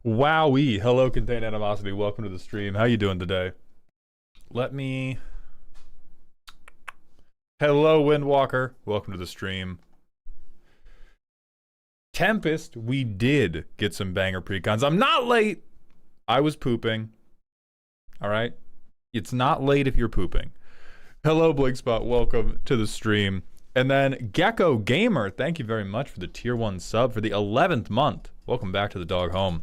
Wowee. Hello, Contained Animosity. Welcome to the stream. How you doing today? Let me... Hello, Windwalker. Welcome to the stream. Tempest, we did get some banger precons. I'm not late. I was pooping. All right? It's not late if you're pooping. Hello, Blinkspot. Welcome to the stream. And then Gecko Gamer, thank you very much for the tier 1 sub for the 11th month. Welcome back to the dog home.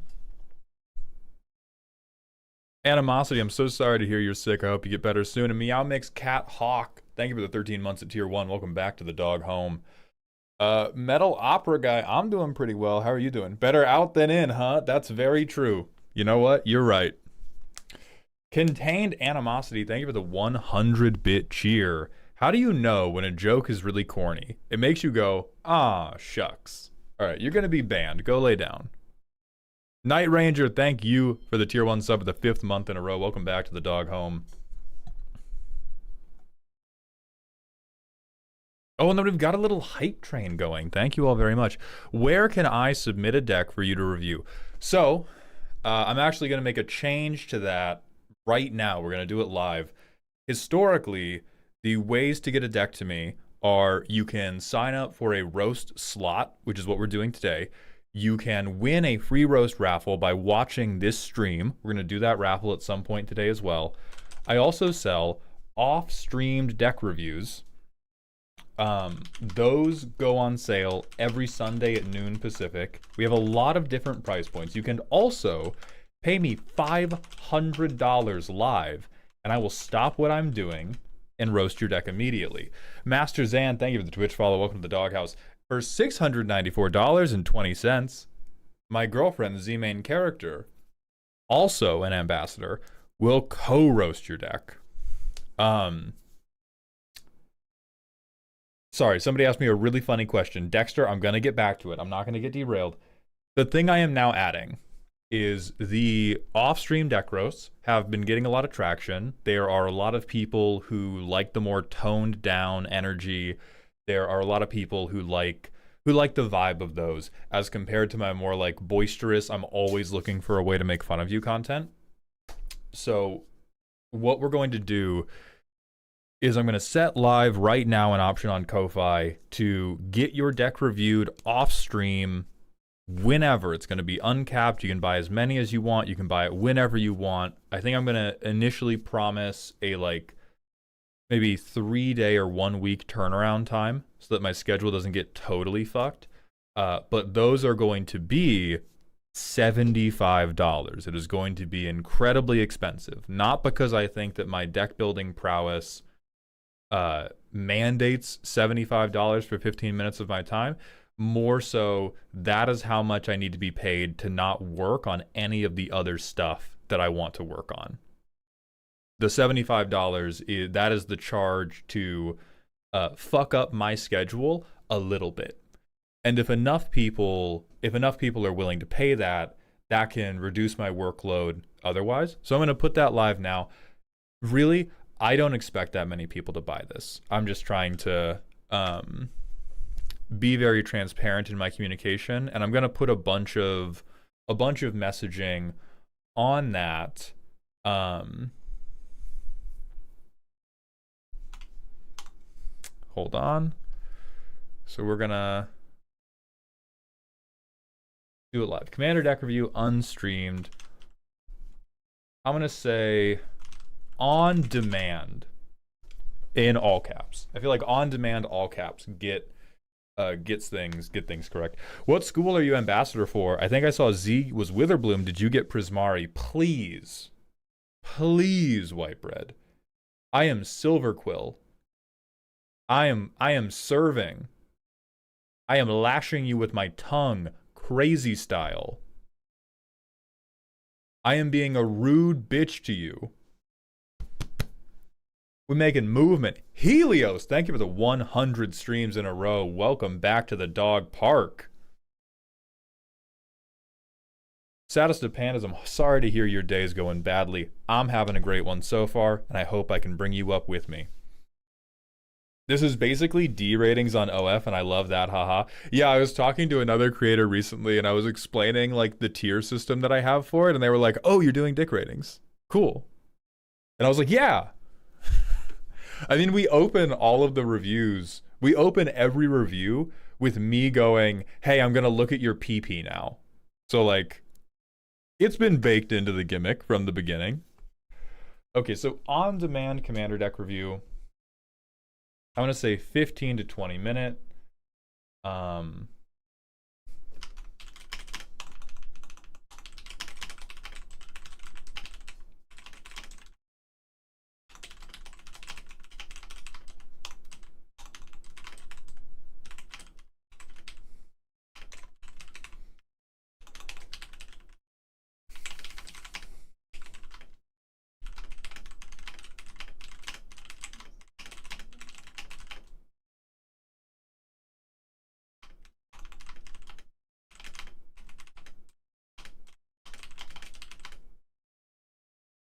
Animosity, I'm so sorry to hear you're sick. I hope you get better soon. And Meow Mix Cat Hawk, thank you for the 13 months at tier 1. Welcome back to the dog home. Metal Opera Guy, I'm doing pretty well. How are you doing? Better out than in, huh? That's very true. You know what? You're right. Contained Animosity, thank you for the 100-bit cheer. How do you know when a joke is really corny? It makes you go, ah, shucks. All right, you're going to be banned. Go lay down. Night Ranger, thank you for the tier 1 sub for the 5th month in a row. Welcome back to the dog home. Oh, and then we've got a little hype train going. Thank you all very much. Where can I submit a deck for you to review? So, I'm actually going to make a change to that right now. We're going to do it live. Historically, the ways to get a deck to me are you can sign up for a roast slot, which is what we're doing today. You can win a free roast raffle by watching this stream. We're going to do that raffle at some point today as well. I also sell off-streamed deck reviews. Those go on sale every Sunday at noon Pacific. We have a lot of different price points. You can also pay me $500 live, and I will stop what I'm doing and roast your deck immediately. Master Zan, thank you for the Twitch follow. Welcome to the doghouse. For $694.20, my girlfriend, the Z-Main character, also an ambassador, will co-roast your deck. Sorry, somebody asked me a really funny question. Dexter, I'm going to get back to it. I'm not going to get derailed. The thing I am now adding is the off-stream deck roasts have been getting a lot of traction. There are a lot of people who like the more toned down energy. There are a lot of people who like the vibe of those as compared to my more like boisterous, I'm always looking for a way to make fun of you content. So what we're going to do is I'm going to set live right now an option on Ko-Fi to get your deck reviewed off stream whenever. It's going to be uncapped. You can buy as many as you want. You can buy it whenever you want. I think I'm going to initially promise a like maybe 3-day or 1-week turnaround time so that my schedule doesn't get totally fucked. But those are going to be $75. It is going to be incredibly expensive. Not because I think that my deck building prowess mandates $75 for 15 minutes of my time. More so, that is how much I need to be paid to not work on any of the other stuff that I want to work on. The $75 that is the charge to fuck up my schedule a little bit. And if enough people are willing to pay that, that can reduce my workload otherwise. So I'm going to put that live now. Really, I don't expect that many people to buy this. I'm just trying to be very transparent in my communication, and I'm going to put a bunch of messaging on that. Hold on. So we're gonna do it live. Commander deck review unstreamed. I'm gonna say on demand in all caps. I feel like on demand all caps gets things correct. What school are you ambassador for? I think I saw Z was Witherbloom. Did you get Prismari? Please, White Bread. I am Silver Quill. I am serving. I am lashing you with my tongue, crazy style. I am being a rude bitch to you. We're making movement. Helios, thank you for the 100 streams in a row. Welcome back to the dog park. Saddest of pandas, I'm sorry to hear your day's going badly. I'm having a great one so far, and I hope I can bring you up with me. This is basically D ratings on OF, and I love that, haha. Yeah, I was talking to another creator recently, and I was explaining like the tier system that I have for it, and they were like, "Oh, you're doing dick ratings. Cool." And I was like, "Yeah." I mean, we open all of the reviews. We open every review with me going, "Hey, I'm gonna look at your PP now." So like, it's been baked into the gimmick from the beginning. Okay, so on-demand commander deck review. I want to say 15 to 20 minute.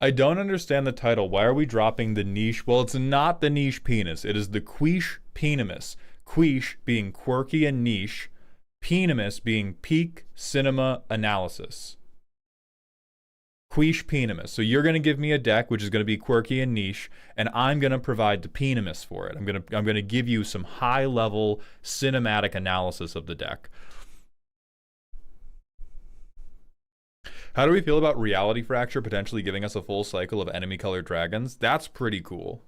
I don't understand the title. Why are we dropping the niche? Well, it's not the niche penis. It is the quiche penimus. Quiche being quirky and niche. Penimus being peak cinema analysis. Quiche penimus. So you're going to give me a deck which is going to be quirky and niche, and I'm going to provide the penimus for it. I'm going to give you some high-level cinematic analysis of the deck. How do we feel about Reality Fracture potentially giving us a full cycle of enemy-colored dragons? That's pretty cool.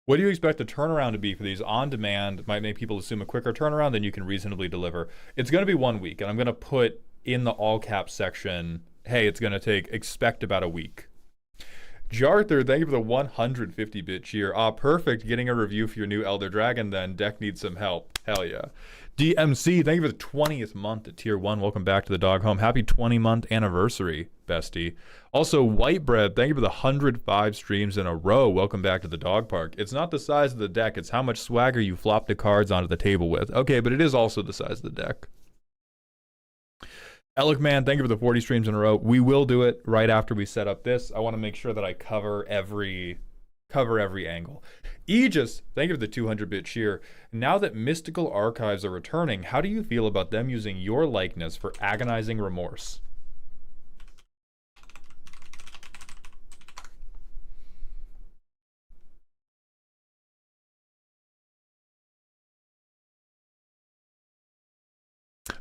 What do you expect the turnaround to be for these? On-demand might make people assume a quicker turnaround than you can reasonably deliver. It's going to be 1 week, and I'm going to put in the all-caps section, hey, it's going to expect about a week. Jarther, thank you for the 150-bit cheer. Ah, perfect. Getting a review for your new Elder Dragon then. Deck needs some help. Hell yeah. DMC, thank you for the 20th month at Tier 1. Welcome back to the dog home. Happy 20-month anniversary, bestie. Also, Whitebread, thank you for the 105 streams in a row. Welcome back to the dog park. It's not the size of the deck, it's how much swagger you flop the cards onto the table with. Okay, but it is also the size of the deck. Alec Man, thank you for the 40 streams in a row. We will do it right after we set up this. I want to make sure that I cover every angle. Aegis, thank you for the 200-bit cheer. Now that Mystical Archives are returning, how do you feel about them using your likeness for agonizing remorse?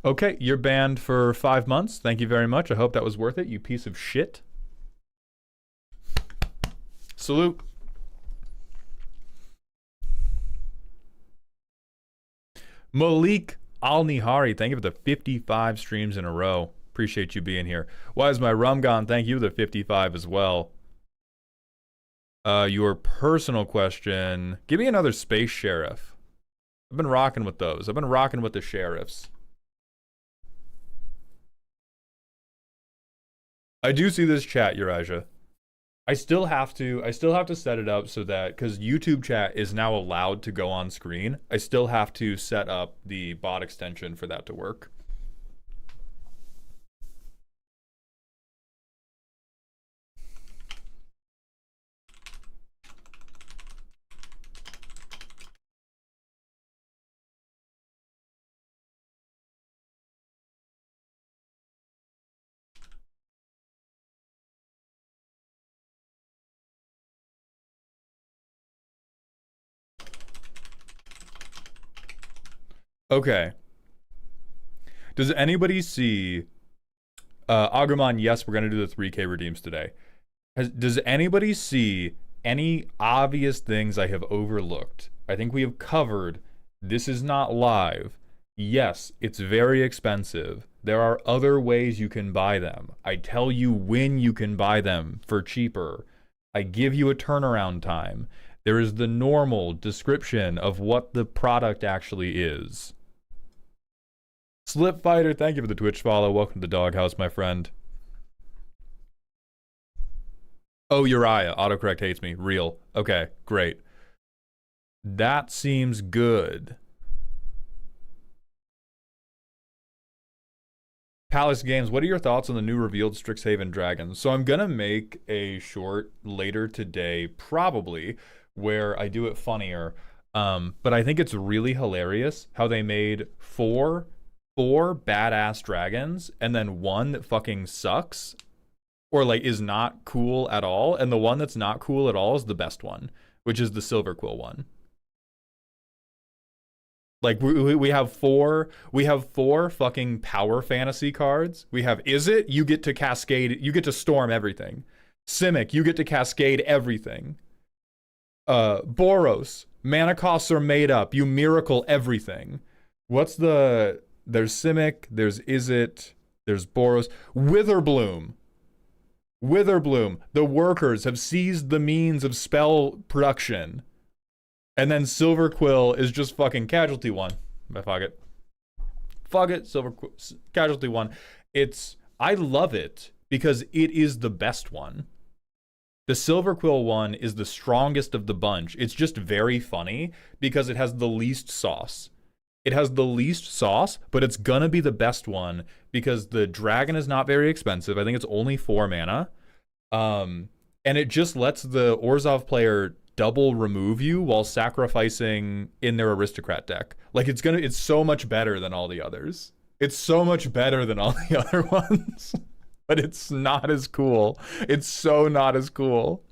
Okay, you're banned for 5 months. Thank you very much. I hope that was worth it, you piece of shit. Salute. Malik Al-Nihari, thank you for the 55 streams in a row. Appreciate you being here. Why is my rum gone? Thank you for the 55 as well. Your personal question. Give me another Space Sheriff. I've been rocking with those. I've been rocking with the sheriffs. I do see this chat, Uraja. I still have to set it up so that, because YouTube chat is now allowed to go on screen, I still have to set up the bot extension for that to work. Okay. Does anybody see Agumon, yes, we're going to do the 3K redeems today. Does anybody see any obvious things I have overlooked? I think we have covered. This is not live. Yes, it's very expensive. There are other ways you can buy them. I tell you when you can buy them for cheaper. I give you a turnaround time. There is the normal description of what the product actually is. Slip Fighter, thank you for the Twitch follow. Welcome to the doghouse, my friend. Oh, Uriah. Autocorrect hates me. Real. Okay, great. That seems good. Palace Games, what are your thoughts on the new revealed Strixhaven dragons? So I'm gonna make a short later today, probably, where I do it funnier. But I think it's really hilarious how they made four badass dragons and then one that fucking sucks or like is not cool at all, and the one that's not cool at all is the best one, which is the Silver Quill one. Like we have four fucking power fantasy cards. We have Izzet, you get to cascade, you get to storm everything. Simic, you get to cascade everything. Boros, mana costs are made up, you miracle everything. There's Simic, there's Izzet, there's Boros. Witherbloom, the workers have seized the means of spell production. And then Silver Quill is just fucking Casualty 1. Fuck it, Silver Quill, Casualty 1. I love it because it is the best one. The Silver Quill one is the strongest of the bunch. It's just very funny because it has the least sauce. It has the least sauce, but it's gonna be the best one because the dragon is not very expensive. I think it's only 4 mana. And it just lets the Orzhov player double remove you while sacrificing in their aristocrat deck. Like it's so much better than all the others. It's so much better than all the other ones. But it's not as cool. It's so not as cool.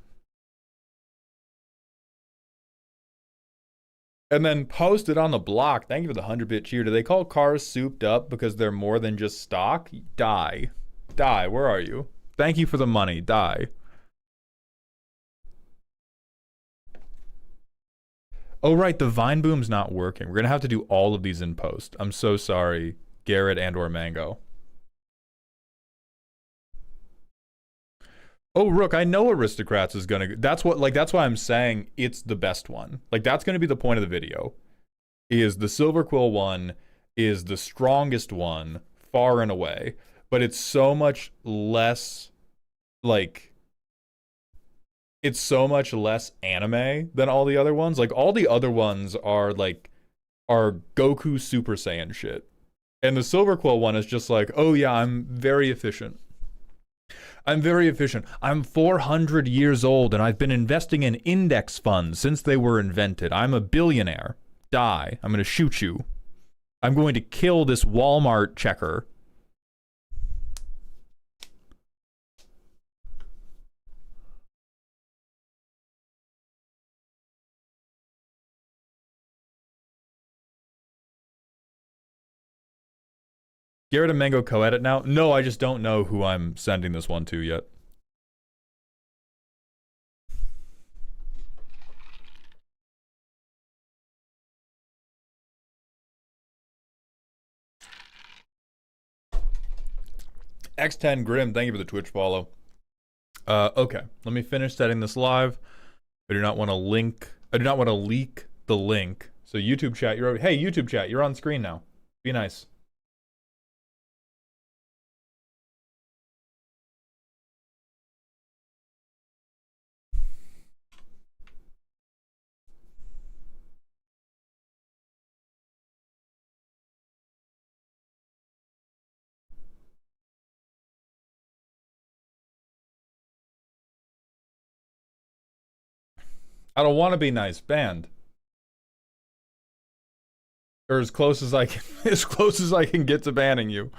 And then posted on the block, thank you for the 100-bit cheer. Do they call cars souped up because they're more than just stock? Die, where are you? Thank you for the money, die. Oh, right, the Vine Boom's not working. We're going to have to do all of these in post. I'm so sorry, Garrett and or Mango. Oh, Rook, I know Aristocrats is going to... That's why I'm saying it's the best one. Like, that's going to be the point of the video. Is the Silver Quill one is the strongest one, far and away. But it's so much less, like... It's so much less anime than all the other ones. Like, all the other ones are Goku Super Saiyan shit. And the Silver Quill one is just like, oh yeah, I'm very efficient. I'm 400 years old and I've been investing in index funds since they were invented. I'm a billionaire. Die. I'm going to shoot you. I'm going to kill this Walmart checker. Garrett and Mango co-edit now? No, I just don't know who I'm sending this one to yet. X10 Grim, thank you for the Twitch follow. Okay, let me finish setting this live. I do not want to leak the link. So YouTube chat, hey, YouTube chat, you're on screen now. Be nice. I don't want to be nice. Banned. Or as close as I can get to banning you.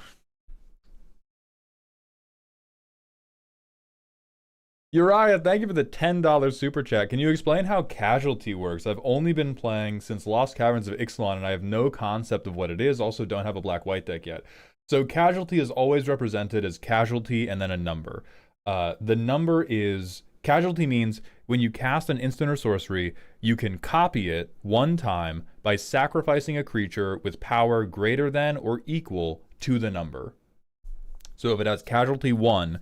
Uriah, thank you for the $10 super chat. Can you explain how Casualty works? I've only been playing since Lost Caverns of Ixalan and I have no concept of what it is. Also don't have a black-white deck yet. So Casualty is always represented as Casualty and then a number. The number is... Casualty means when you cast an instant or sorcery, you can copy it one time by sacrificing a creature with power greater than or equal to the number. So if it has Casualty 1,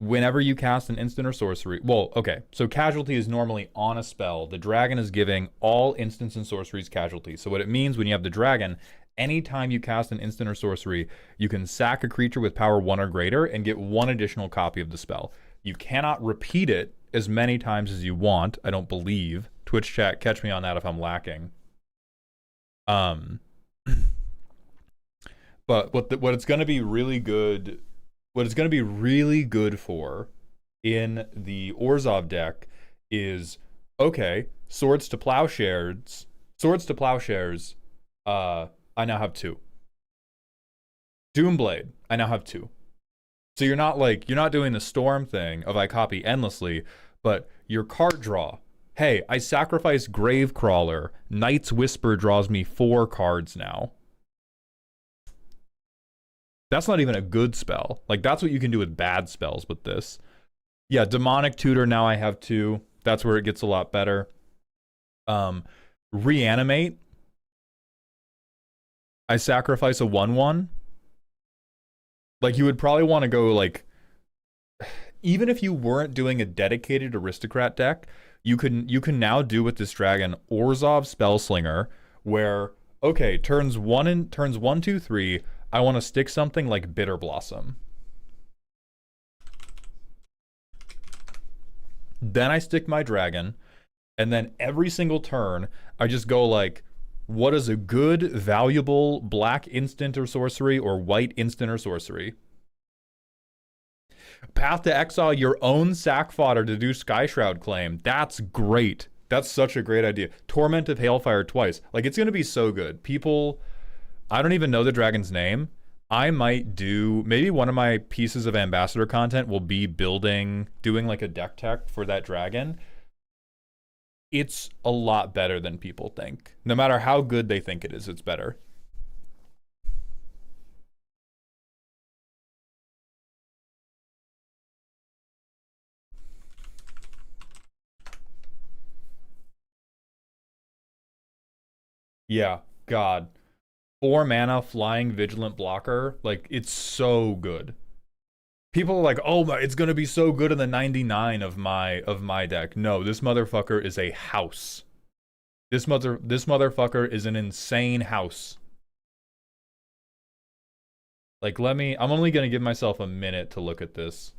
whenever you cast an instant or sorcery... Well, okay, so Casualty is normally on a spell. The dragon is giving all instants and sorceries Casualty. So what it means when you have the dragon, anytime you cast an instant or sorcery, you can sack a creature with power 1 or greater and get 1 additional copy of the spell. You cannot repeat it as many times as you want, I don't believe. Twitch chat, catch me on that if I'm lacking. But But what it's going to be really good, what it's going to be really good for in the Orzhov deck is, okay, swords to plowshares. I now have 2. Doomblade, I now have 2. So you're not doing the storm thing of I copy endlessly, but your card draw. Hey, I sacrifice Gravecrawler. Knight's Whisper draws me 4 cards now. That's not even a good spell. Like, that's what you can do with bad spells with this. Yeah, Demonic Tutor, now I have 2. That's where it gets a lot better. Reanimate. I sacrifice a 1/1. Like, you would probably want to go, like, even if you weren't doing a dedicated aristocrat deck, you can now do with this dragon Orzhov Spellslinger, where, okay, turns 1, 2, 3, I want to stick something like Bitter Blossom. Then I stick my dragon, and then every single turn, I just go like, what is a good, valuable black instant or sorcery or white instant or sorcery? Path to exile your own sack fodder to do Skyshroud Claim. That's great. That's such a great idea. Torment of Hailfire twice. Like, it's going to be so good. People, I don't even know the dragon's name. I might do, maybe one of my pieces of ambassador content will be doing like a deck tech for that dragon. It's a lot better than people think. No matter how good they think it is, it's better. Yeah, God. 4 mana, flying, vigilant blocker. Like, it's so good. People are like, oh my, it's gonna be so good in the 99 of my deck. No, this motherfucker is a house. This motherfucker is an insane house. Like, I'm only gonna give myself a minute to look at this.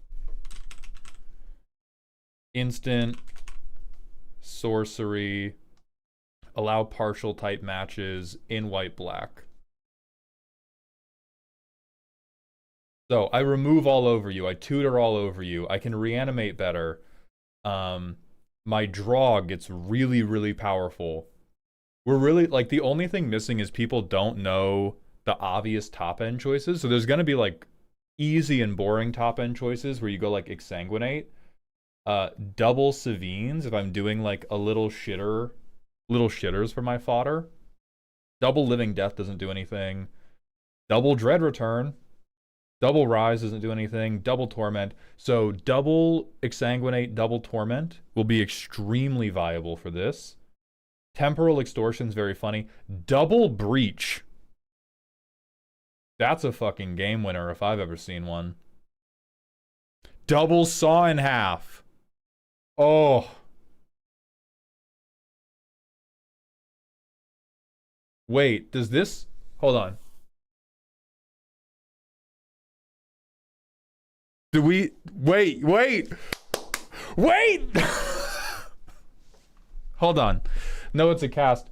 Instant, sorcery, allow partial type matches in white-black. So I remove all over you. I tutor all over you. I can reanimate better. My draw gets really, really powerful. We're really, like, the only thing missing is people don't know the obvious top-end choices. So there's going to be, like, easy and boring top-end choices where you go, like, Exsanguinate. Double Savines if I'm doing, like, a little shitters for my fodder. Double Living Death doesn't do anything. Double Dread Return. Double Rise doesn't do anything. Double Torment. So double Exsanguinate, double Torment will be extremely viable for this. Temporal Extortion's very funny. Double Breach. That's a fucking game winner if I've ever seen one. Double Saw in Half. Oh. Wait, does this... Hold on. Do we... Wait! Hold on. No, it's a cast.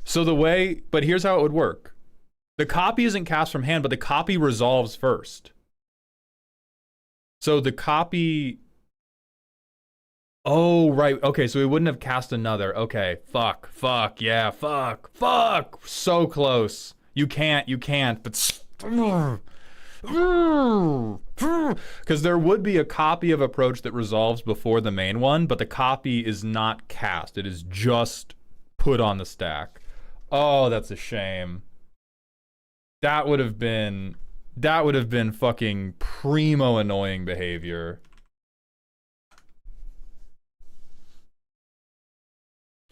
So the way... But here's how it would work. The copy isn't cast from hand, but the copy resolves first. So the copy... Oh, right. Okay, so we wouldn't have cast another. Okay, fuck, yeah, fuck. So close. You can't, but... Because there would be a copy of Approach that resolves before the main one, but the copy is not cast. It is just put on the stack. Oh, that's a shame. That would have been fucking primo annoying behavior.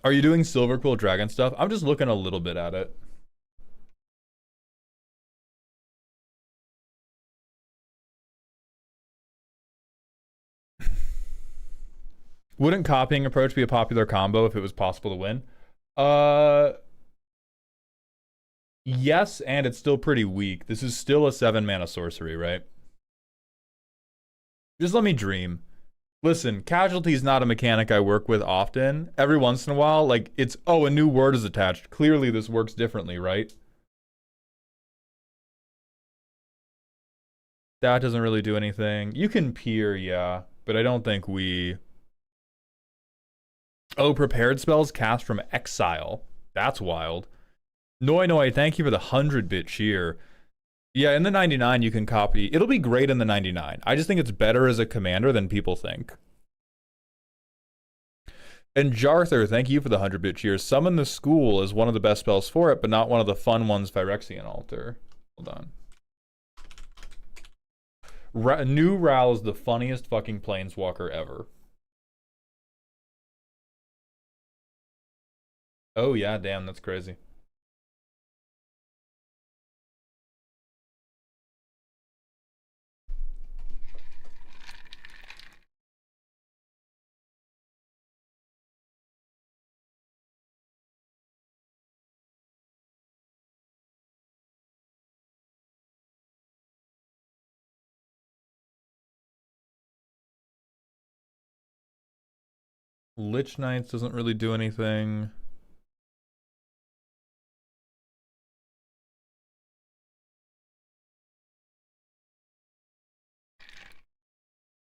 Are you doing Silver Quill Dragon stuff? I'm just looking a little bit at it. Wouldn't Copying Approach be a popular combo if it was possible to win? Yes, and it's still pretty weak. This is still a 7-mana sorcery, right? Just let me dream. Listen, Casualty is not a mechanic I work with often. Every once in a while, like, it's, oh, a new word is attached. Clearly this works differently, right? That doesn't really do anything. You can peer, yeah, but I don't think we... Oh, prepared spells cast from exile. That's wild. Noi, thank you for the 100-bit cheer. Yeah, in the 99 you can copy. It'll be great in the 99. I just think it's better as a commander than people think. And Jarther, thank you for the 100-bit cheer. Summon the School is one of the best spells for it, but not one of the fun ones, Phyrexian Altar. Hold on. New Ral is the funniest fucking planeswalker ever. Oh yeah, damn, that's crazy. Lich Knights doesn't really do anything.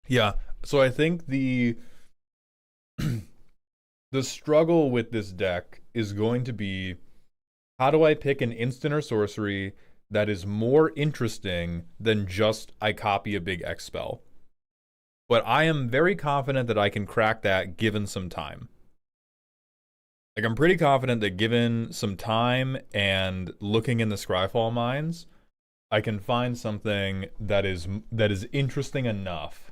Yeah, so I think the the struggle with this deck is going to be, how do I pick an instant or sorcery that is more interesting than just I copy a big X spell? But I am very confident that I can crack that given some time. Like, I'm pretty confident that given some time and looking in the Scryfall mines, I can find something that is interesting enough.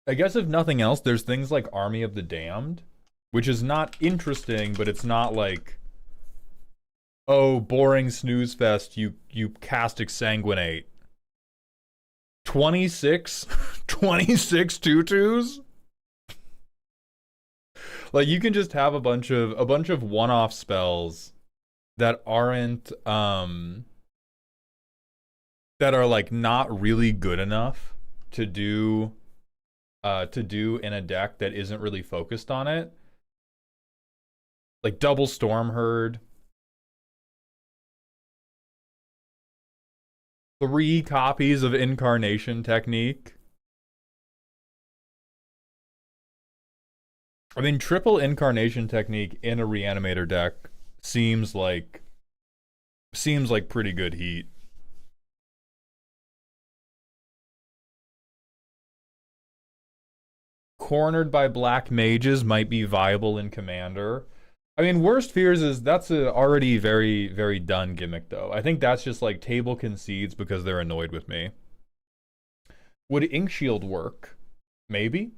I guess if nothing else, there's things like Army of the Damned, which is not interesting, but it's not like, oh, boring snooze fest, you cast Exsanguinate. 26 tutus? Like, you can just have a bunch of one-off spells that aren't that are like not really good enough to do in a deck that isn't really focused on it. Like double Storm Herd. 3 copies of Incarnation Technique. I mean, triple Incarnation Technique in a Reanimator deck seems like pretty good heat. Cornered by Black Mages might be viable in Commander. I mean, Worst Fears that's a already very, very done gimmick, though. I think that's just like table concedes because they're annoyed with me. Would Inkshield work? Maybe.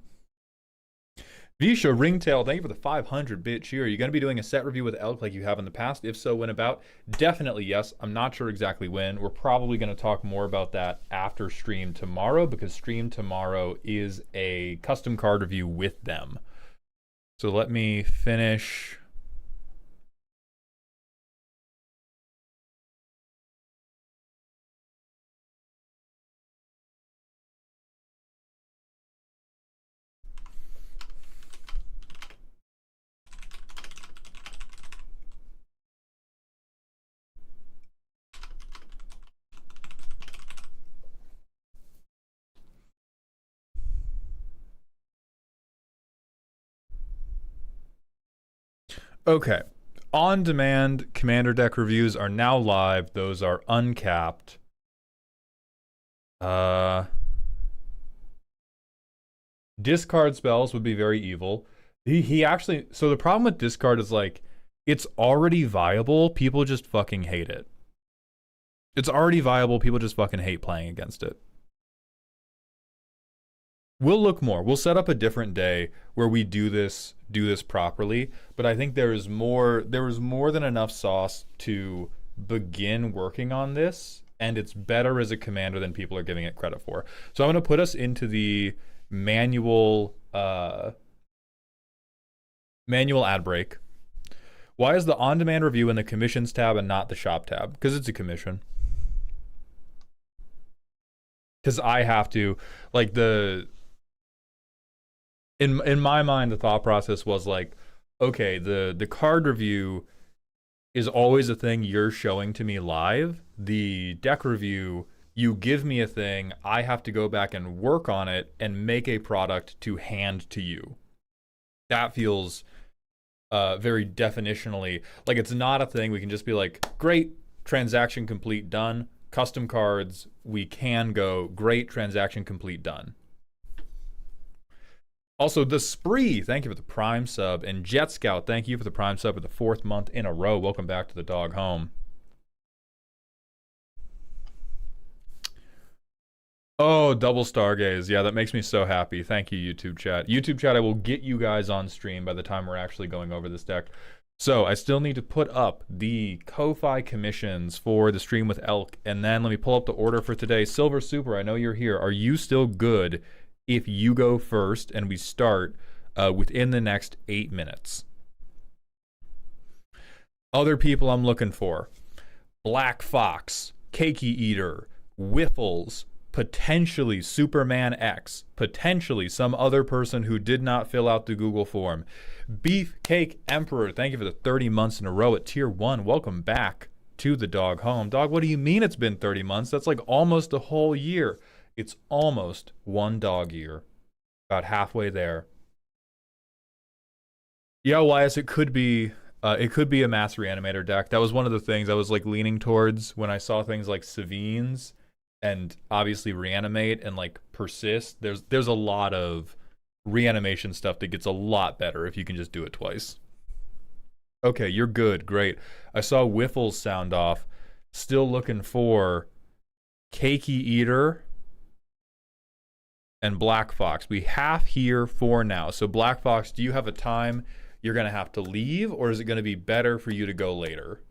Visha Ringtail, thank you for the 500-bit cheer. Are you going to be doing a set review with Elk like you have in the past? If so, when about? Definitely yes. I'm not sure exactly when. We're probably going to talk more about that after stream tomorrow, because stream tomorrow is a custom card review with them. So let me finish. Okay. On-demand Commander deck reviews are now live. Those are uncapped. Discard spells would be very evil. He actually... So the problem with discard is, like, it's already viable. People just fucking hate it. It's already viable. People just fucking hate playing against it. We'll look more. We'll set up a different day where we do this properly. But I think there is more than enough sauce to begin working on this, and it's better as a commander than people are giving it credit for. So I'm going to put us into the manual ad break. Why is the on-demand review in the commissions tab and not the shop tab? Because it's a commission. Because I have to, like, in my mind, the thought process was like, okay, the card review is always a thing you're showing to me live. The deck review, you give me a thing, I have to go back and work on it and make a product to hand to you. That feels very definitionally like it's not a thing we can just be like, great, transaction complete, done. Custom cards, we can go, great, transaction complete, done. Also, the Spree, thank you for the Prime sub. And Jet Scout, thank you for the Prime sub for the 4th month in a row. Welcome back to the dog home. Oh, double Stargaze. Yeah, that makes me so happy. Thank you, YouTube chat. YouTube chat, I will get you guys on stream by the time we're actually going over this deck. So I still need to put up the Ko-Fi commissions for the stream with Elk. And then let me pull up the order for today. Silver Super, I know you're here. Are you still good if you go first and we start within the next 8 minutes? Other people I'm looking for: Black Fox, Cakey Eater, Whiffles, potentially Superman X, potentially some other person who did not fill out the Google form. Beefcake Emperor, thank you for the 30 months in a row at tier 1. Welcome back to the dog home. Dog, what do you mean it's been 30 months? That's like almost a whole year. It's almost one dog year. About halfway there. Yeah, Elias, it could be a mass reanimator deck. That was one of the things I was like leaning towards when I saw things like Savines and obviously reanimate and like persist. There's a lot of reanimation stuff that gets a lot better if you can just do it twice. Okay, you're good. Great. I saw Whiffles sound off. Still looking for Cakey Eater and Black Fox. We have here for now. So Black Fox, do you have a time you're going to have to leave, or is it going to be better for you to go later?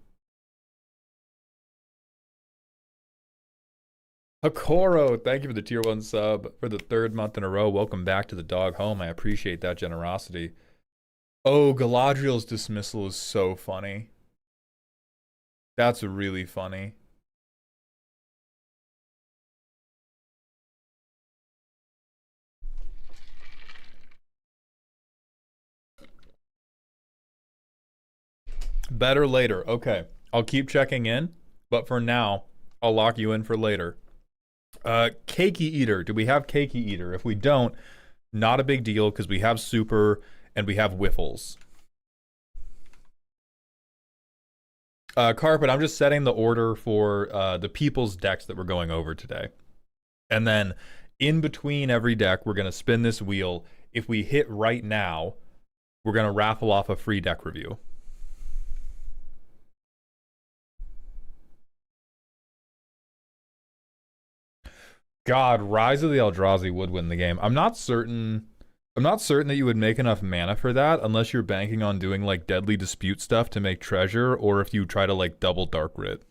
Hakoro, thank you for the tier 1 sub for the 3rd month in a row. Welcome back to the dog home. I appreciate that generosity. Oh, Galadriel's dismissal is so funny. That's really funny. Better later. Okay. I'll keep checking in, but for now, I'll lock you in for later. Cakey Eater. Do we have Cakey Eater? If we don't, not a big deal because we have Super and we have Whiffles. Carpet, I'm just setting the order for the people's decks that we're going over today. And then in between every deck, we're going to spin this wheel. If we hit right now, we're going to raffle off a free deck review. God, Rise of the Eldrazi would win the game. I'm not certain that you would make enough mana for that unless you're banking on doing like Deadly Dispute stuff to make treasure, or if you try to like double Dark Writ.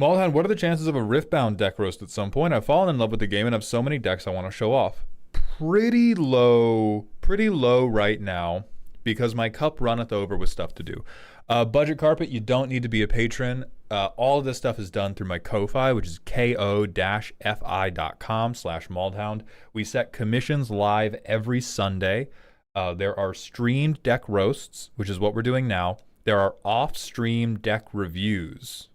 Malhan, what are the chances of a Riftbound deck roast at some point? I've fallen in love with the game and have so many decks I want to show off. Pretty low right now because my cup runneth over with stuff to do. Budget Carpet, you don't need to be a patron. All of this stuff is done through my Ko-Fi, which is ko-fi.com/Maldhound. We set commissions live every Sunday. There are streamed deck roasts, which is what we're doing now. There are off-stream deck reviews.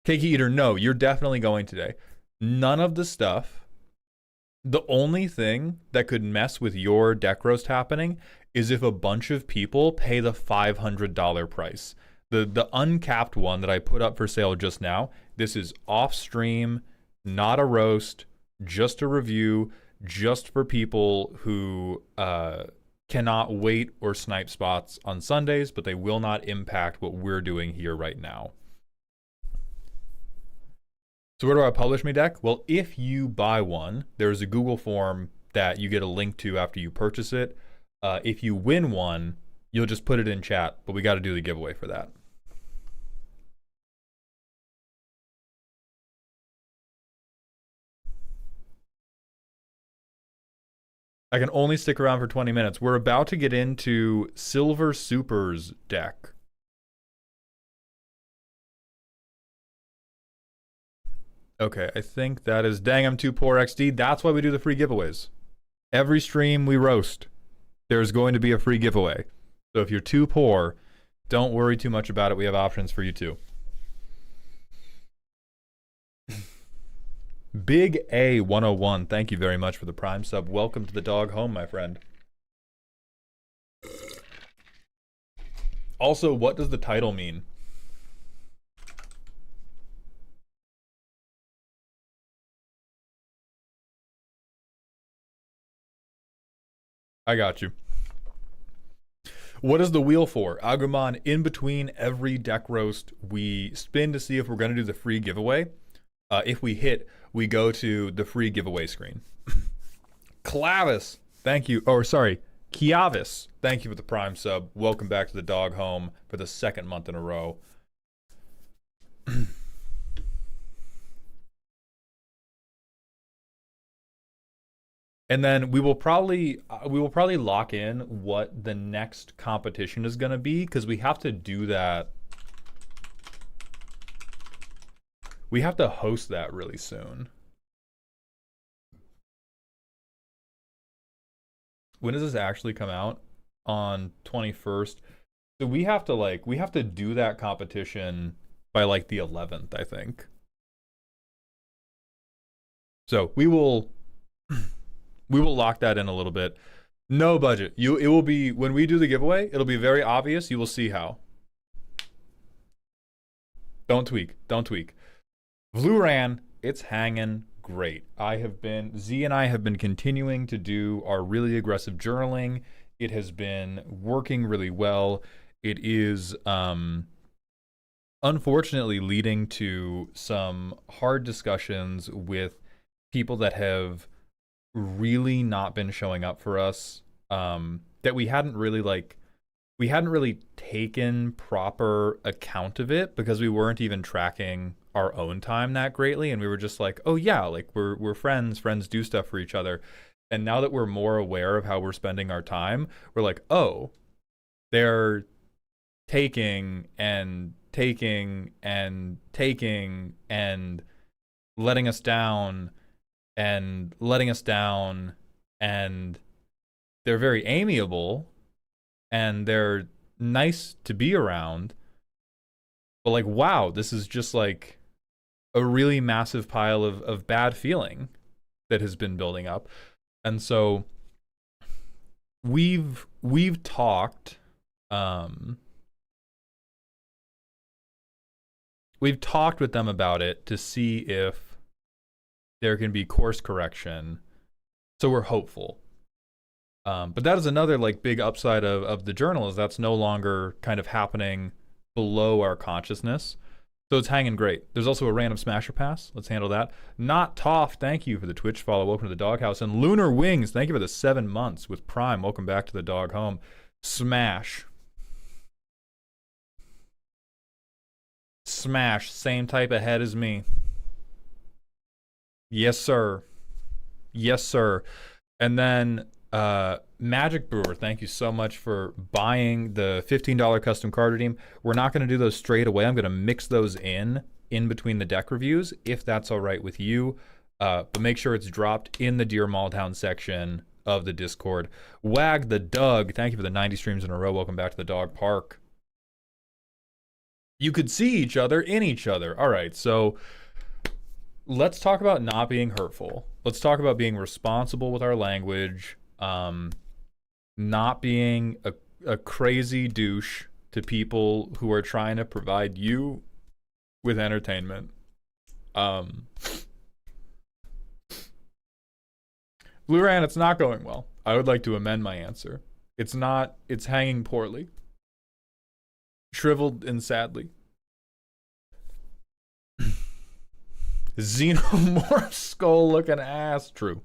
Cakey Eater, no, you're definitely going today. None of the stuff. The only thing that could mess with your deck roast happening is if a bunch of people pay the $500 price. The uncapped one that I put up for sale just now, this is off stream, not a roast, just a review, just for people who cannot wait or snipe spots on Sundays, but they will not impact what we're doing here right now. So where do I publish my deck? Well, if you buy one, there's a Google form that you get a link to after you purchase it. If you win one, you'll just put it in chat, but we got to do the giveaway for that. I can only stick around for 20 minutes. We're about to get into Silver Super's deck. Okay, I think that is Dang, I'm Too Poor XD. That's why we do the free giveaways. Every stream we roast, there's going to be a free giveaway. So if you're too poor, don't worry too much about it. We have options for you too. Big A 101, thank you very much for the Prime sub. Welcome to the dog home, my friend. Also, what does the title mean? I got you. What is the wheel for? Agumon, in between every deck roast, we spin to see if we're going to do the free giveaway. If we hit, we go to the free giveaway screen. Clavis, thank you. Or sorry, Kiavis, thank you for the Prime sub. Welcome back to the dog home for the second month in a row. And then we will probably lock in what the next competition is going to be, because we have to do that. We have to host that really soon. When does this actually come out? On 21st. So we have to do that competition by like the 11th, I think. So we will lock that in a little bit. No budget. It will be, when we do the giveaway, it'll be very obvious. You will see how. Don't tweak. Vluran, it's hanging great. Z and I have been continuing to do our really aggressive journaling. It has been working really well. It is unfortunately leading to some hard discussions with people that have really not been showing up for us, that we hadn't really taken proper account of it, because we weren't even tracking our own time that greatly, and we were just like, oh yeah, like we're friends do stuff for each other. And now that we're more aware of how we're spending our time, we're like, oh, they're taking and letting us down, and they're very amiable and they're nice to be around, but like, wow, this is just like a really massive pile of bad feeling that has been building up. And so we've talked with them about it to see if there can be course correction. So we're hopeful. But that is another like big upside of the journal, is that's no longer kind of happening below our consciousness. So it's hanging great. There's also a random smasher pass. Let's handle that. Not Toff, thank you for the Twitch follow. Welcome to the doghouse. And Lunar Wings, thank you for the 7 months with Prime. Welcome back to the dog home. Smash. Same type of head as me. Yes, sir. And then Magic Brewer, thank you so much for buying the $15 custom card redeem. We're not going to do those straight away. I'm going to mix those in between the deck reviews, if that's all right with you. But make sure it's dropped in the Dear Malltown section of the Discord. Wag the Doug, thank you for the 90 streams in a row. Welcome back to the dog park. You could see each other in each other. All right, so let's talk about not being hurtful. Let's talk about being responsible with our language. Not being a crazy douche to people who are trying to provide you with entertainment. Blu-ray, it's not going well. I would like to amend my answer. It's hanging poorly. Shriveled and sadly. Xenomorph skull looking ass. True.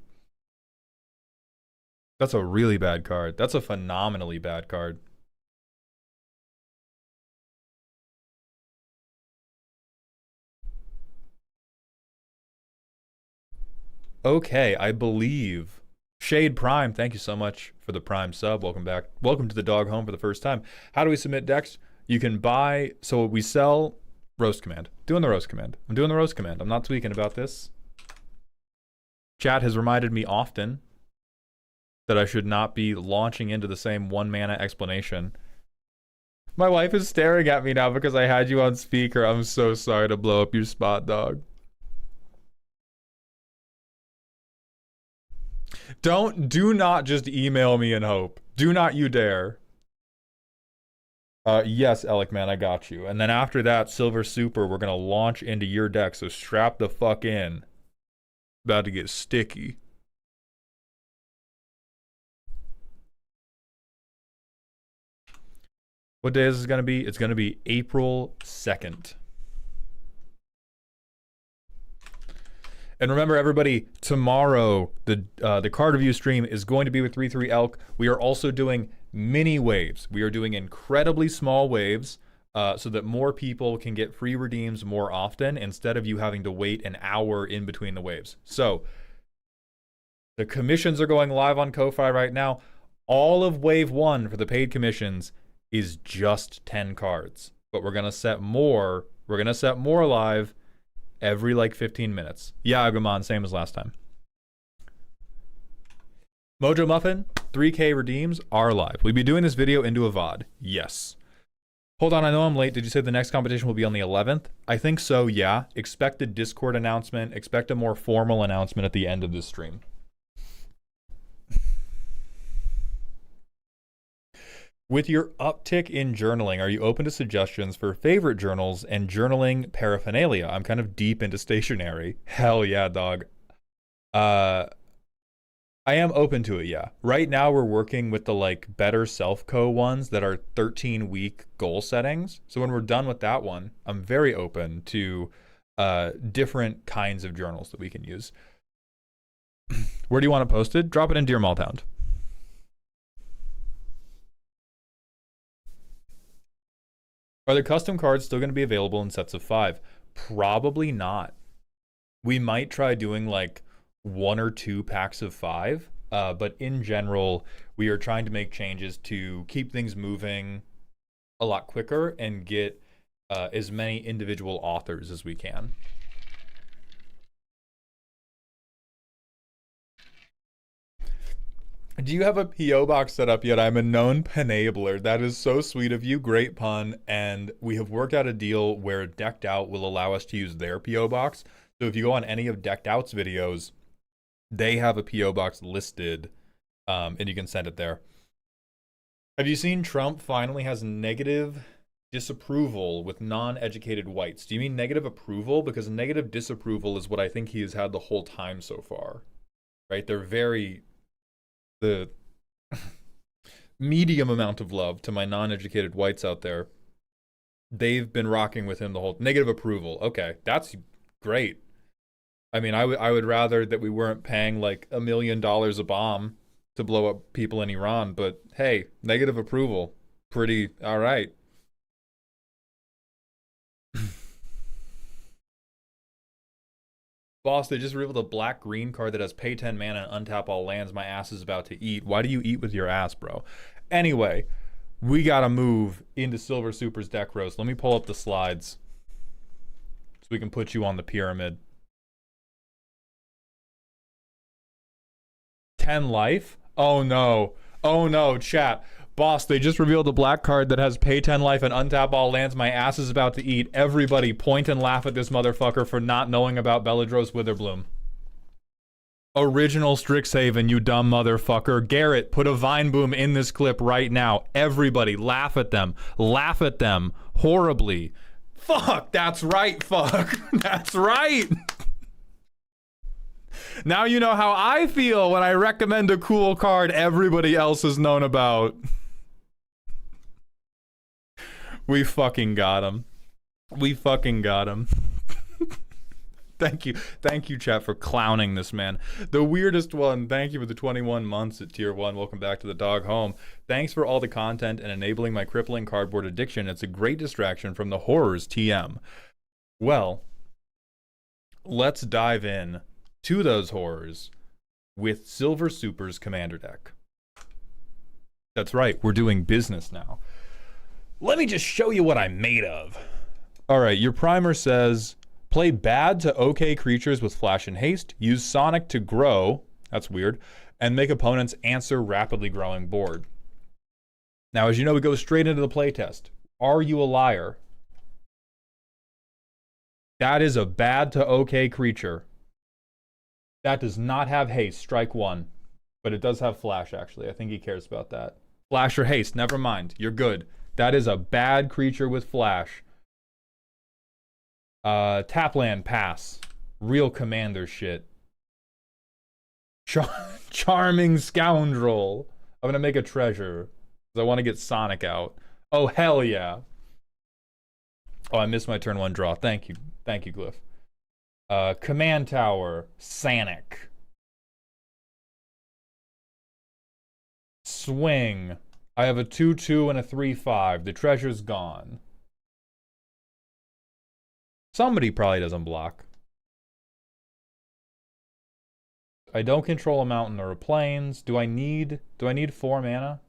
That's a really bad card. That's a phenomenally bad card. Okay, I believe Shade Prime, thank you so much for the Prime sub. Welcome back. Welcome to the dog home for the first time. How do we submit decks? You can buy, so we sell Roast Command. Doing the Roast Command. I'm doing the Roast Command. I'm not tweaking about this. Chat has reminded me often that I should not be launching into the same 1 mana explanation My wife is staring at me now because I had you on speaker. I'm so sorry to blow up your spot, dog. Do not just email me and hope. Do not you dare. Yes, Alec, man, I got you. And then after that, Silver Super, we're gonna launch into your deck, so strap the fuck in. About to get sticky. What day is this gonna be? It's gonna be April 2nd. And remember, everybody, tomorrow the card review stream is going to be with 3-3 Elk. We are also doing mini waves. We are doing incredibly small waves so that more people can get free redeems more often instead of you having to wait an hour in between the waves. So the commissions are going live on Ko-Fi right now. All of wave 1 for the paid commissions is just 10 cards. But we're going to set more. We're going to set more live every like 15 minutes. Yeah, Agumon, same as last time. Mojo Muffin, 3K redeems are live. We'll be doing this video into a VOD. Yes. Hold on, I know I'm late. Did you say the next competition will be on the 11th? I think so, yeah. Expect a Discord announcement. Expect a more formal announcement at the end of this stream. With your uptick in journaling, are you open to suggestions for favorite journals and journaling paraphernalia? I'm kind of deep into stationery. Hell yeah, dog. I am open to it, yeah. Right now we're working with the like Better Self Co ones that are 13-week goal settings. So when we're done with that one, I'm very open to different kinds of journals that we can use. Where do you want it posted? Drop it in Dear Malthound. Are the custom cards still going to be available in sets of 5? Probably not. We might try doing like 1 or 2 packs of 5, but in general, we are trying to make changes to keep things moving a lot quicker and get as many individual authors as we can. Do you have a P.O. box set up yet? I'm a known penabler. That is so sweet of you. Great pun. And we have worked out a deal where Decked Out will allow us to use their P.O. box. So if you go on any of Decked Out's videos, they have a P.O. box listed, and you can send it there. Have you seen Trump finally has negative disapproval with non-educated whites? Do you mean negative approval? Because negative disapproval is what I think he has had the whole time so far. Right? They're very... the medium amount of love to my non-educated whites out there. They've been rocking with him the whole negative approval. Okay, that's great. I mean, I would rather that we weren't paying like $1 million a bomb to blow up people in Iran, but hey, negative approval, pretty all right. Boss, they just revealed a black-green card that has pay 10 mana and untap all lands. My ass is about to eat. Why do you eat with your ass, bro? Anyway, we gotta move into Silver Super's deck roast. Let me pull up the slides so we can put you on the pyramid. 10 life? Oh no. Oh no, chat. Boss, they just revealed a black card that has pay 10 life and untap all lands. My ass is about to eat. Everybody point and laugh at this motherfucker for not knowing about Beladros Witherbloom. Original Strixhaven, you dumb motherfucker. Garrett, put a Vine Boom in this clip right now. Everybody, laugh at them. Laugh at them. Horribly. Fuck, that's right, fuck. That's right. Now you know how I feel when I recommend a cool card everybody else has known about. We fucking got him. We fucking got him. Thank you, chat, for clowning this man. The weirdest one, thank you for the 21 months at tier 1. Welcome back to the dog home. Thanks for all the content and enabling my crippling cardboard addiction. It's a great distraction from the horrors TM. Well, let's dive in to those horrors with Silver Super's commander deck. That's right, we're doing business now. Let me just show you what I'm made of. All right, your primer says, play bad to okay creatures with flash and haste, use Sonic to grow, that's weird, and make opponents answer rapidly growing board. Now, as you know, we go straight into the playtest. Are you a liar? That is a bad to okay creature. That does not have haste. Strike one. But it does have flash, actually. I think he cares about that. Flash or haste. Never mind. You're good. That is a bad creature with flash. Tapland, pass. Real commander shit. Charming scoundrel. I'm gonna make a treasure. Because I want to get Sonic out. Oh, hell yeah. Oh, I missed my turn one draw. Thank you. Thank you, Glyph. Command Tower, Sanic. Swing. I have a 2/2 and a 3/5. The treasure's gone. Somebody probably doesn't block. I don't control a mountain or a plains. Do I need 4 mana?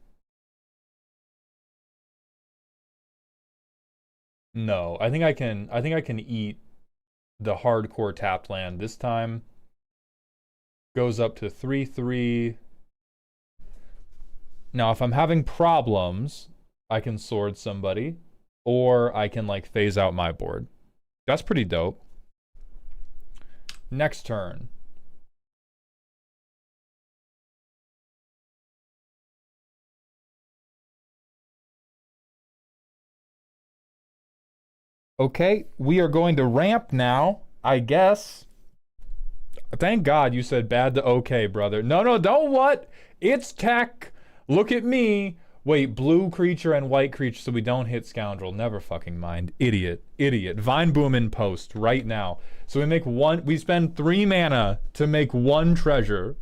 No, I think I can eat the hardcore tapped land this time. Goes up to 3/3. Now, if I'm having problems, I can sword somebody, or I can like phase out my board. That's pretty dope. Next turn. Okay, we are going to ramp now, I guess. Thank God you said bad to okay, brother. No, don't what? It's tech. Look at me. Wait, blue creature and white creature so we don't hit scoundrel. Never fucking mind. Idiot. Vine Boom in post right now. So we spend 3 mana to make 1 treasure.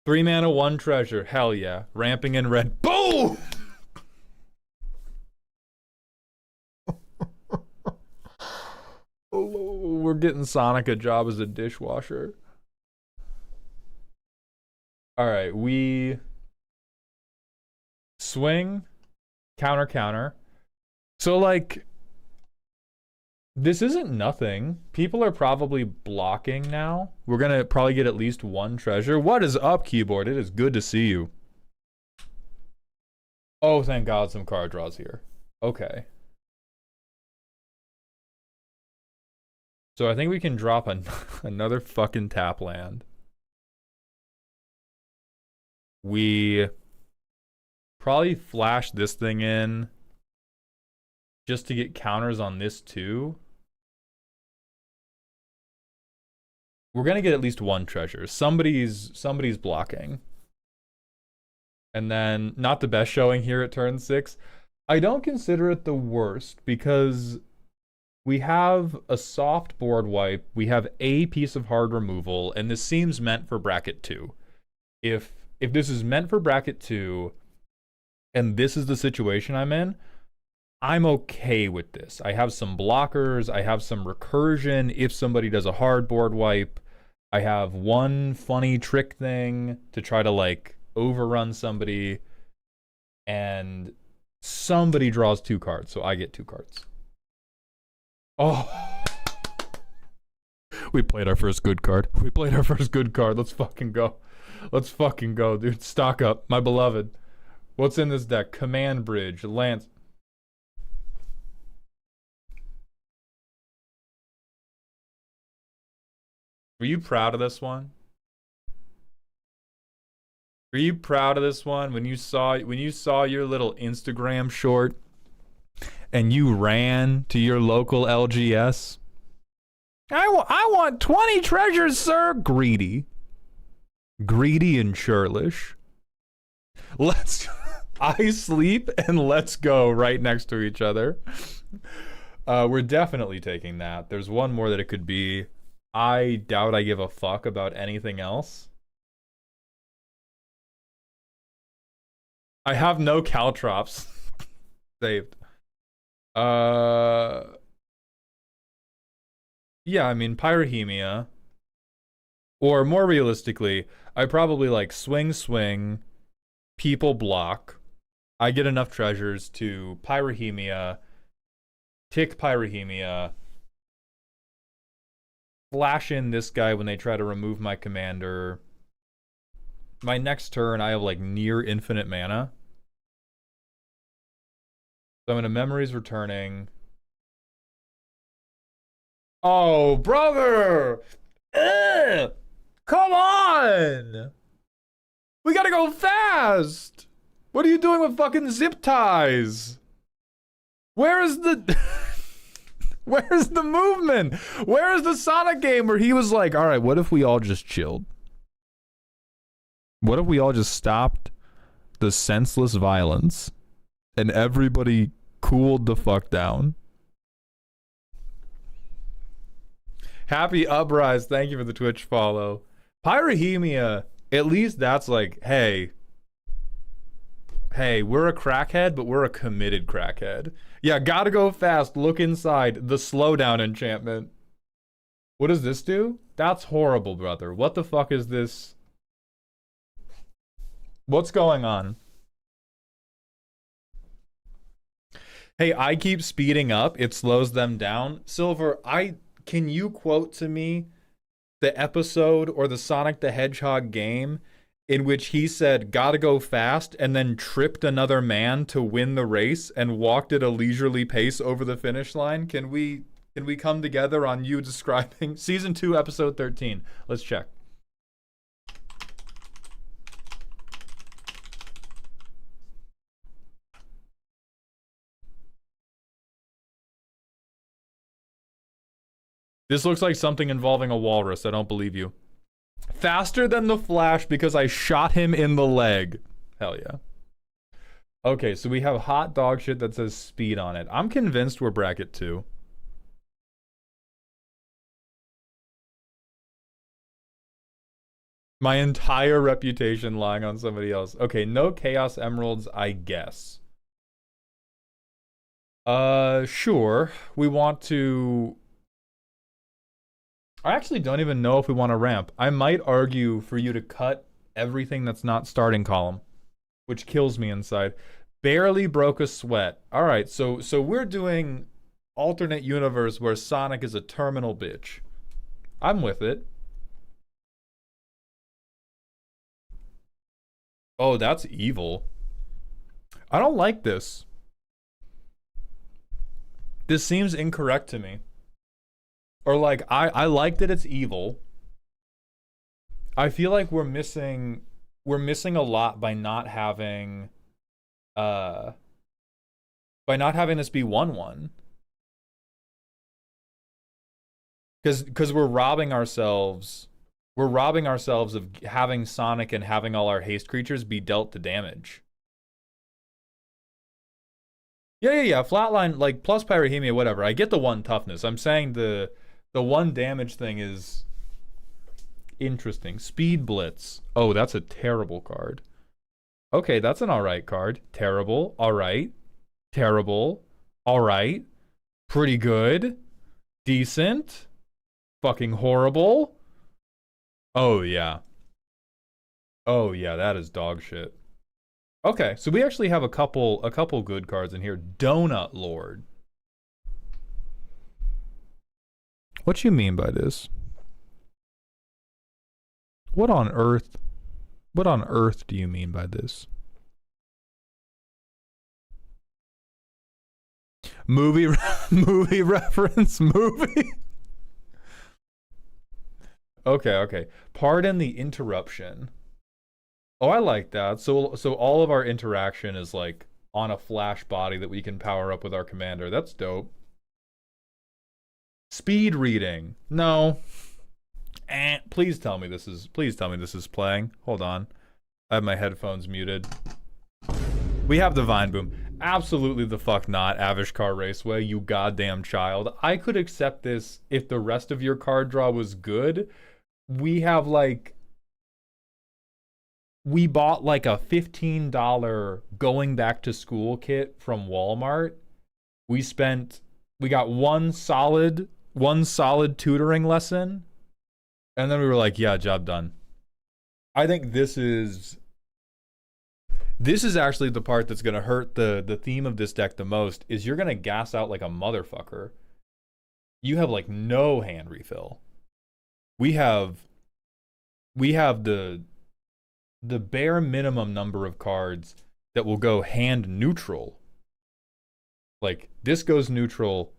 3 mana, 1 treasure. Hell yeah. Ramping in red. Boom! Oh, we're getting Sonic a job as a dishwasher. Alright, we swing, counter. So, like, this isn't nothing. People are probably blocking now. We're gonna probably get at least 1 treasure. What is up, keyboard? It is good to see you. Oh, thank God some card draws here. Okay. So I think we can drop another fucking tap land. We probably flash this thing in just to get counters on this too. We're gonna get at least 1 treasure. Somebody's blocking. And then, not the best showing here at turn 6. I don't consider it the worst because we have a soft board wipe, we have a piece of hard removal, and this seems meant for bracket 2. If this is meant for bracket 2, and this is the situation I'm in, I'm okay with this. I have some blockers, I have some recursion if somebody does a hard board wipe. I have 1 funny trick thing to try to like overrun somebody, and somebody draws 2 cards, so I get 2 cards. Oh, we played our first good card. Let's fucking go. Dude. Stock up, my beloved. What's in this deck? Command Bridge, Lance. Were you proud of this one? Were you proud of this one when you saw your little Instagram short and you ran to your local LGS? I want 20 treasures, sir. Greedy and churlish. I sleep and let's go right next to each other. We're definitely taking that. There's one more that it could be. I doubt I give a fuck about anything else. I have no caltrops saved. Yeah, I mean, Pyrrhemia. Or more realistically, I probably like swing, people block. I get enough treasures to Pyrrhemia, tick Pyrrhemia, flash in this guy when they try to remove my commander. My next turn, I have like near infinite mana. So I'm gonna memories returning. Oh, brother! Ugh! Come on! We gotta go fast! What are you doing with fucking zip ties? Where is the... Where's the movement? Where is the Sonic game where he was like, all right, what if we all just chilled? What if we all just stopped the senseless violence and everybody cooled the fuck down? Happy Uprise, thank you for the Twitch follow. Pyrahemia, at least that's like, hey, we're a crackhead, but we're a committed crackhead. Yeah, gotta go fast, look inside, the slowdown enchantment. What does this do? That's horrible, brother. What the fuck is this? What's going on? Hey, I keep speeding up, it slows them down. Silver, can you quote to me the episode or the Sonic the Hedgehog game in which he said, gotta go fast, and then tripped another man to win the race and walked at a leisurely pace over the finish line? Can we come together on you describing season 2, episode 13? Let's check. This looks like something involving a walrus. I don't believe you. Faster than the Flash because I shot him in the leg. Hell yeah. Okay, so we have hot dog shit that says speed on it. I'm convinced we're bracket 2. My entire reputation lying on somebody else. Okay, no Chaos Emeralds, I guess. Sure. We want to... I actually don't even know if we want to ramp. I might argue for you to cut everything that's not starting column, which kills me inside. Barely broke a sweat. All right, so we're doing alternate universe where Sonic is a terminal bitch. I'm with it. Oh, that's evil. I don't like this. This seems incorrect to me. Or like, I like that it's evil. I feel like we're missing a lot by not having this be 1-1. Because we're robbing ourselves of having Sonic and having all our haste creatures be dealt the damage. Yeah. Flatline, like, plus Pyrahemia, whatever. I get the 1 toughness. I'm saying the 1 damage thing is interesting. Speed Blitz. Oh, that's a terrible card. Okay, that's an alright card. Terrible. Alright. Terrible. Alright. Pretty good. Decent. Fucking horrible. Oh, yeah. Oh, yeah, that is dog shit. Okay, so we actually have a couple good cards in here. Donut Lord. What you mean by this? What on earth do you mean by this? Movie reference movie? Okay. Pardon the interruption. Oh, I like that. So all of our interaction is like on a flash body that we can power up with our commander. That's dope. Speed reading. No. Please tell me this is playing. Hold on. I have my headphones muted. We have Divine Boom. Absolutely the fuck not, Avishkar Raceway, you goddamn child. I could accept this if the rest of your card draw was good. We have like... We bought like a $15 going back to school kit from Walmart. We got one solid tutoring lesson. And then we were like, yeah, job done. I think this is actually the part that's going to hurt the theme of this deck the most, is you're going to gas out like a motherfucker. You have like no hand refill. We have the bare minimum number of cards that will go hand neutral. Like, this goes neutral,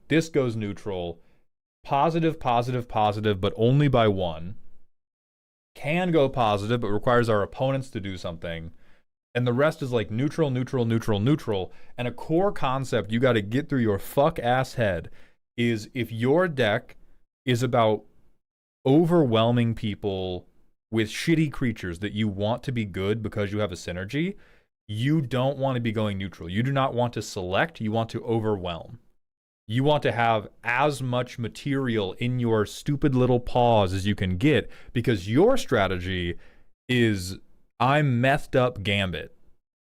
positive, positive, positive, but only by one. Can go positive, but requires our opponents to do something. And the rest is like neutral, neutral, neutral, neutral. And a core concept you got to get through your fuck ass head is if your deck is about overwhelming people with shitty creatures that you want to be good because you have a synergy, you don't want to be going neutral. You do not want to select, you want to overwhelm. You want to have as much material in your stupid little paws as you can get, because your strategy is, I'm methed up Gambit,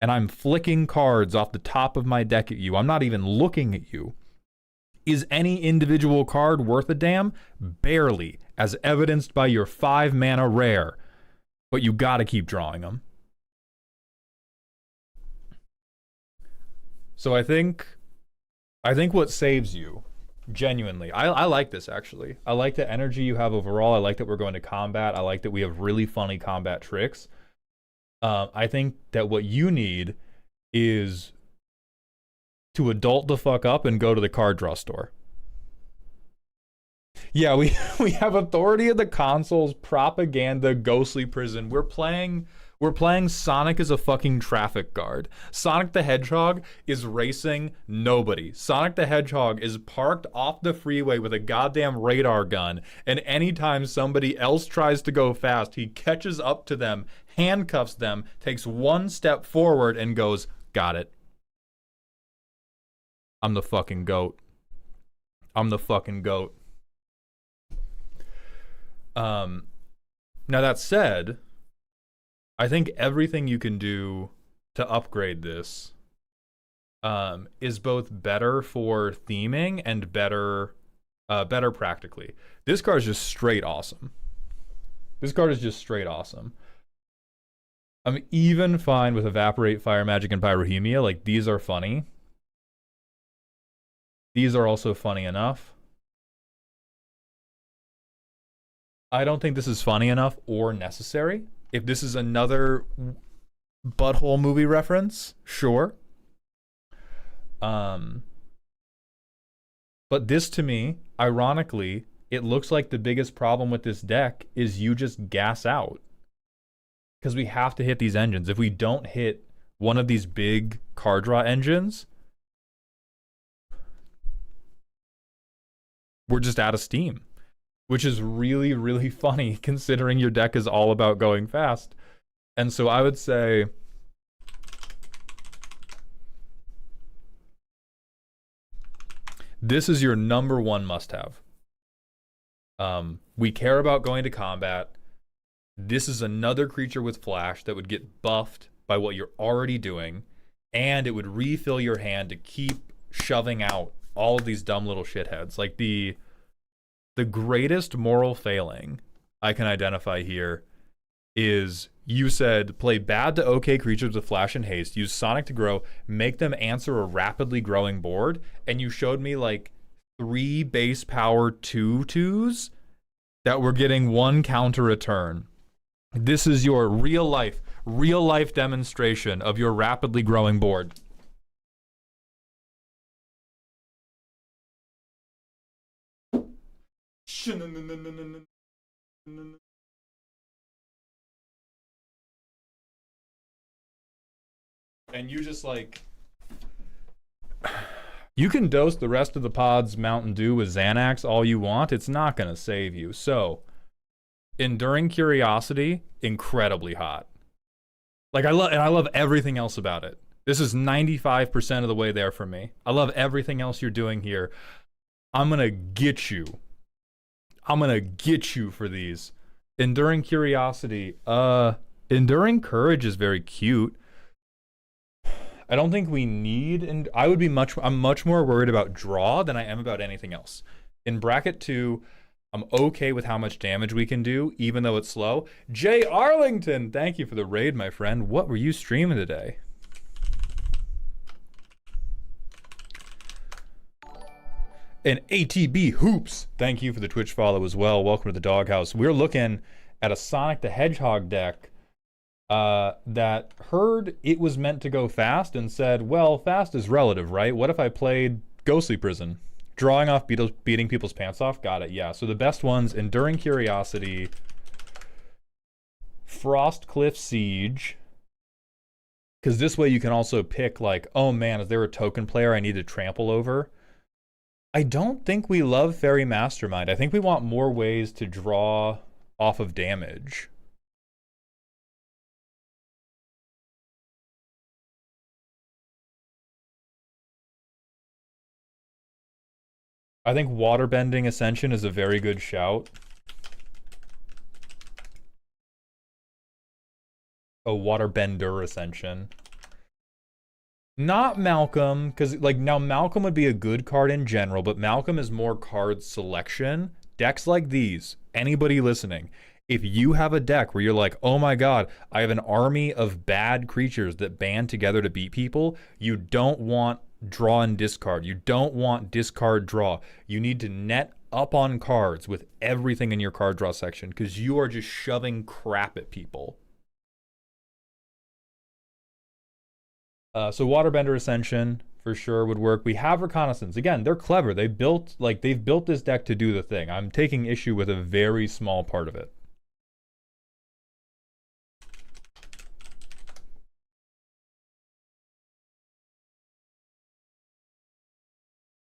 and I'm flicking cards off the top of my deck at you. I'm not even looking at you. Is any individual card worth a damn? Barely, as evidenced by your 5 mana rare. But you gotta keep drawing them. So I think what saves you, genuinely, I like this actually. I like the energy you have overall. I like that we're going to combat. I like that we have really funny combat tricks. I think that what you need is to adult the fuck up and go to the card draw store. Yeah, we have Authority of the Consoles, Propaganda, Ghostly Prison. We're playing Sonic as a fucking traffic guard. Sonic the Hedgehog is racing nobody. Sonic the Hedgehog is parked off the freeway with a goddamn radar gun, and anytime somebody else tries to go fast, he catches up to them, handcuffs them, takes one step forward, and goes, got it. I'm the fucking GOAT. I'm the fucking GOAT. Now that said, I think everything you can do to upgrade this is both better for theming and better practically. This card is just straight awesome. This card is just straight awesome. I'm even fine with Evaporate, Fire Magic, and Pyrohemia. Like, these are funny. These are also funny enough. I don't think this is funny enough or necessary. If this is another butthole movie reference, sure. But this, to me, ironically, it looks like the biggest problem with this deck is you just gas out. Because we have to hit these engines. If we don't hit one of these big card draw engines, we're just out of steam. Which is really, really funny considering your deck is all about going fast. And so I would say this is your number one must-have. We care about going to combat. This is another creature with flash that would get buffed by what you're already doing, and it would refill your hand to keep shoving out all of these dumb little shitheads. Like the greatest moral failing I can identify here is you said play bad to okay creatures with flash and haste, use Sonic to grow, make them answer a rapidly growing board, and you showed me like 3 base power 2/2s that were getting 1 counter a turn. This is your real life demonstration of your rapidly growing board. And you just like, you can dose the rest of the pod's Mountain Dew with Xanax all you want, it's not gonna save you. So Enduring Curiosity, incredibly hot. Like, I love everything else about it. This is 95% of the way there for me. I love everything else you're doing here. I'm gonna get you. I'm gonna get you for these. Enduring Curiosity. Enduring Courage is very cute. I don't think we need, and I'm much more worried about draw than I am about anything else. In bracket 2, I'm okay with how much damage we can do, even though it's slow. Jay Arlington, thank you for the raid, my friend. What were you streaming today? And ATB Hoops, thank you for the Twitch follow as well. Welcome to the doghouse. We're looking at a Sonic the Hedgehog deck that heard it was meant to go fast and said, well, fast is relative, right? What if I played Ghostly Prison. Drawing off beating people's pants off. Got it. Yeah. So the best ones: Enduring Curiosity, Frostcliff Siege. Because this way you can also pick like, oh man, is there a token player I need to trample over? I don't think we love Fairy Mastermind. I think we want more ways to draw off of damage. I think Waterbending Ascension is a very good shout. Oh, Waterbender Ascension. Not Malcolm, because like now Malcolm would be a good card in general, but Malcolm is more card selection. Decks like these, anybody listening, if you have a deck where you're like, oh my god, I have an army of bad creatures that band together to beat people, you don't want draw and discard. You don't want discard draw. You need to net up on cards with everything in your card draw section because you are just shoving crap at people. So Waterbender Ascension for sure would work. We have Reconnaissance. Again, they're clever. They've built this deck to do the thing. I'm taking issue with a very small part of it.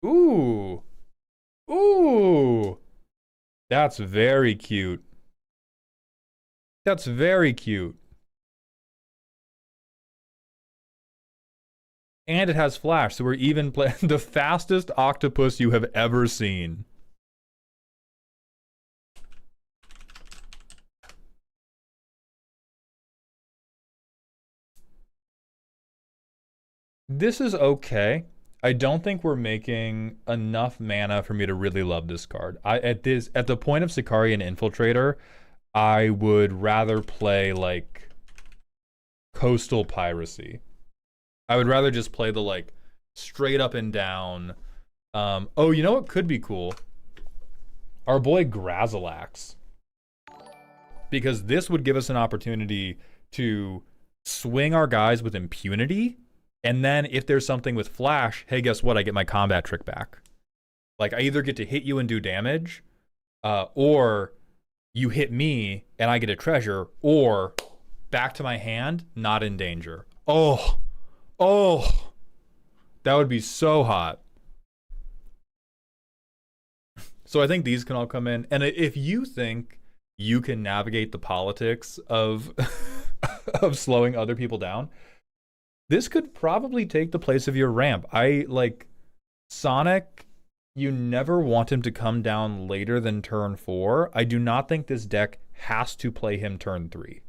Ooh. Ooh. That's very cute. That's very cute. And it has flash, so we're even playing the fastest octopus you have ever seen. This is okay. I don't think we're making enough mana for me to really love this card. At the point of Sicarian Infiltrator, I would rather play like Coastal Piracy. I would rather just play the like straight up and down. Oh, you know what could be cool? Our boy Grazilax. Because this would give us an opportunity to swing our guys with impunity. And then if there's something with flash, hey, guess what? I get my combat trick back. Like I either get to hit you and do damage, or you hit me and I get a treasure, or back to my hand, not in danger. Oh, that would be so hot. So I think these can all come in. And if you think you can navigate the politics of of slowing other people down, this could probably take the place of your ramp. I like Sonic, you never want him to come down later than turn 4. I do not think this deck has to play him turn 3.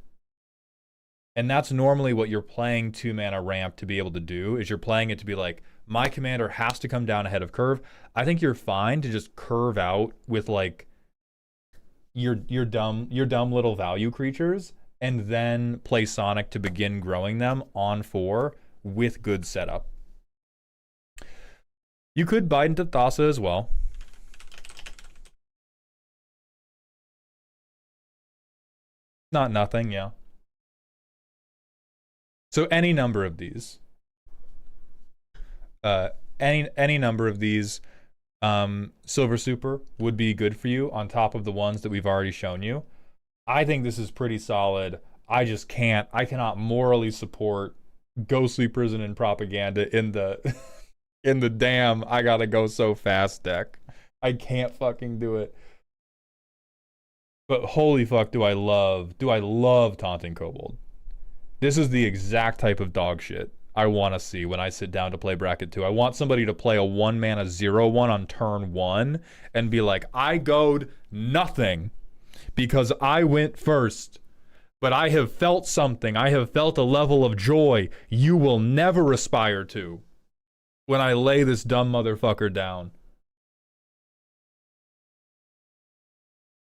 And that's normally what you're playing 2-mana ramp to be able to do, is you're playing it to be like, my commander has to come down ahead of curve. I think you're fine to just curve out with like your dumb little value creatures, and then play Sonic to begin growing them on 4 with good setup. You could bite into Thassa as well. Not nothing, yeah. So any number of these. Any number of these Silver Super would be good for you on top of the ones that we've already shown you. I think this is pretty solid. I cannot morally support Ghostly Prison and Propaganda in the in the damn I gotta go so fast deck. I can't fucking do it. But holy fuck, do I love Taunting Kobold. This is the exact type of dog shit I want to see when I sit down to play Bracket 2. I want somebody to play a 1-mana 0/1 on turn 1 and be like, I goed nothing because I went first, but I have felt something. I have felt a level of joy you will never aspire to when I lay this dumb motherfucker down.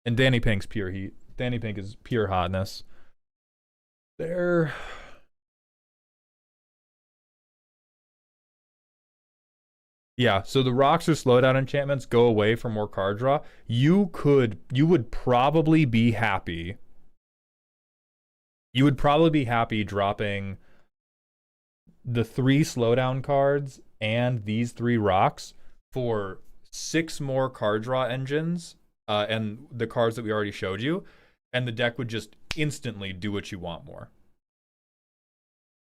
And Danny Pink's pure heat. Danny Pink is pure hotness. There. Yeah, so the rocks or slowdown enchantments go away for more card draw. You would probably be happy. You would probably be happy dropping the 3 slowdown cards and these 3 rocks for 6 more card draw engines and the cards that we already showed you, and the deck would just instantly do what you want more.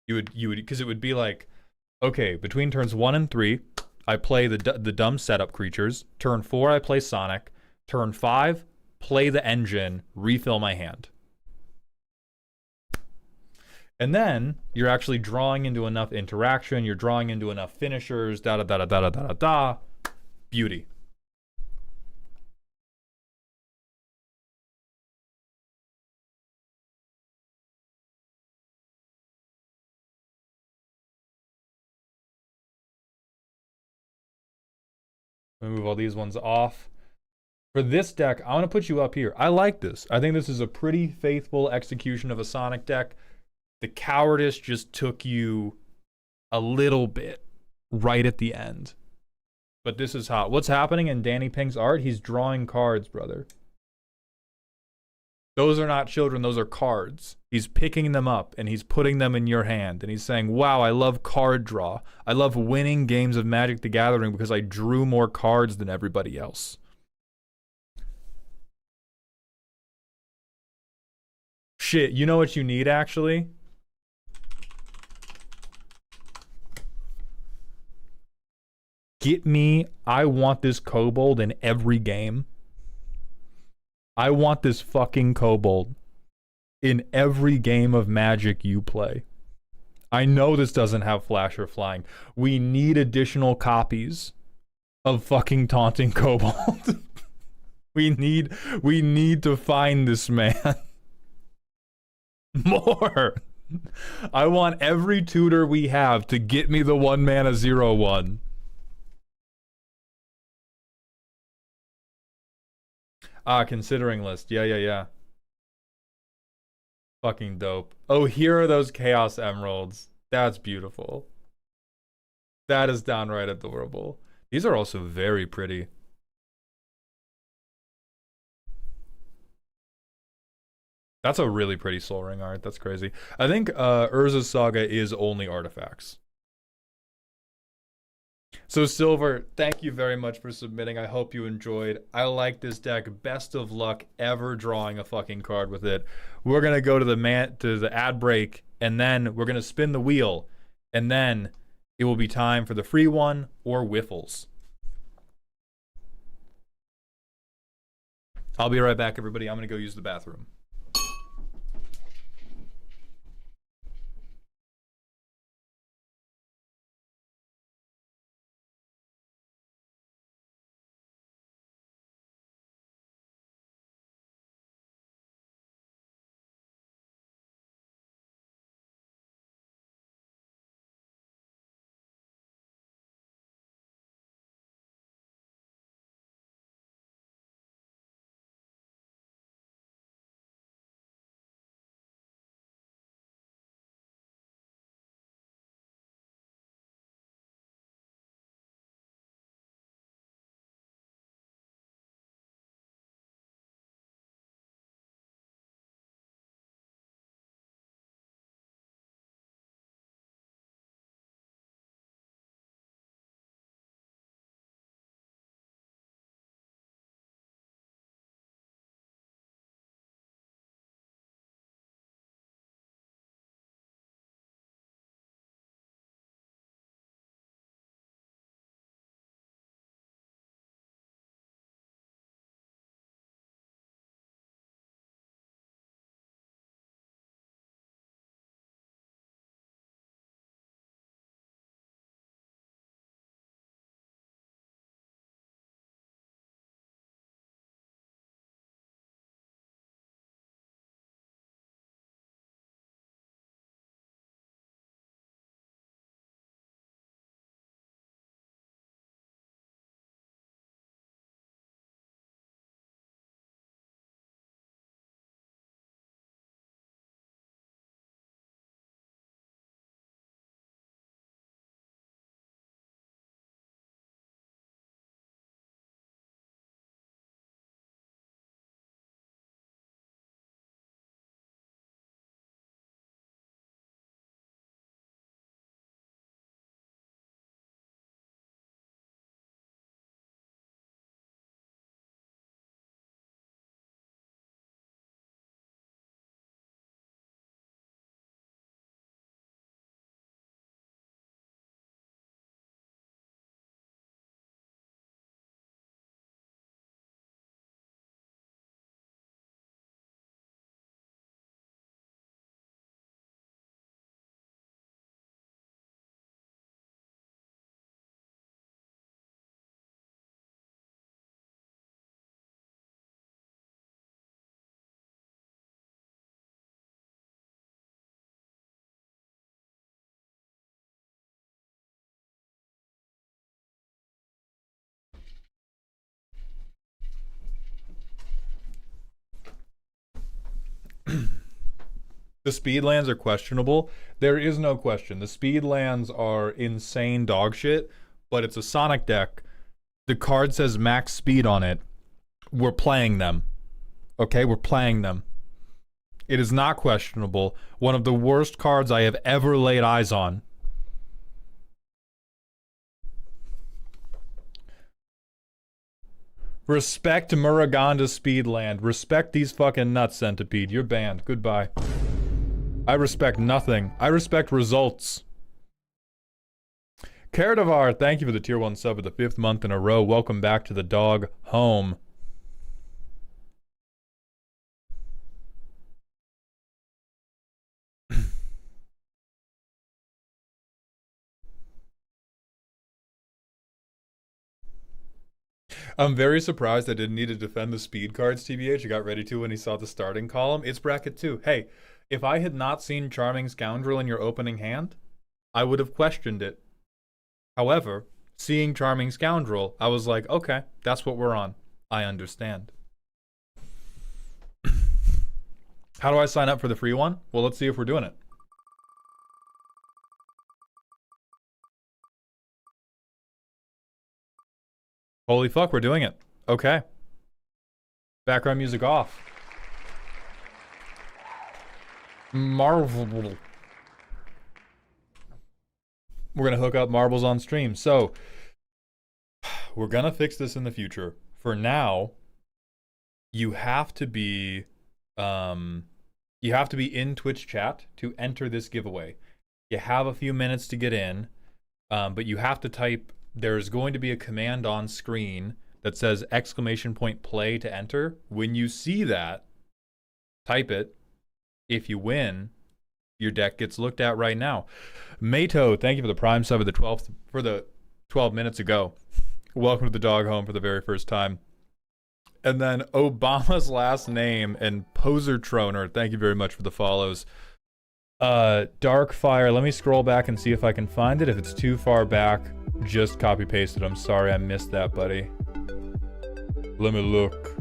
You would because it would be like, okay, between turns 1 and 3, I play the dumb setup creatures. Turn 4, I play Sonic. Turn 5, play the engine, refill my hand. And then you're actually drawing into enough interaction. You're drawing into enough finishers. Da da da da da da da da. Beauty. Move all these ones off. For this deck, I want to put you up here. I like this. I think this is a pretty faithful execution of a Sonic deck. The cowardice just took you a little bit right at the end. But this is hot. What's happening in Danny Pink's art? He's drawing cards, brother. Those are not children, those are cards. He's picking them up and he's putting them in your hand. And he's saying, wow, I love card draw. I love winning games of Magic the Gathering because I drew more cards than everybody else. Shit, you know what you need, actually? Get me, I want this kobold in every game. I want this fucking kobold in every game of Magic you play. I know this doesn't have flash or flying. We need additional copies of fucking Taunting Kobold. we need to find this man. More. I want every tutor we have to get me the 1 mana 0/1. Considering list. Yeah. Fucking dope. Oh, here are those Chaos Emeralds. That's beautiful. That is downright adorable. These are also very pretty. That's a really pretty Soul Ring art. That's crazy. I think Urza's Saga is only artifacts. So Silver, thank you very much for submitting. I hope you enjoyed. I like this deck. Best of luck ever drawing a fucking card with it. We're gonna go to the ad break, and then we're gonna spin the wheel, and then it will be time for the free one or Whiffles. I'll be right back, everybody. I'm gonna go use the bathroom. The speed lands are questionable. There is no question. The speed lands are insane dog shit, but it's a Sonic deck. The card says max speed on it. We're playing them. Okay, we're playing them. It is not questionable. One of the worst cards I have ever laid eyes on. Respect Muraganda Speedland. Respect these fucking nuts, Centipede. You're banned. Goodbye. I respect nothing. I respect results. Karadavar, thank you for the tier 1 sub for the 5th month in a row. Welcome back to the dog home. I'm very surprised I didn't need to defend the speed cards, TBH. I got ready to when he saw the starting column. It's bracket 2. Hey, if I had not seen Charming Scoundrel in your opening hand, I would have questioned it. However, seeing Charming Scoundrel, I was like, okay, that's what we're on. I understand. How do I sign up for the free one? Well, let's see if we're doing it. Holy fuck, we're doing it. Okay. Background music off. Marvel. We're gonna hook up marbles on stream. So, we're gonna fix this in the future. For now, you have to be in Twitch chat to enter this giveaway. You have a few minutes to get in, but you have to type. There's going to be a command on screen that says !play to enter. When you see that, type it. If you win, your deck gets looked at right now. Mato, thank you for the prime sub of the 12 minutes ago. Welcome to the dog home for the very first time. And then Obama's last name and Poser Troner, thank you very much for the follows. Darkfire, let me scroll back and see if I can find it. If it's too far back, just copy paste it. I'm sorry I missed that, buddy. Let me look.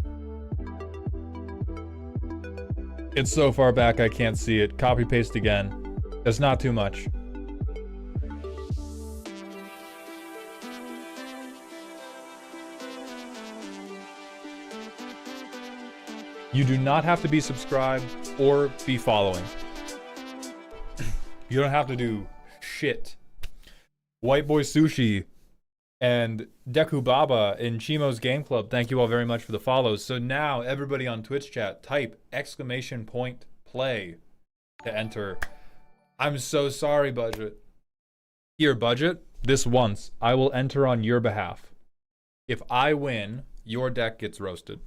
It's so far back I can't see it. Copy paste again. That's not too much. You do not have to be subscribed or be following. You don't have to do shit. White Boy Sushi and Deku Baba in Chimo's Game Club, thank you all very much for the follows. So now, everybody on Twitch chat, type !play to enter. I'm so sorry, Budget. Here, Budget, this once, I will enter on your behalf. If I win, your deck gets roasted.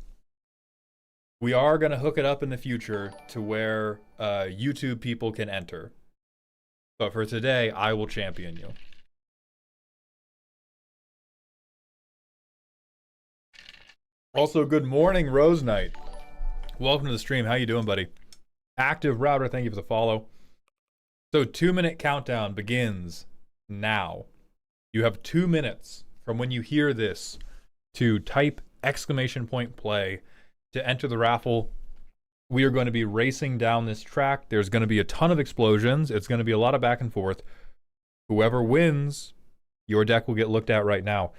We are going to hook it up in the future to where YouTube people can enter. But for today, I will champion you. Also, good morning, Rose Knight. Welcome to the stream. How you doing, buddy? Active Router, thank you for the follow. So, 2-minute countdown begins now. You have 2 minutes from when you hear this to type !play to enter the raffle. We are going to be racing down this track. There's going to be a ton of explosions. It's going to be a lot of back and forth. Whoever wins, your deck will get looked at right now.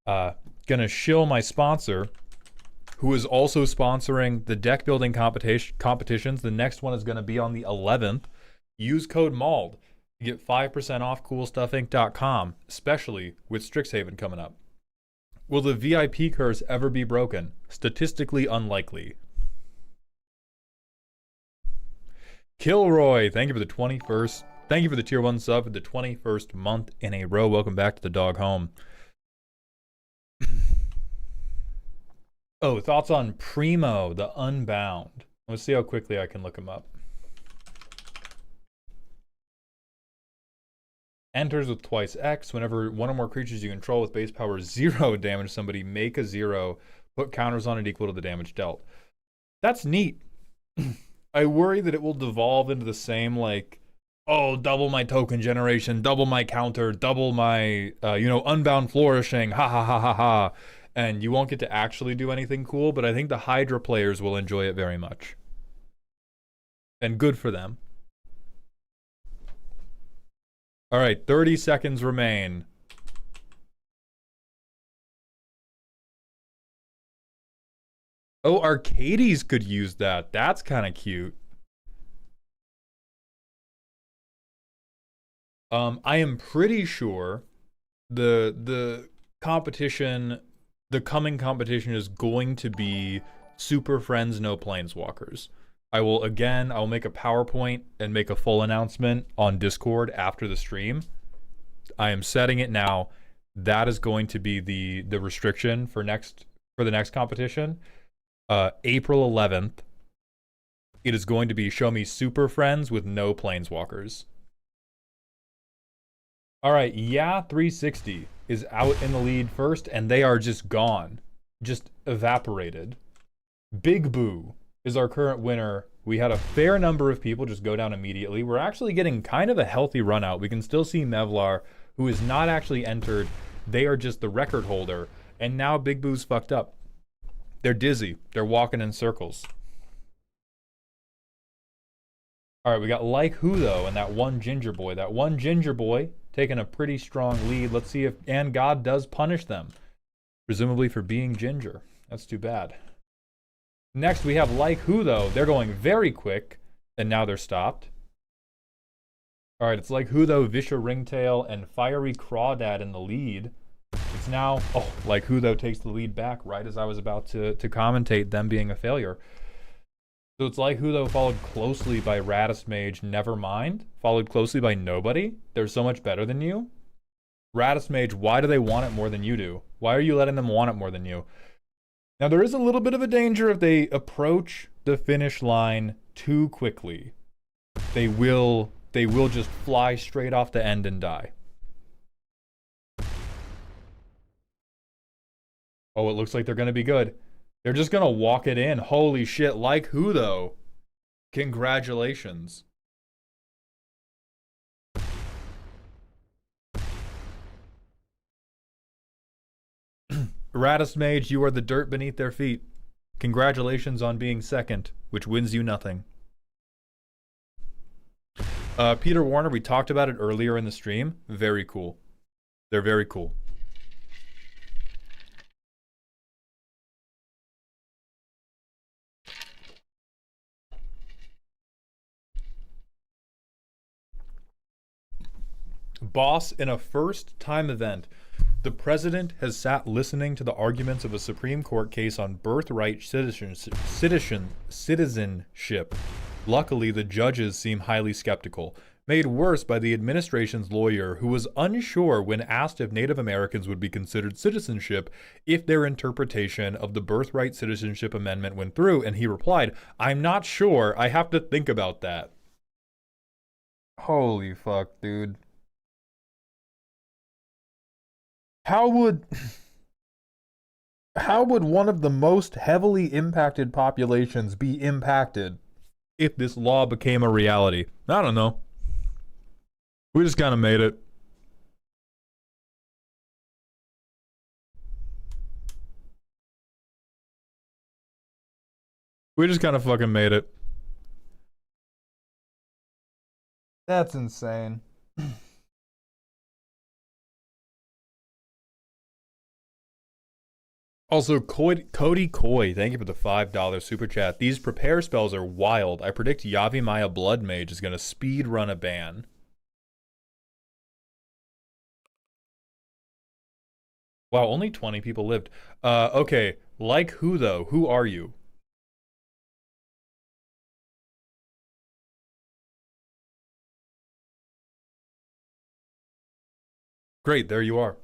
Gonna shill my sponsor, who is also sponsoring the deck building competitions. The next one is going to be on the 11th. Use code MAULD to get 5% off CoolStuffInc.com, especially with Strixhaven coming up. Will the VIP curse ever be broken? Statistically unlikely. Kilroy, thank you for the 21st. Thank you for the tier 1 sub for the 21st month in a row. Welcome back to the dog home. Oh, thoughts on Primo, the Unbound. Let's see how quickly I can look him up. Enters with twice X. Whenever one or more creatures you control with base power 0 damage somebody, make a 0. Put counters on it equal to the damage dealt. That's neat. I worry that it will devolve into the same, like, oh, double my token generation, double my counter, double my, Unbound Flourishing, ha ha ha ha ha. And you won't get to actually do anything cool, but I think the Hydra players will enjoy it very much. And good for them. All right, 30 seconds remain. Oh, Arcades could use that. That's kind of cute. I am pretty sure the competition, the coming competition is going to be Super Friends No Planeswalkers. I'll make a PowerPoint and make a full announcement on Discord after the stream. I am setting it now. That is going to be the restriction for the next competition. April 11th. It is going to be show me Super Friends with no Planeswalkers. All right, yeah, 360 is out in the lead first, and they are just gone, just evaporated. Big Boo is our current winner. We had a fair number of people just go down immediately. We're actually getting kind of a healthy run out. We can still see Mevlar, who is not actually entered. They are just the record holder, and now Big Boo's fucked up. They're dizzy. They're walking in circles. All right, we got Like Who, though, and that one Ginger Boy. That one Ginger Boy taking a pretty strong lead. Let's see if And God does punish them, presumably for being ginger. That's too bad. Next, we have Like Who, though. They're going very quick, and now they're stopped. All right, it's Like Who, though, Visha Ringtail, and Fiery Crawdad in the lead. It's now, Like Who, though, takes the lead back right as I was about to commentate them being a failure. So it's Like Who, though, followed closely by Radis Mage, Nevermind, followed closely by Nobody. They're so much better than you. Radis Mage, why do they want it more than you do? Why are you letting them want it more than you? Now, there is a little bit of a danger if they approach the finish line too quickly. They will just fly straight off the end and die. Oh, it looks like they're going to be good. They're just going to walk it in. Holy shit. Like Who, though? Congratulations. Radis Mage, you are the dirt beneath their feet. Congratulations on being second, which wins you nothing. Peter Warner, we talked about it earlier in the stream. Very cool. They're very cool. Boss, in a first-time event, the president has sat listening to the arguments of a Supreme Court case on birthright citizenship. Luckily, the judges seem highly skeptical, made worse by the administration's lawyer, who was unsure when asked if Native Americans would be considered citizenship if their interpretation of the birthright citizenship amendment went through, and he replied, "I'm not sure. I have to think about that." Holy fuck, dude. How would one of the most heavily impacted populations be impacted if this law became a reality? I don't know. We just kind of made it. We just kind of fucking made it. That's insane. Also, Cody Coy, thank you for the $5 super chat. These prepare spells are wild. I predict Yavimaya Blood Mage is going to speed run a ban. Wow, only 20 people lived. Okay, Like Who, though? Who are you? Great, there you are.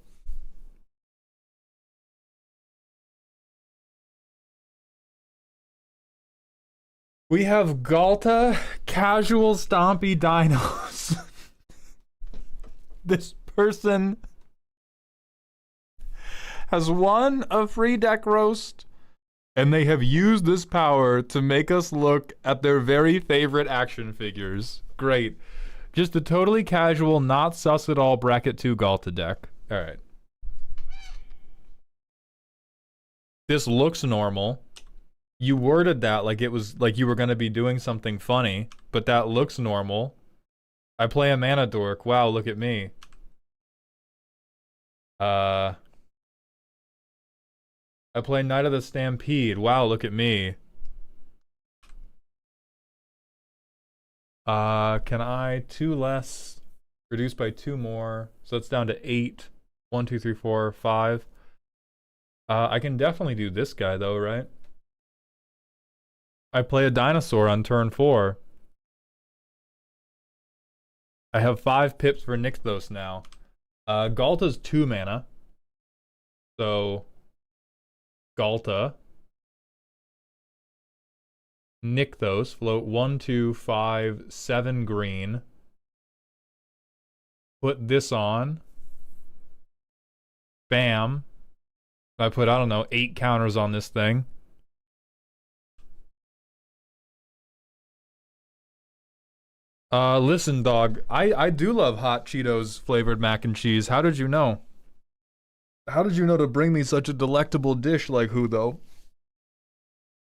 We have Galta, Casual Stompy Dinos. This person has won a free deck roast, and they have used this power to make us look at their very favorite action figures. Great. Just a totally casual, not sus at all bracket 2 Galta deck. All right. This looks normal. You worded that like it was like you were going to be doing something funny, but that looks normal. I play a mana dork. Wow, look at me. I play Knight of the Stampede. Wow, look at me. Can I 2 less? Reduce by 2 more. So that's down to 8. 1, 2, 3, 4, 5. I can definitely do this guy though, right? I play a dinosaur on turn 4. I have 5 pips for Nykthos now. Galta's 2 mana. So Galta. Nykthos, float 1, 2, 5, 7 green. Put this on. Bam. I put, I don't know, 8 counters on this thing. Listen, dog. I do love hot Cheetos flavored mac and cheese. How did you know? How did you know to bring me such a delectable dish like who, though?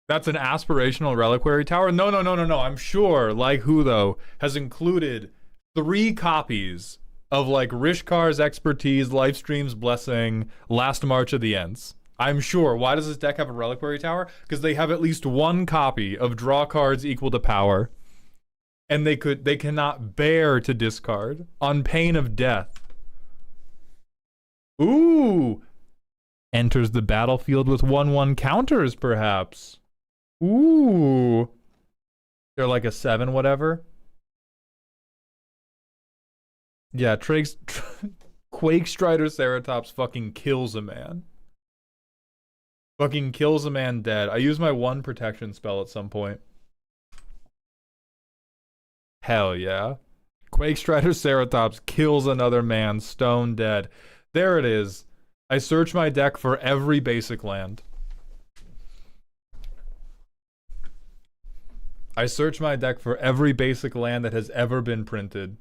That's an aspirational reliquary tower? No. I'm sure, like who, though, has included 3 copies of, like, Rishkar's Expertise, Lifestream's Blessing, Last March of the Ents. I'm sure. Why does this deck have a reliquary tower? Because they have at least 1 copy of draw cards equal to power. And they cannot bear to discard on pain of death. Ooh! Enters the battlefield with 1/1 counters, perhaps. Ooh! They're like a 7 whatever. Yeah, Quake Strider Ceratops fucking kills a man. Fucking kills a man dead. I use my 1 protection spell at some point. Hell yeah. Quake Strider Ceratops kills another man stone dead. There it is. I search my deck for every basic land. I search my deck for every basic land that has ever been printed.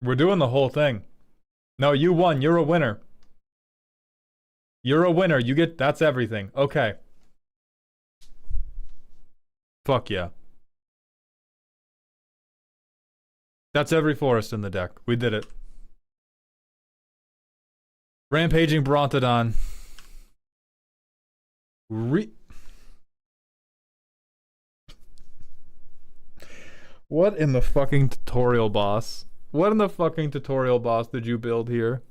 We're doing the whole thing. No, you won. You're a winner. You're a winner. You get... That's everything. Okay. Fuck yeah. That's every forest in the deck. We did it. Rampaging Brontodon. What in the fucking tutorial, boss? What in the fucking tutorial, boss, did you build here?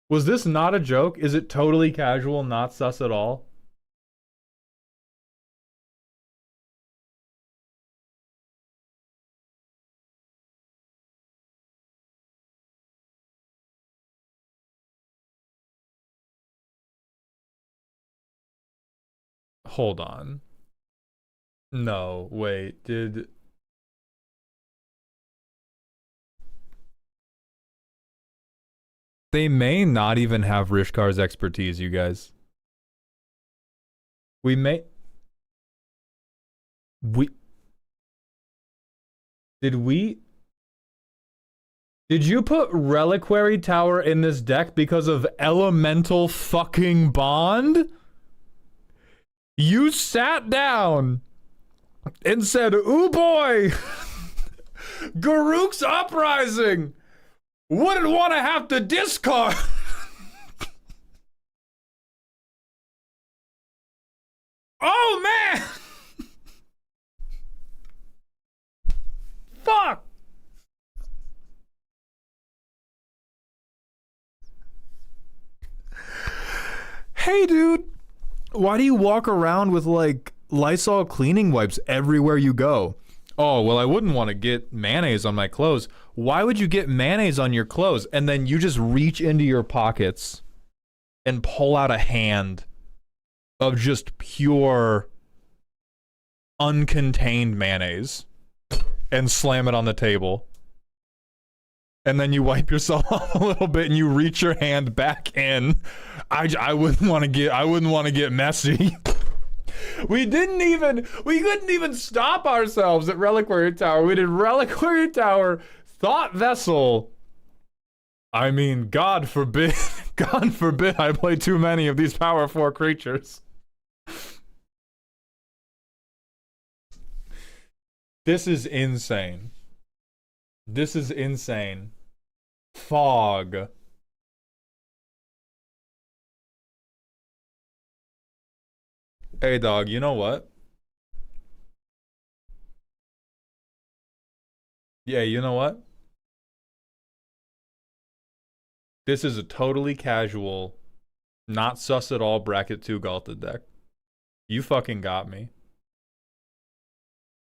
Was this not a joke? Is it totally casual, not sus at all? Hold on. No, wait, did... They may not even have Rishkar's Expertise, you guys. We may... Did you put Reliquary Tower in this deck because of Elemental fucking Bond? You sat down and said, ooh boy, Garruk's Uprising! Wouldn't want to have to discard. Oh man! Fuck! Hey dude, why do you walk around with like Lysol cleaning wipes everywhere you go? Oh, well, I wouldn't want to get mayonnaise on my clothes. Why would you get mayonnaise on your clothes and then you just reach into your pockets and pull out a hand of just pure, uncontained mayonnaise and slam it on the table? and then you wipe yourself off a little bit and you reach your hand back in. I wouldn't want to get messy. We couldn't even stop ourselves at Reliquary Tower. We did Reliquary Tower, Thought Vessel. I mean, God forbid I play too many of these Power 4 creatures. This is insane. This is insane. Fog. Hey dog, you know what? Yeah, you know what? This is a totally casual, not sus at all bracket 2 Galta deck. You fucking got me.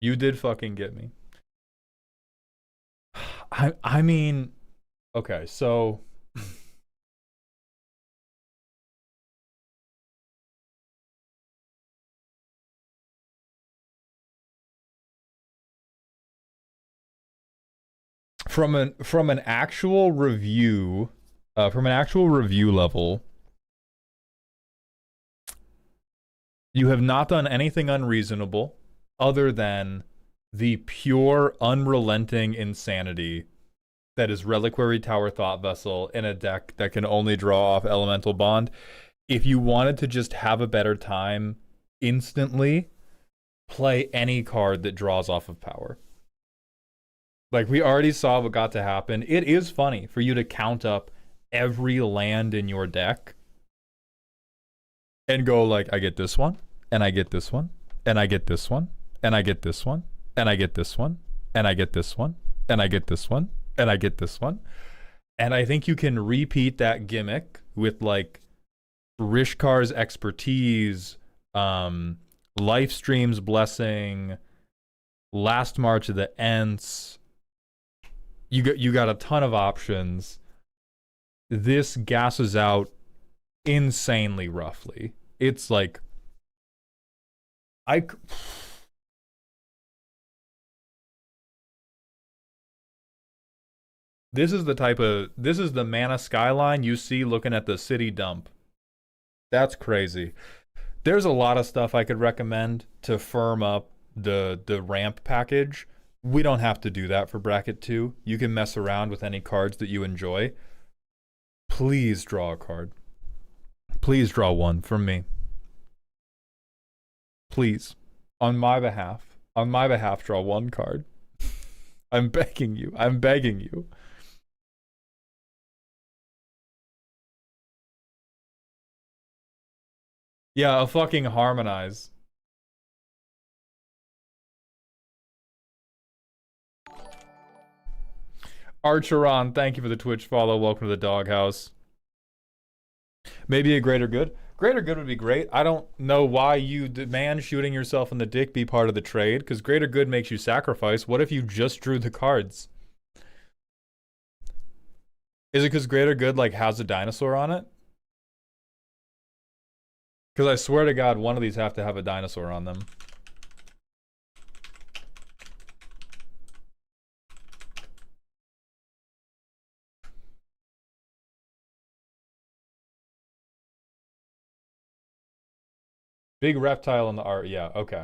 You did fucking get me. I mean, okay, so from an actual review, level, you have not done anything unreasonable other than the pure, unrelenting insanity that is Reliquary Tower Thought Vessel in a deck that can only draw off Elemental Bond. If you wanted to just have a better time instantly, play any card that draws off of power. Like, we already saw what got to happen. It is funny for you to count up every land in your deck and go like, I get this one, and I get this one, and I get this one, and I get this one, and I get this one, and I get this one, and I get this one, and I get this one. And I think you can repeat that gimmick with like Rishkar's Expertise, Lifestream's Blessing, Last March of the Ents. You got a ton of options. This gasses out insanely roughly. It's like this is the mana skyline you see looking at the city dump. That's crazy. There's a lot of stuff I could recommend to firm up the ramp package. We don't have to do that for bracket 2. You can mess around with any cards that you enjoy. Please draw a card. Please draw one from me. Please. On my behalf, draw one card. I'm begging you. I'm begging you. Yeah, a fucking harmonize. Archeron, thank you for the Twitch follow. Welcome to the doghouse. Maybe a greater good. Greater good would be great. I don't know why you demand shooting yourself in the dick be part of the trade, because greater good makes you sacrifice. What if you just drew the cards? Is it because greater good like has a dinosaur on it? Because I swear to God, one of these have to have a dinosaur on them. Big reptile in the art, yeah, okay.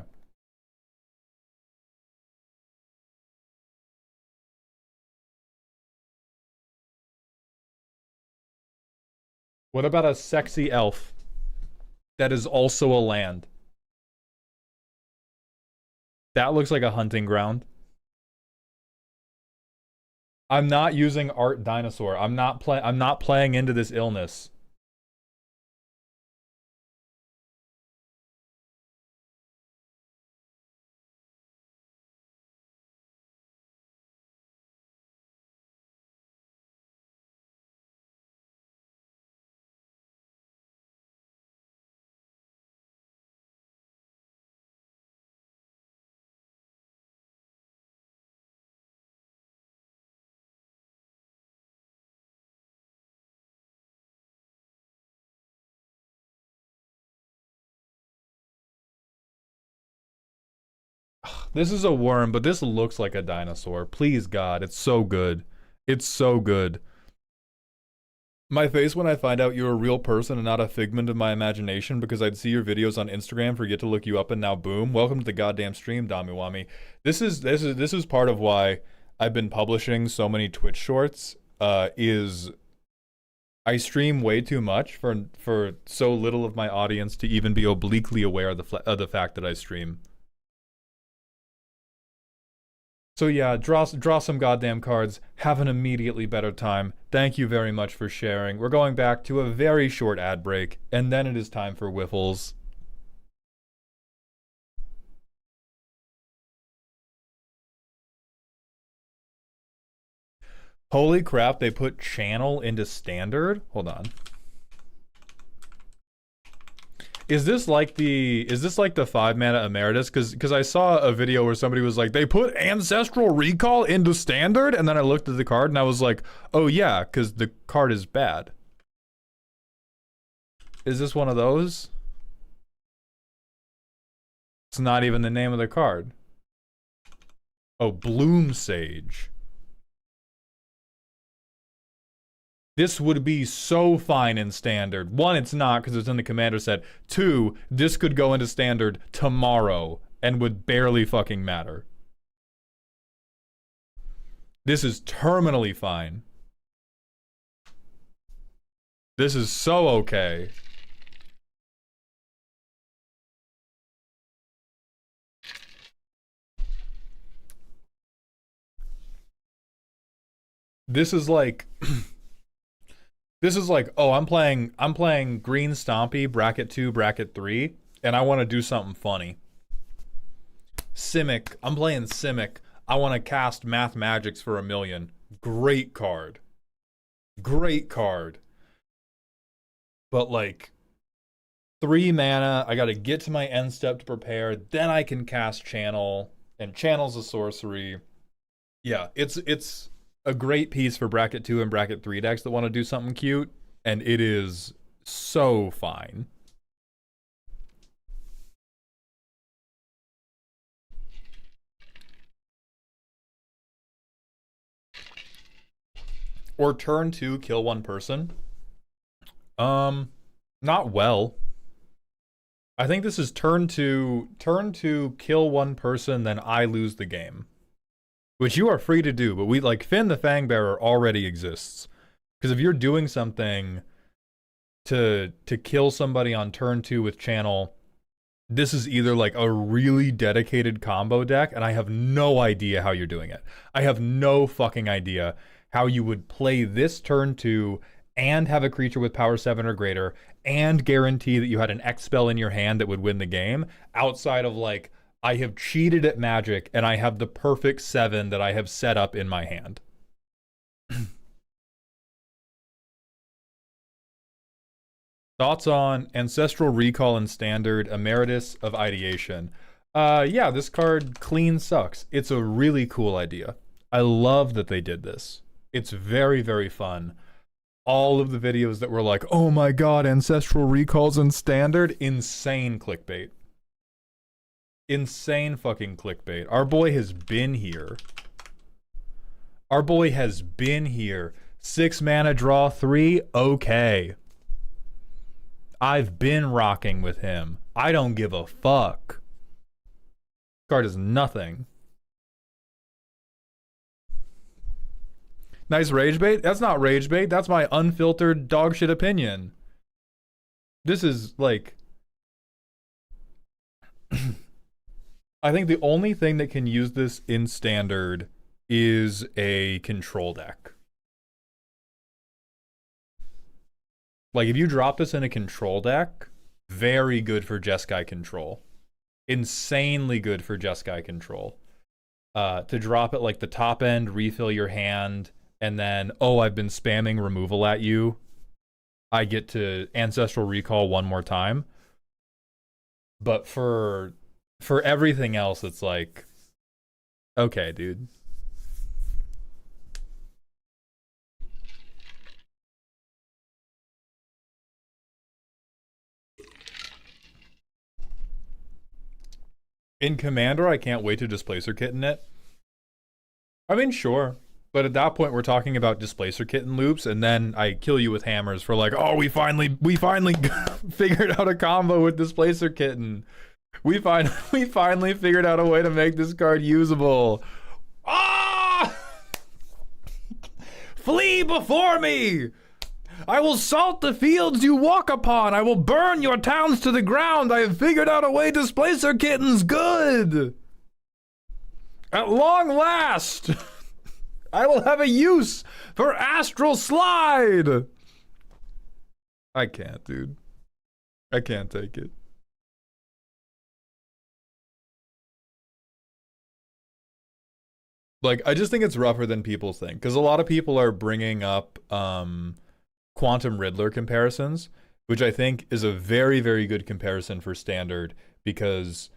What about a sexy elf that is also a land? That looks like a hunting ground. I'm not using art dinosaur. I'm not playing into this illness. This is a worm, but this looks like a dinosaur. Please, God, it's so good. It's so good. My face when I find out you're a real person and not a figment of my imagination because I'd see your videos on Instagram, forget to look you up, and now boom. Welcome to the goddamn stream, Damiwami. This is part of why I've been publishing so many Twitch shorts. Is I stream way too much for so little of my audience to even be obliquely aware of the fact that I stream. So yeah, draw some goddamn cards, have an immediately better time. Thank you very much for sharing. We're going back to a very short ad break, and then it is time for Whiffles. Holy crap, they put channel into standard? Hold on. Is this like the 5-mana emeritus? Cause I saw a video where somebody was like, they put ancestral recall into standard, and then I looked at the card and I was like, oh yeah, cause the card is bad. Is this one of those? It's not even the name of the card. Oh, Bloom Sage. This would be so fine in standard. One, it's not because it's in the commander set. Two, this could go into standard tomorrow and would barely fucking matter. This is terminally fine. This is so okay. This is like this is like, oh, I'm playing Green Stompy, bracket 2, bracket 3, and I want to do something funny. Simic, I'm playing Simic. I want to cast Math Magics for 1,000,000. Great card. Great card. But like 3 mana, I gotta get to my end step to prepare, then I can cast Channel, and Channel's a sorcery. Yeah, it's a great piece for bracket 2 and bracket 3 decks that want to do something cute, and it is so fine. Or turn 2, kill 1 person. Not well. I think this is turn 2, kill 1 person, then I lose the game. Which you are free to do, but we, like, Finn the Fangbearer already exists. Because if you're doing something to kill somebody on turn 2 with Channel, this is either like a really dedicated combo deck, and I have no idea how you're doing it. I have no fucking idea how you would play this turn 2 and have a creature with power 7 or greater and guarantee that you had an X spell in your hand that would win the game outside of like, I have cheated at Magic, and I have the perfect 7 that I have set up in my hand. Thoughts on Ancestral Recall and Standard, Emeritus of Ideation. Yeah, this card clean sucks. It's a really cool idea. I love that they did this. It's very, very fun. All of the videos that were like, oh my god, Ancestral Recalls and Standard, insane clickbait. Insane fucking clickbait. Our boy has been here. Our boy has been here. 6 mana, draw 3, okay. I've been rocking with him. I don't give a fuck. Card is nothing. Nice rage bait? That's not rage bait. That's my unfiltered dogshit opinion. This is like... I think the only thing that can use this in standard is a control deck. Like, if you drop this in a control deck, very good for Jeskai control. Insanely good for Jeskai control. To drop it like the top end, refill your hand, and then, oh, I've been spamming removal at you. I get to Ancestral Recall 1 more time. But for everything else, it's like, okay, dude. In Commander, I can't wait to Displacer Kitten it. I mean, sure. But at that point, we're talking about Displacer Kitten loops, and then I kill you with hammers for like, oh, we finally figured out a combo with Displacer Kitten. We finally figured out a way to make this card usable. Ah! Flee before me! I will salt the fields you walk upon. I will burn your towns to the ground. I have figured out a way Displacer Kitten's good. At long last, I will have a use for Astral Slide. I can't, dude. I can't take it. Like, I just think it's rougher than people think, because a lot of people are bringing up Quantum Riddler comparisons, which I think is a very, very good comparison for Standard, because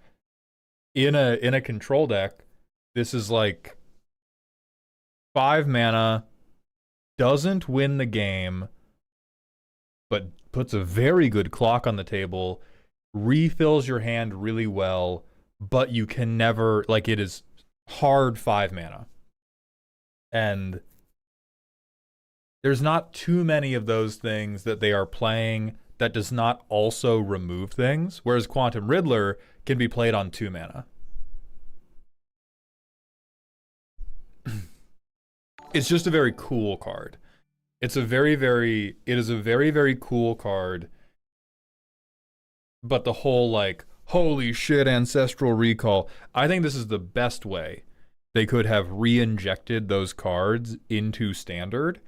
in a control deck, this is like 5 mana, doesn't win the game, but puts a very good clock on the table, refills your hand really well, but you can never, like, it is hard 5 mana. And there's not too many of those things that they are playing that does not also remove things, whereas Quantum Riddler can be played on 2 mana. It's just a very cool card. It is a very, very cool card. But the whole, like, holy shit, Ancestral Recall. I think this is the best way they could have re-injected those cards into Standard.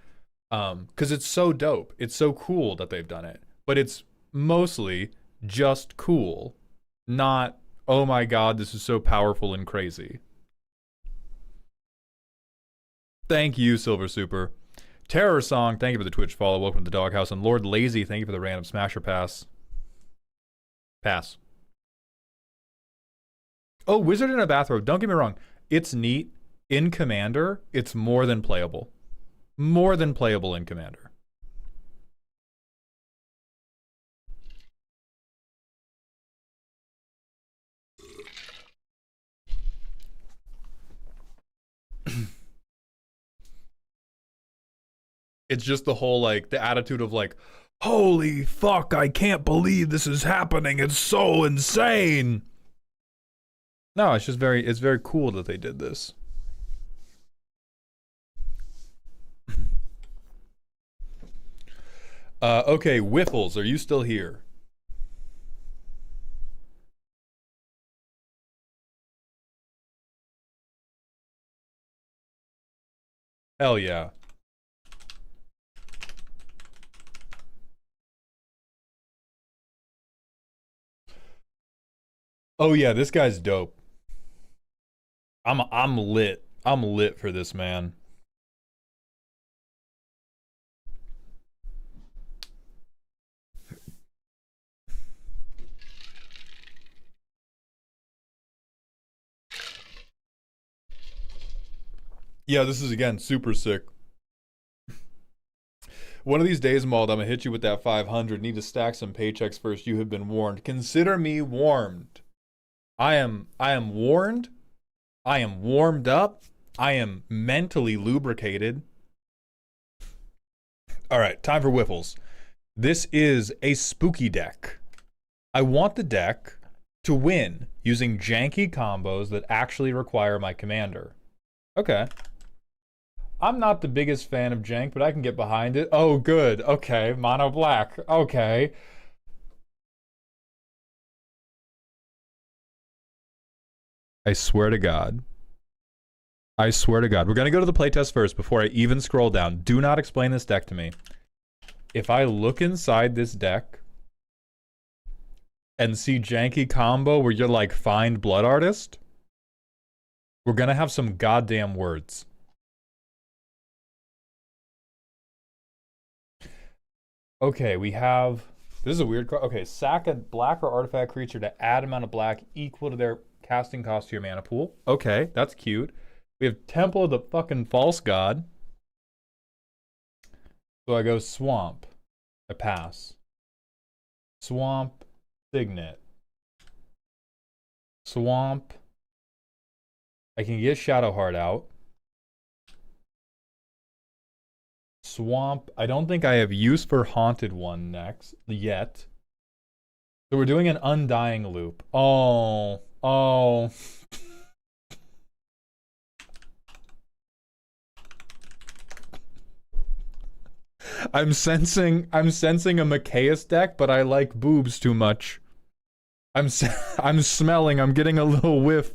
Because it's so dope. It's so cool that they've done it. But it's mostly just cool. Not, oh my god, this is so powerful and crazy. Thank you, Silver Super. Terror Song, thank you for the Twitch follow. Welcome to the Doghouse. And Lord Lazy, thank you for the random Smasher Pass. Pass. Oh, Wizard in a Bathrobe. Don't get me wrong. It's neat. In Commander, it's more than playable. More than playable in Commander. It's just the whole, like, the attitude of, like, holy fuck, I can't believe this is happening. It's so insane. No, it's just it's very cool that they did this. Okay, Whiffles, are you still here? Hell yeah. Oh yeah, this guy's dope. I'm lit. I'm lit for this, man. Yeah, this is, again, super sick. One of these days, Mauled, I'm gonna hit you with that 500. Need to stack some paychecks first. You have been warned. Consider me warned. I am warned. I am warmed up. I am mentally lubricated. All right, time for Whiffles. This is a spooky deck. I want the deck to win using janky combos that actually require my commander. Okay. I'm not the biggest fan of jank, but I can get behind it. Oh, good. Okay, mono black. Okay. I swear to God. I swear to God. We're going to go to the playtest first before I even scroll down. Do not explain this deck to me. If I look inside this deck and see janky combo where you're like, find Blood Artist, we're going to have some goddamn words. Okay, we have... This is a weird card. Okay, sack a black or artifact creature to add amount of black equal to their casting cost to your mana pool. Okay, that's cute. We have Temple of the fucking False God. So I go Swamp. I pass. Swamp, Signet. Swamp. I can get Shadowheart out. swamp. I don't think I have use for Haunted One next yet. So we're doing an Undying loop. Oh. I'm sensing a Macias deck, but I like boobs too much. I'm smelling, I'm getting a little whiff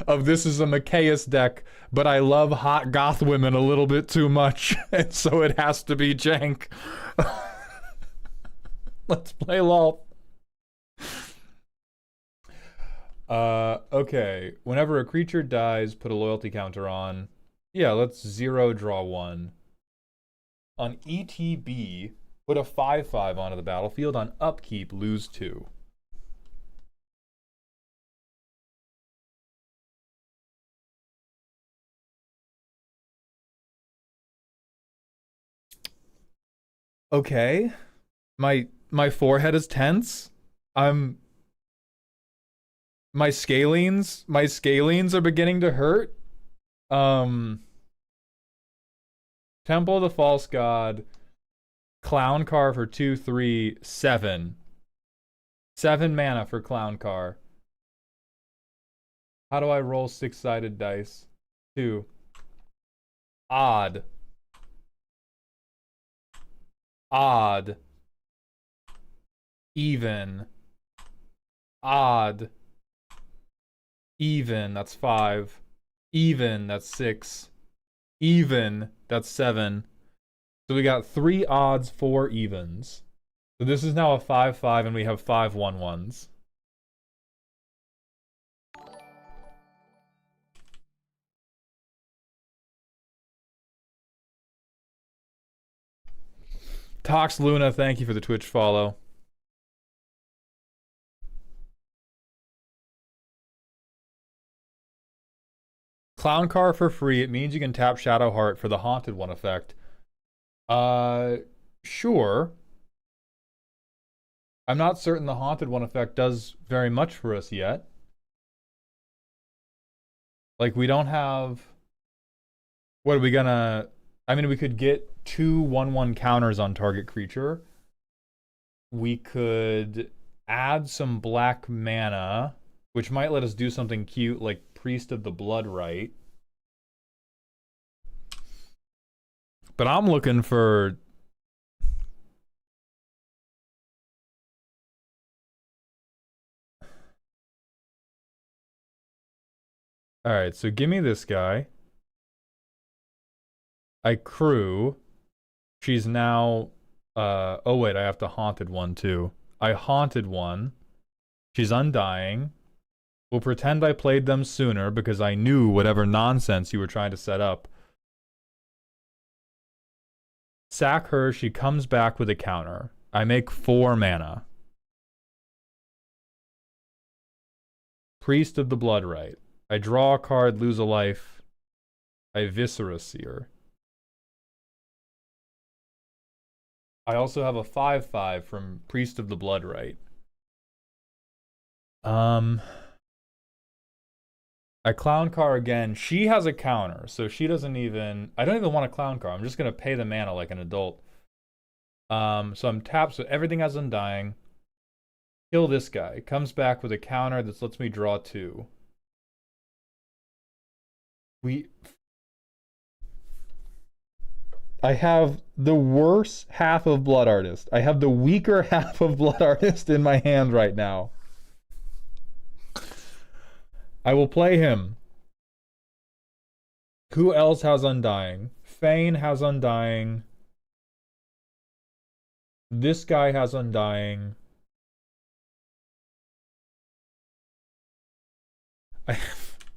of this is a Macias deck, but I love hot goth women a little bit too much, and so it has to be jank. Let's play LOL. Okay. Whenever a creature dies, put a loyalty counter on. Yeah, let's 0 draw 1. On ETB, put a 5/5 onto the battlefield. On upkeep, lose 2. Okay. My forehead is tense. My scalenes are beginning to hurt. Temple of the False God, Clown Car for 2, 3, 7. 7 mana for Clown Car. How do I roll 6-sided dice? 2. Odd. Even. Odd. Even, that's 5. Even, that's 6. Even, that's 7. So we got 3 odds, 4 evens. So this is now a 5/5, and we have 5 1/1s. Tox Luna, thank you for the Twitch follow. Clown Car for free. It means you can tap Shadow Heart for the Haunted One effect. Sure. I'm not certain the Haunted One effect does very much for us yet. Like, we don't have... What are we gonna... I mean, we could get 2 1/1 counters on target creature. We could add some black mana, which might let us do something cute like Priest of the Bloodright. But I'm looking for... Alright, so give me this guy. I crew. She's now... oh wait, I have to Haunted One too. I Haunted One. She's Undying. We'll pretend I played them sooner because I knew whatever nonsense you were trying to set up. Sack her, she comes back with a counter. I make 4 mana. Priest of the Bloodright. I draw a card, lose a life. I Viscera Seer. I also have a 5/5 from Priest of the Bloodright. I Clown Car again. She has a counter, so she doesn't even... I don't even want a Clown Car. I'm just going to pay the mana like an adult. So I'm tapped, so everything has Undying. Kill this guy. Comes back with a counter that lets me draw 2. I have the worse half of Blood Artist. I have the weaker half of Blood Artist in my hand right now. I will play him. Who else has Undying? Fane has Undying. This guy has Undying.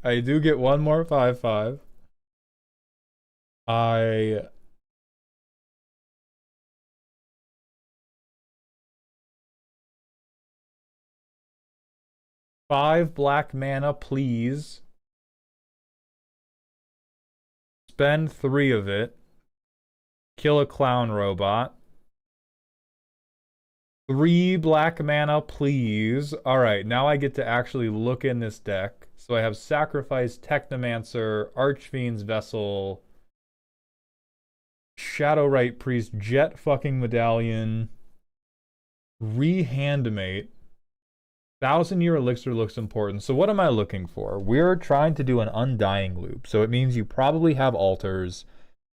I do get one more 5/5. I... 5 black mana, please. Spend 3 of it. Kill a clown robot. 3 black mana, please. Alright, now I get to actually look in this deck. So I have Sacrifice, Technomancer, Archfiend's Vessel, Shadowrite Priest, Jet fucking Medallion, Rehandmate. 1,000-year elixir looks important. So what am I looking for? We're trying to do an undying loop. So it means you probably have altars.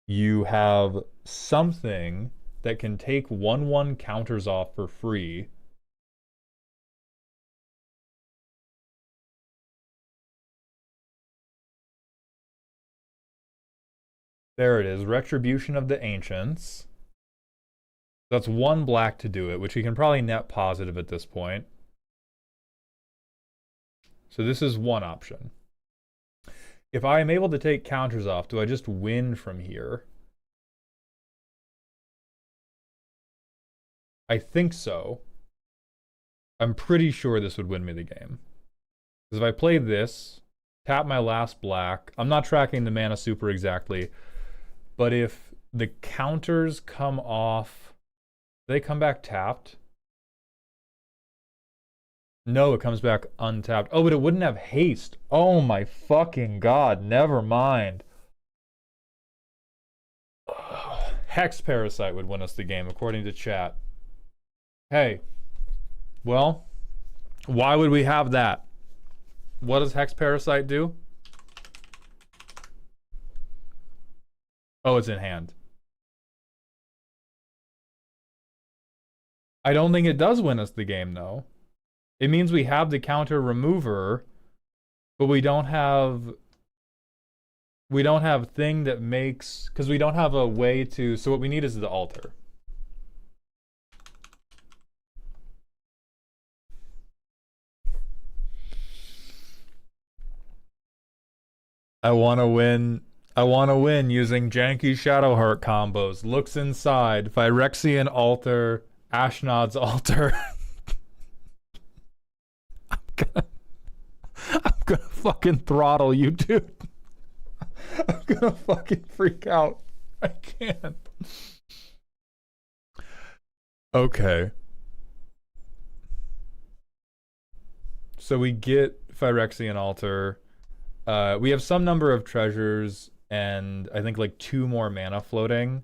You have something that can take 1/1 counters off for free. There it is. Retribution of the Ancients. That's 1 black to do it, which we can probably net positive at this point. So this is one option. If I am able to take counters off, do I just win from here? I think so. I'm pretty sure this would win me the game. Because if I play this, tap my last black, I'm not tracking the mana super exactly, but if the counters come off, they come back tapped? No, it comes back untapped. Oh, but it wouldn't have haste. Oh my fucking god, never mind. Hex Parasite would win us the game, according to chat. Hey, well, why would we have that? What does Hex Parasite do? Oh, it's in hand. I don't think it does win us the game, though. It means we have the counter remover, but we don't have thing that makes, because we don't have a way to, so what we need is the altar. I want to win using janky Shadowheart combos. Looks inside, Phyrexian altar, Ashnod's altar. I'm gonna fucking throttle you, dude. I'm gonna fucking freak out. I can't. Okay. So we get Phyrexian altar. We have some number of treasures and I think like 2 more mana floating.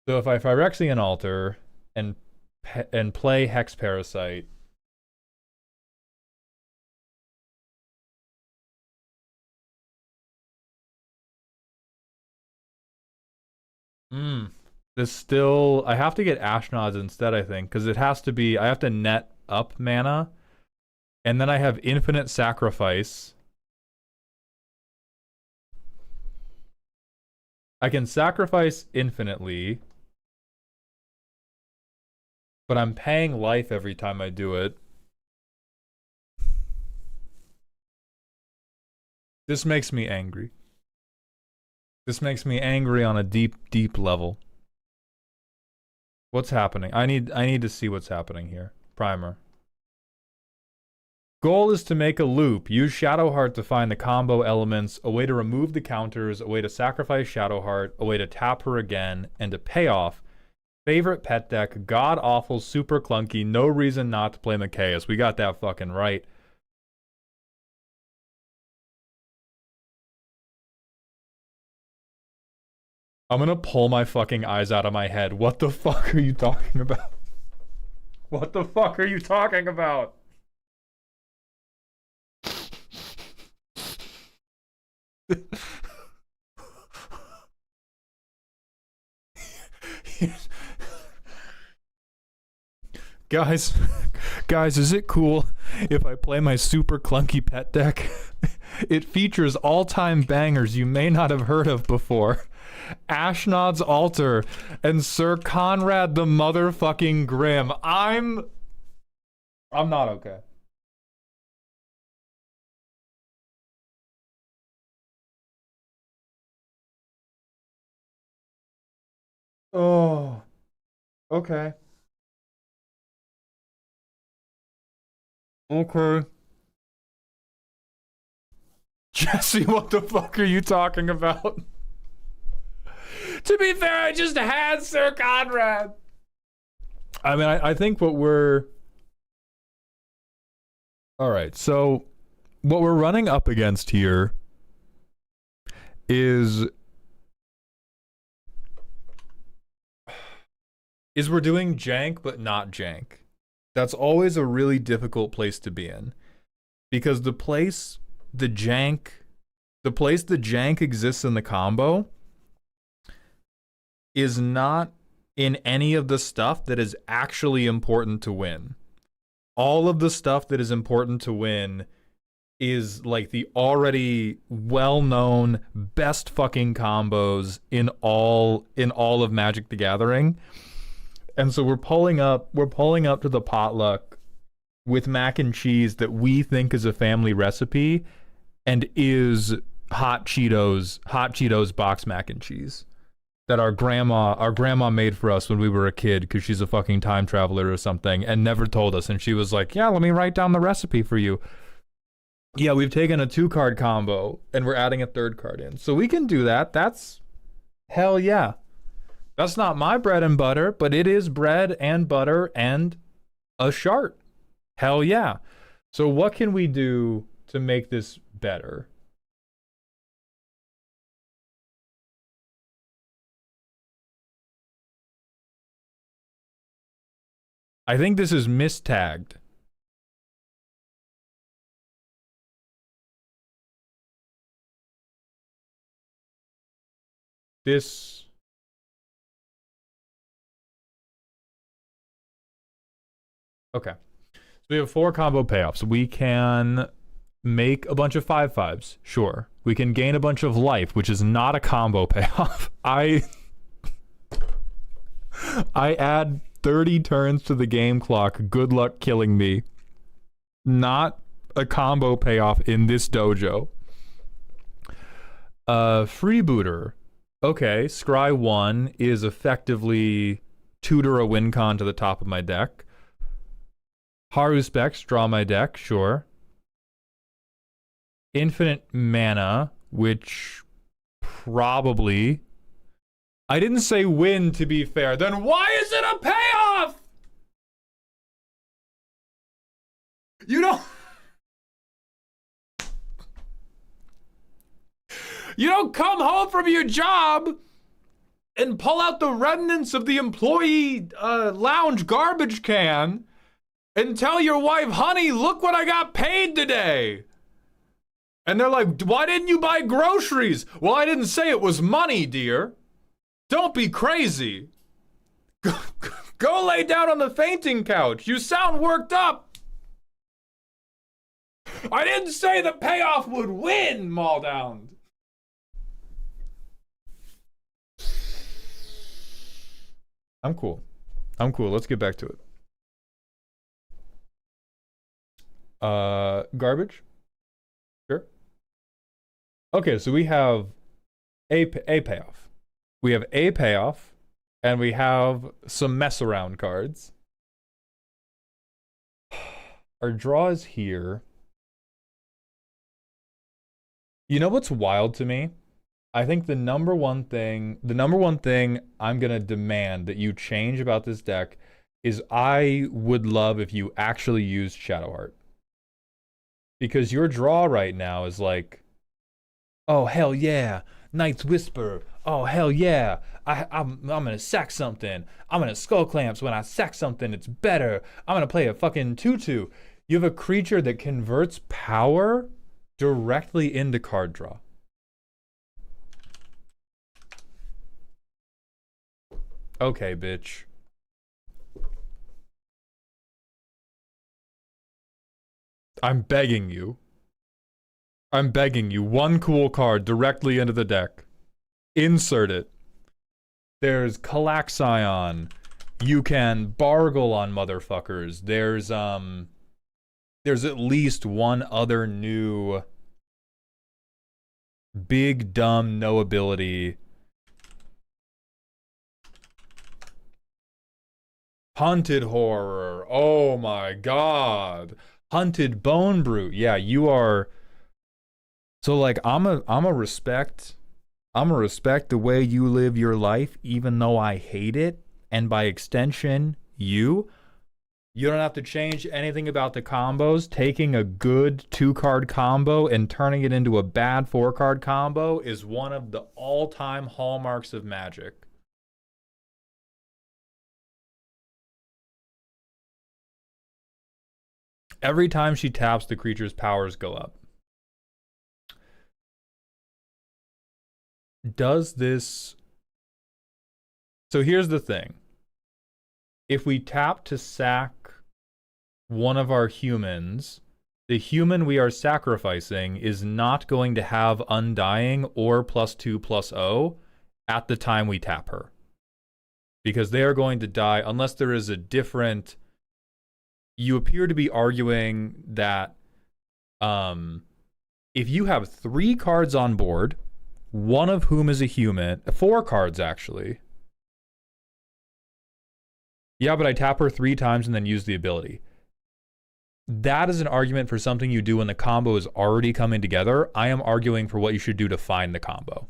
So if I Phyrexian altar and play Hex Parasite, this still, I have to get Ashnod's instead, I think, because it has to be, I have to net up mana, and then I have infinite sacrifice. I can sacrifice infinitely, but I'm paying life every time I do it. This makes me angry. This makes me angry on a deep, deep level. What's happening? I need to see what's happening here. Primer. Goal is to make a loop. Use Shadowheart to find the combo elements, a way to remove the counters, a way to sacrifice Shadowheart, a way to tap her again, and to pay off. Favorite pet deck, god awful, super clunky, no reason not to play Mikaeus. We got that fucking right. I'm gonna pull my fucking eyes out of my head. What the fuck are you talking about? What the fuck are you talking about? Guys, is it cool if I play my super clunky pet deck? It features all-time bangers you may not have heard of before. Ashnod's Altar and Sir Conrad the motherfucking Grim. I'm not okay. Oh, okay. Okay. Jesse, what the fuck are you talking about? To be fair, I just had Sir Conrad. I mean, I think what we're... Alright, so what we're running up against here is is we're doing jank but not jank. That's always a really difficult place to be in. Because the place the jank exists in the combo is not in any of the stuff that is actually important to win. All of the stuff that is important to win is like the already well-known best fucking combos in all of Magic the Gathering. And so we're pulling up to the potluck with mac and cheese that we think is a family recipe and is hot Cheetos box mac and cheese that our grandma made for us when we were a kid because she's a fucking time traveler or something and never told us. And she was like, yeah, let me write down the recipe for you. Yeah, we've taken a 2-card combo and we're adding a 3rd card in. So we can do that. That's hell yeah. That's not my bread and butter, but it is bread and butter and a shart. Hell yeah. So what can we do to make this better? I think this is mistagged. This... Okay. So we have 4 combo payoffs. We can make a bunch of 5/5s. Sure. We can gain a bunch of life, which is not a combo payoff. I add 30 turns to the game clock. Good luck killing me. Not a combo payoff in this dojo. Freebooter. Okay, Scry 1 is effectively tutor a win con to the top of my deck. Haru Specs, draw my deck, sure. Infinite Mana, which probably... I didn't say win, to be fair. Then why is it a payoff? You don't... You don't come home from your job and pull out the remnants of the employee lounge garbage can and tell your wife, honey, look what I got paid today. And they're like, why didn't you buy groceries? Well, I didn't say it was money, dear. Don't be crazy. Go lay down on the fainting couch. You sound worked up. I didn't say the payoff would win, Malldown. I'm cool. Let's get back to it. Garbage? Sure. Okay, so we have a payoff. We have a payoff, and we have some mess around cards. Our draw is here. You know what's wild to me? I think the number one thing I'm gonna demand that you change about this deck is I would love if you actually used Shadowheart. Because your draw right now is like, oh hell yeah, Night's Whisper. Oh hell yeah, I'm gonna sack something. I'm gonna Skull Clamps. When I sack something, it's better. I'm gonna play a fucking 2/2. You have a creature that converts power directly into card draw. Okay, bitch. I'm begging you. One cool card directly into the deck. Insert it. There's Calaxion. You can bargle on motherfuckers. There's at least one other new big dumb no ability. Hunted Horror. Oh my god. Hunted Bone Brute. Yeah, you are. So like I'm a respect the way you live your life, even though I hate it, and by extension, you don't have to change anything about the combos. Taking a good 2-card combo and turning it into a bad 4-card combo is one of the all-time hallmarks of Magic. Every time she taps, the creature's powers go up. Does this... So here's the thing. If we tap to sack one of our humans, the human we are sacrificing is not going to have Undying or +2/+0 at the time we tap her. Because they are going to die unless there is a different... You appear to be arguing that if you have 3 cards on board, one of whom is a human, 4 cards actually. Yeah, but I tap her 3 times and then use the ability. That is an argument for something you do when the combo is already coming together. I am arguing for what you should do to find the combo.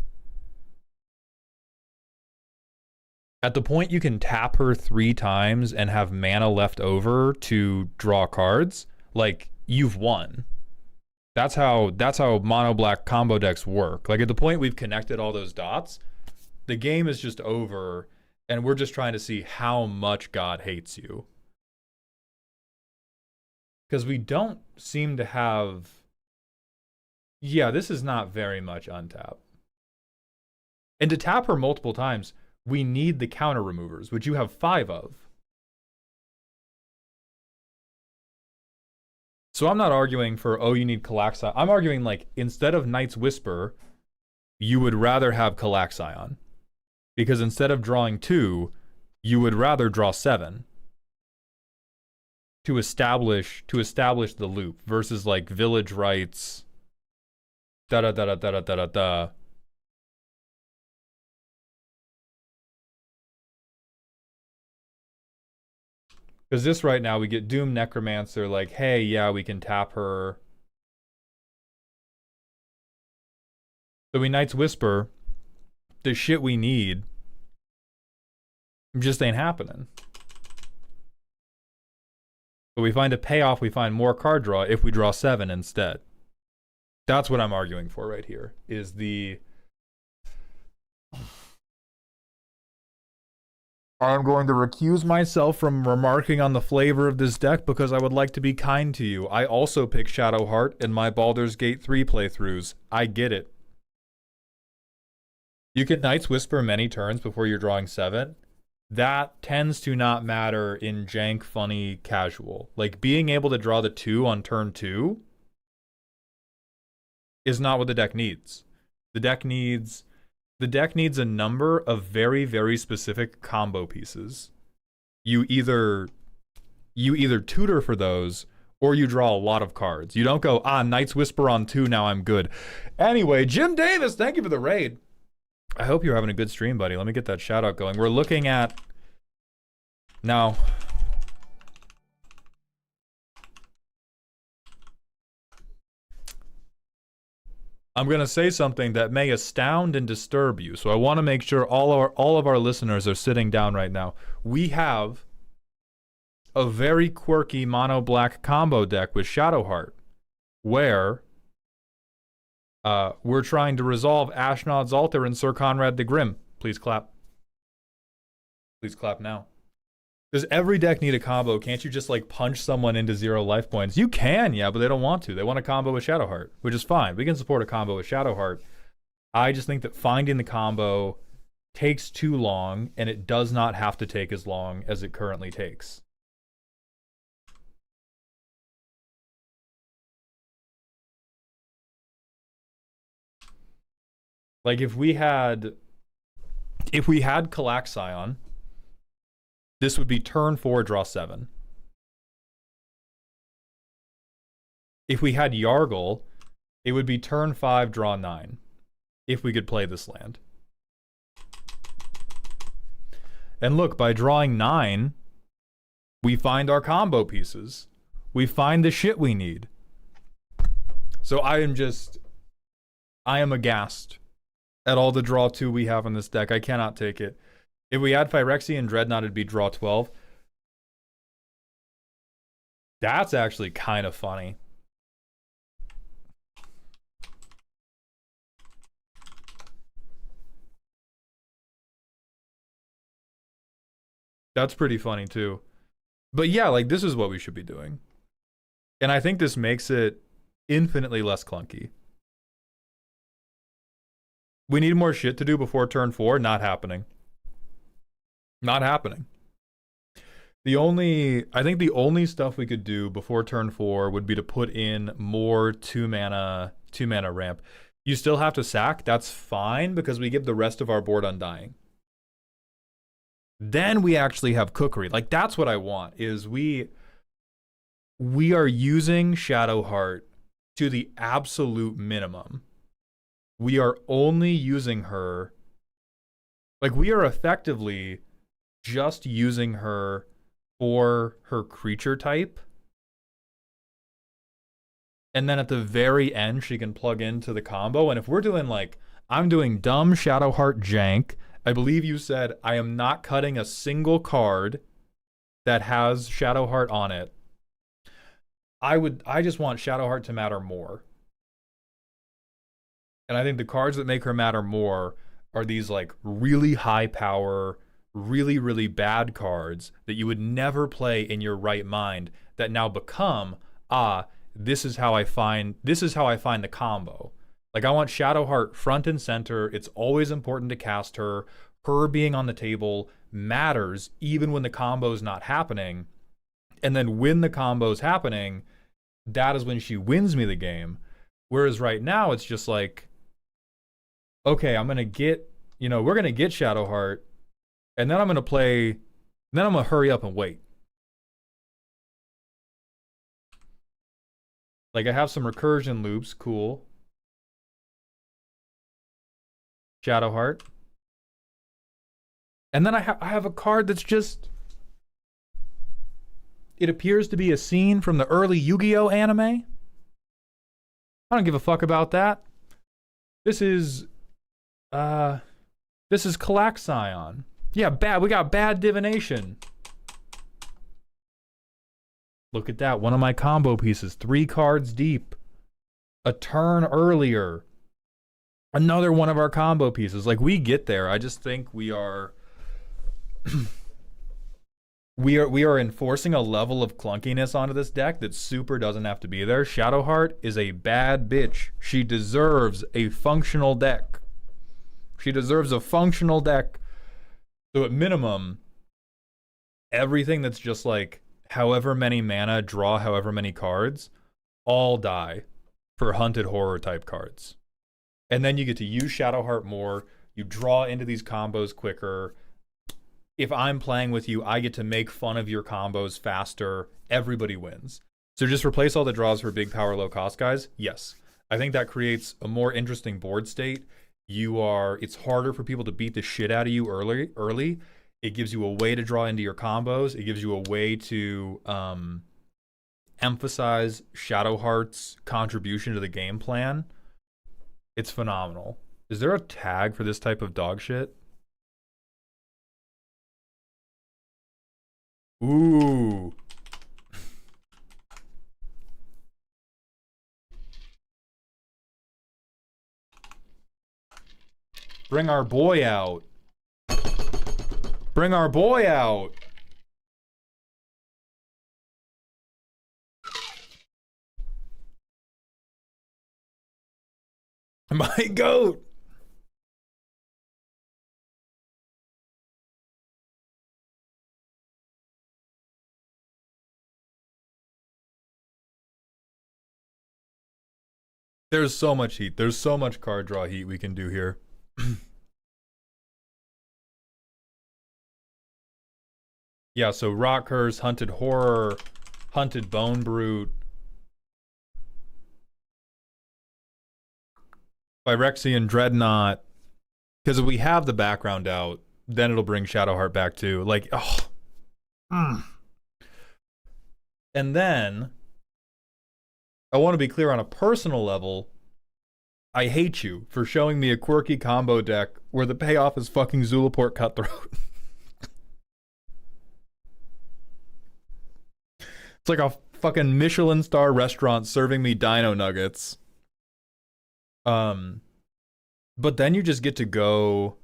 At the point you can tap her 3 times and have mana left over to draw cards, like, you've won. That's how mono black combo decks work. Like, at the point we've connected all those dots, the game is just over, and we're just trying to see how much God hates you. Because we don't seem to have... Yeah, this is not very much untap. And to tap her multiple times, we need the counter removers, which you have 5 of. So I'm not arguing for, oh, you need Calaxion. I'm arguing, like, instead of Night's Whisper, you would rather have Calaxion. Because instead of drawing 2, you would rather draw 7. To establish the loop versus, like, Village Rites, da-da-da-da-da-da-da-da. Because this right now, we get Doom Necromancer, like, hey, yeah, we can tap her. So we Night's Whisper, the shit we need just ain't happening. But we find a payoff, we find more card draw if we draw 7 instead. That's what I'm arguing for right here, is the... I'm going to recuse myself from remarking on the flavor of this deck because I would like to be kind to you. I also pick Shadowheart in my Baldur's Gate 3 playthroughs. I get it. You can Night's Whisper many turns before you're drawing 7. That tends to not matter in jank, funny, casual. Like, being able to draw the 2 on turn 2 is not what the deck needs. The deck needs a number of very, very specific combo pieces. You either tutor for those, or you draw a lot of cards. You don't go, Night's Whisper on 2, now I'm good. Anyway, Jim Davis, thank you for the raid. I hope you're having a good stream, buddy. Let me get that shout out going. We're looking at... Now... I'm going to say something that may astound and disturb you, so I want to make sure all of our listeners are sitting down right now. We have a very quirky mono-black combo deck with Shadowheart, where we're trying to resolve Ashnod's Altar and Sir Conrad the Grim. Please clap. Please clap now. Does every deck need a combo? Can't you just, like, punch someone into 0 life points? You can, yeah, but they don't want to. They want a combo with Shadowheart, which is fine. We can support a combo with Shadowheart. I just think that finding the combo takes too long, and it does not have to take as long as it currently takes. Like, if we had Calaxion, this would be turn 4, draw 7. If we had Yargle, it would be turn 5, draw 9. If we could play this land. And look, by drawing 9, we find our combo pieces. We find the shit we need. So I am aghast at all the draw 2 we have in this deck. I cannot take it. If we had Phyrexian and Dreadnought, it'd be draw 12. That's actually kind of funny. That's pretty funny too. But yeah, like, this is what we should be doing. And I think this makes it infinitely less clunky. We need more shit to do before turn 4. Not happening. Not happening. I think the only stuff we could do before turn 4 would be to put in more two mana ramp. You still have to sack. That's fine because we give the rest of our board Undying. Then we actually have cookery. Like, that's what I want, is we are using Shadowheart to the absolute minimum. We are only using her, like, we are effectively just using her for her creature type. And then at the very end, she can plug into the combo. And if we're doing, like, I'm doing dumb Shadowheart jank, I believe you said I am not cutting a single card that has Shadowheart on it. I just want Shadowheart to matter more. And I think the cards that make her matter more are these, like, really high power, really, really bad cards that you would never play in your right mind that now become, this is how I find the combo. Like, I want Shadowheart front and center. It's always important to cast her. Her being on the table matters even when the combo's not happening. And then when the combo's happening, that is when she wins me the game. Whereas right now, it's just like, okay, we're going to get Shadowheart, and then I'm going to hurry up and wait. Like, I have some recursion loops, cool. Shadowheart. And then I have a card that's just, it appears to be a scene from the early Yu-Gi-Oh anime. I don't give a fuck about that. This is Calaxion. Yeah, bad. We got bad divination. Look at that. One of my combo pieces. 3 cards deep. A turn earlier. Another one of our combo pieces. Like, we get there. I just think we are we are enforcing a level of clunkiness onto this deck that super doesn't have to be there. Shadowheart is a bad bitch. She deserves a functional deck. She deserves a functional deck. So at minimum, everything that's just like however many mana, draw however many cards, all die for hunted horror type cards. And then you get to use Shadowheart more. You draw into these combos quicker. If I'm playing with you, I get to make fun of your combos faster. Everybody wins. So just replace all the draws for big power, low cost guys? Yes. I think that creates a more interesting board state. It's harder for people to beat the shit out of you early. It gives you a way to draw into your combos. It gives you a way to emphasize Shadowheart's contribution to the game plan. It's phenomenal. Is there a tag for this type of dog shit? Ooh. Bring our boy out. Bring our boy out. My goat. There's so much heat. There's so much card draw heat we can do here. Yeah, so Rock Curse, Hunted Horror, Hunted Bone Brute, Phyrexian Dreadnought. Because if we have the background out, then it'll bring Shadowheart back too. Like, oh. And then, I want to be clear on a personal level. I hate you for showing me a quirky combo deck where the payoff is fucking Zulaport Cutthroat. It's like a fucking Michelin star restaurant serving me dino nuggets. But then you just get to go.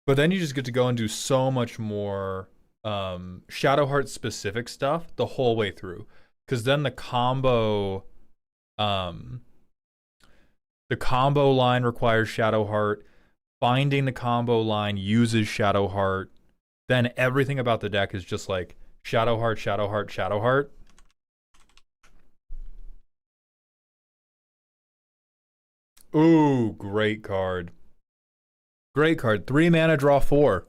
But then you just get to go and do so much more Shadowheart specific stuff the whole way through. Because then um, the combo line requires Shadowheart. Finding the combo line uses Shadowheart. Then everything about the deck is just like Shadowheart, Shadowheart, Shadowheart. Ooh, great card. Great card. 3 mana, draw 4.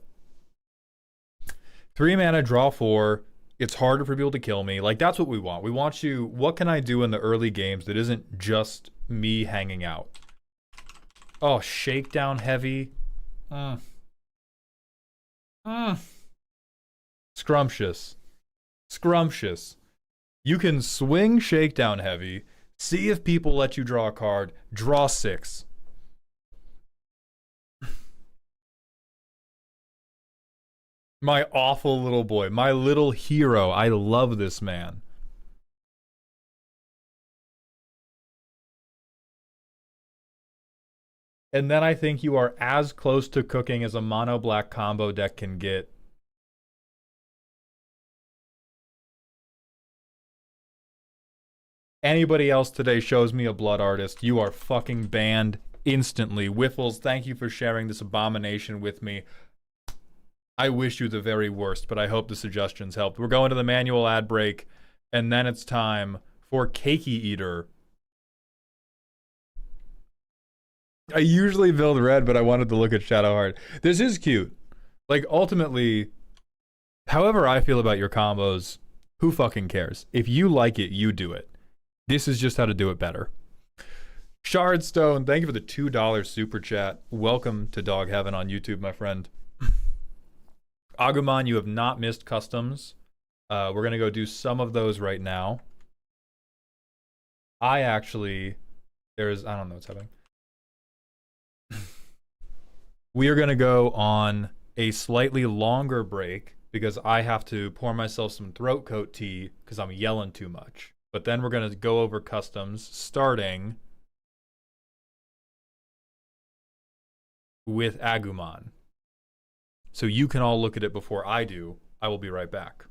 3 mana, draw 4. It's harder for people to kill me. Like, that's what we want. We want you. What can I do in the early games that isn't just me hanging out? Oh, shakedown heavy. Scrumptious. Scrumptious. You can swing shakedown heavy, see if people let you draw a card, draw 6. My awful little boy, my little hero. I love this man. And then I think you are as close to cooking as a mono black combo deck can get. Anybody else today shows me a blood artist, you are fucking banned instantly. Whiffles, thank you for sharing this abomination with me. I wish you the very worst, but I hope the suggestions helped. We're going to the manual ad break, and then it's time for Cakey Eater. I usually build red, but I wanted to look at Shadowheart. This is cute. Like, ultimately, however I feel about your combos, who fucking cares? If you like it, you do it. This is just how to do it better. Shardstone, thank you for the $2 super chat. Welcome to Dog Heaven on YouTube, my friend. Agumon, you have not missed customs. We're going to go do some of those right now. I don't know what's happening. We are going to go on a slightly longer break because I have to pour myself some throat coat tea because I'm yelling too much. But then we're going to go over customs starting with Agumon. So you can all look at it before I do. I will be right back.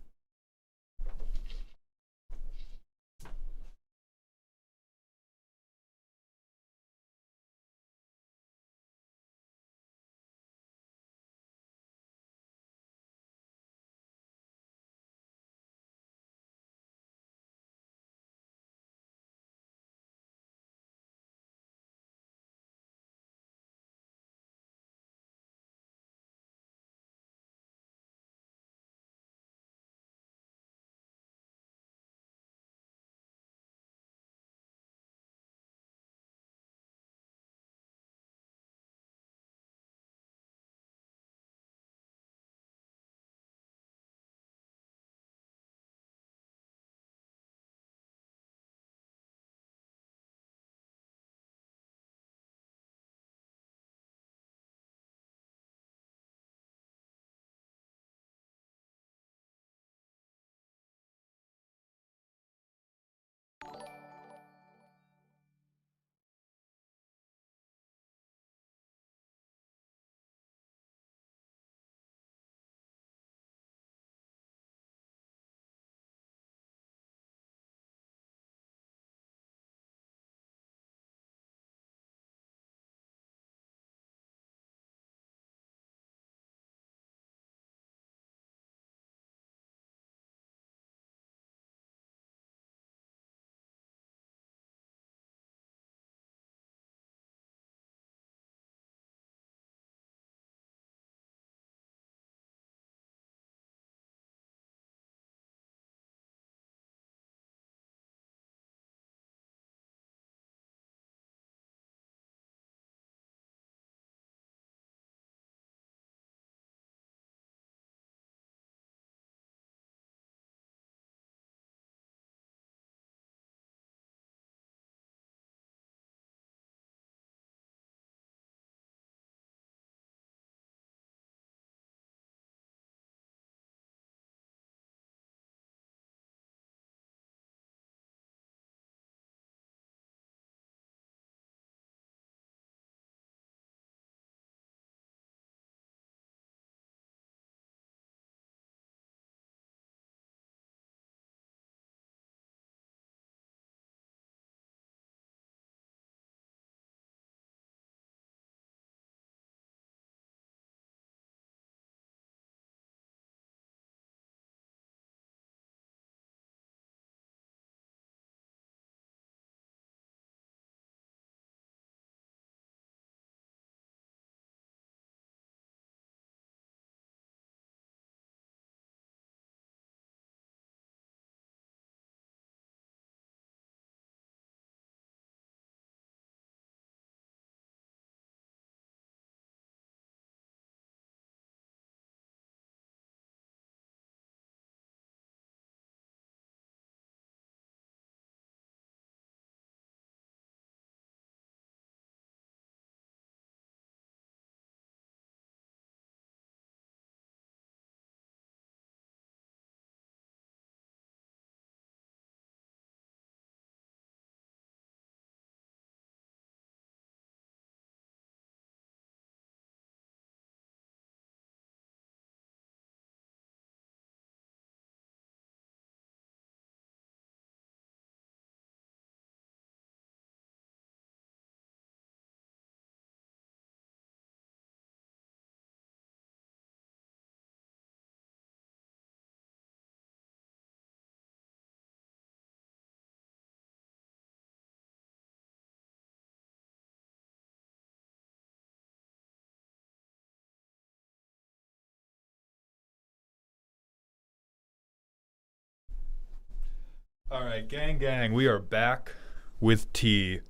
All right, gang, we are back with tea.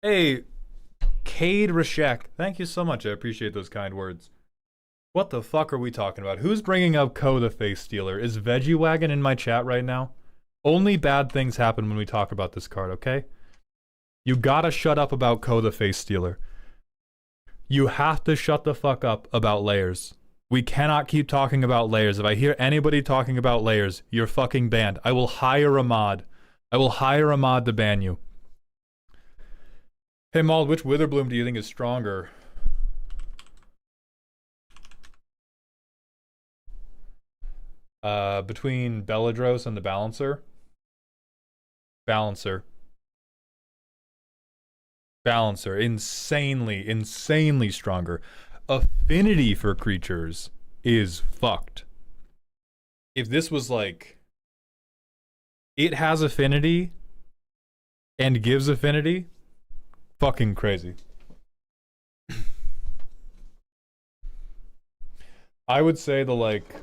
Hey, Cade Rashek, thank you so much. I appreciate those kind words. What the fuck are we talking about? Who's bringing up Ko the Face Stealer? Is Veggie Wagon in my chat right now? Only bad things happen when we talk about this card, okay? You gotta shut up about Ko the Face Stealer. You have to shut the fuck up about layers. We cannot keep talking about layers. If I hear anybody talking about layers, you're fucking banned. I will hire a mod. I will hire a mod to ban you. Hey Mauld, which Witherbloom do you think is stronger? Between Belladros and the Balancer? Balancer. Balancer. Insanely stronger. Affinity for creatures is fucked. If this was like... It has affinity and gives affinity, fucking crazy. I would say the like...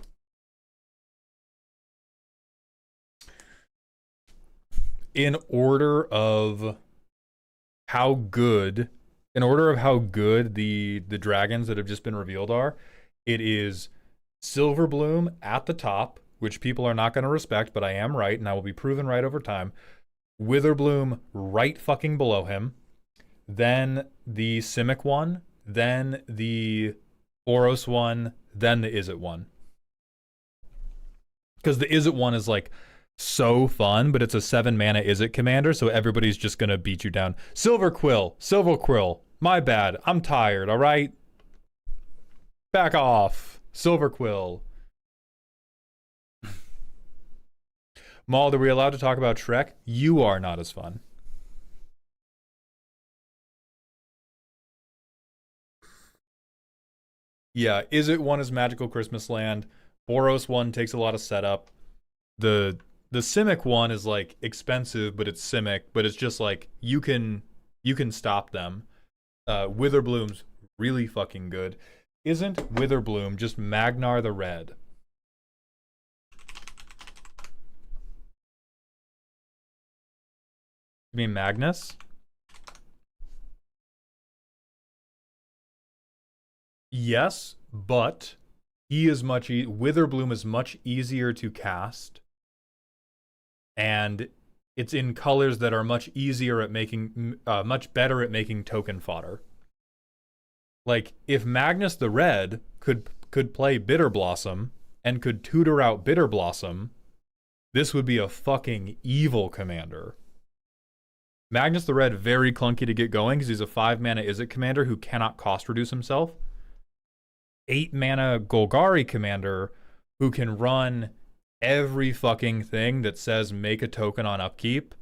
In order of how good the dragons that have just been revealed are, it is Silverbloom at the top, which people are not going to respect, but I am right, and I will be proven right over time. Witherbloom right fucking below him. Then the Simic one. Then the Boros one. Then the Izzet one. Because the Izzet one is like so fun, but it's a 7 mana Izzet commander, so everybody's just gonna beat you down. Silver Quill, my bad, I'm tired, alright? Back off, Silver Quill. Mauld, are we allowed to talk about Shrek? You are not as fun. Yeah, Izzet one is Magical Christmas Land. Boros one takes a lot of setup. The Simic one is like expensive, but it's Simic, but it's just like you can stop them. Witherbloom's really fucking good. Isn't Witherbloom just Magnar the Red? You mean Magnus? Yes, but Witherbloom is much easier to cast. And it's in colors that are much easier at making, much better at making token fodder. Like, if Magnus the Red could play Bitter Blossom and could tutor out Bitter Blossom, this would be a fucking evil commander. Magnus the Red, very clunky to get going because he's a 5 mana Izzet commander who cannot cost reduce himself. 8 mana Golgari commander who can run every fucking thing that says make a token on upkeep.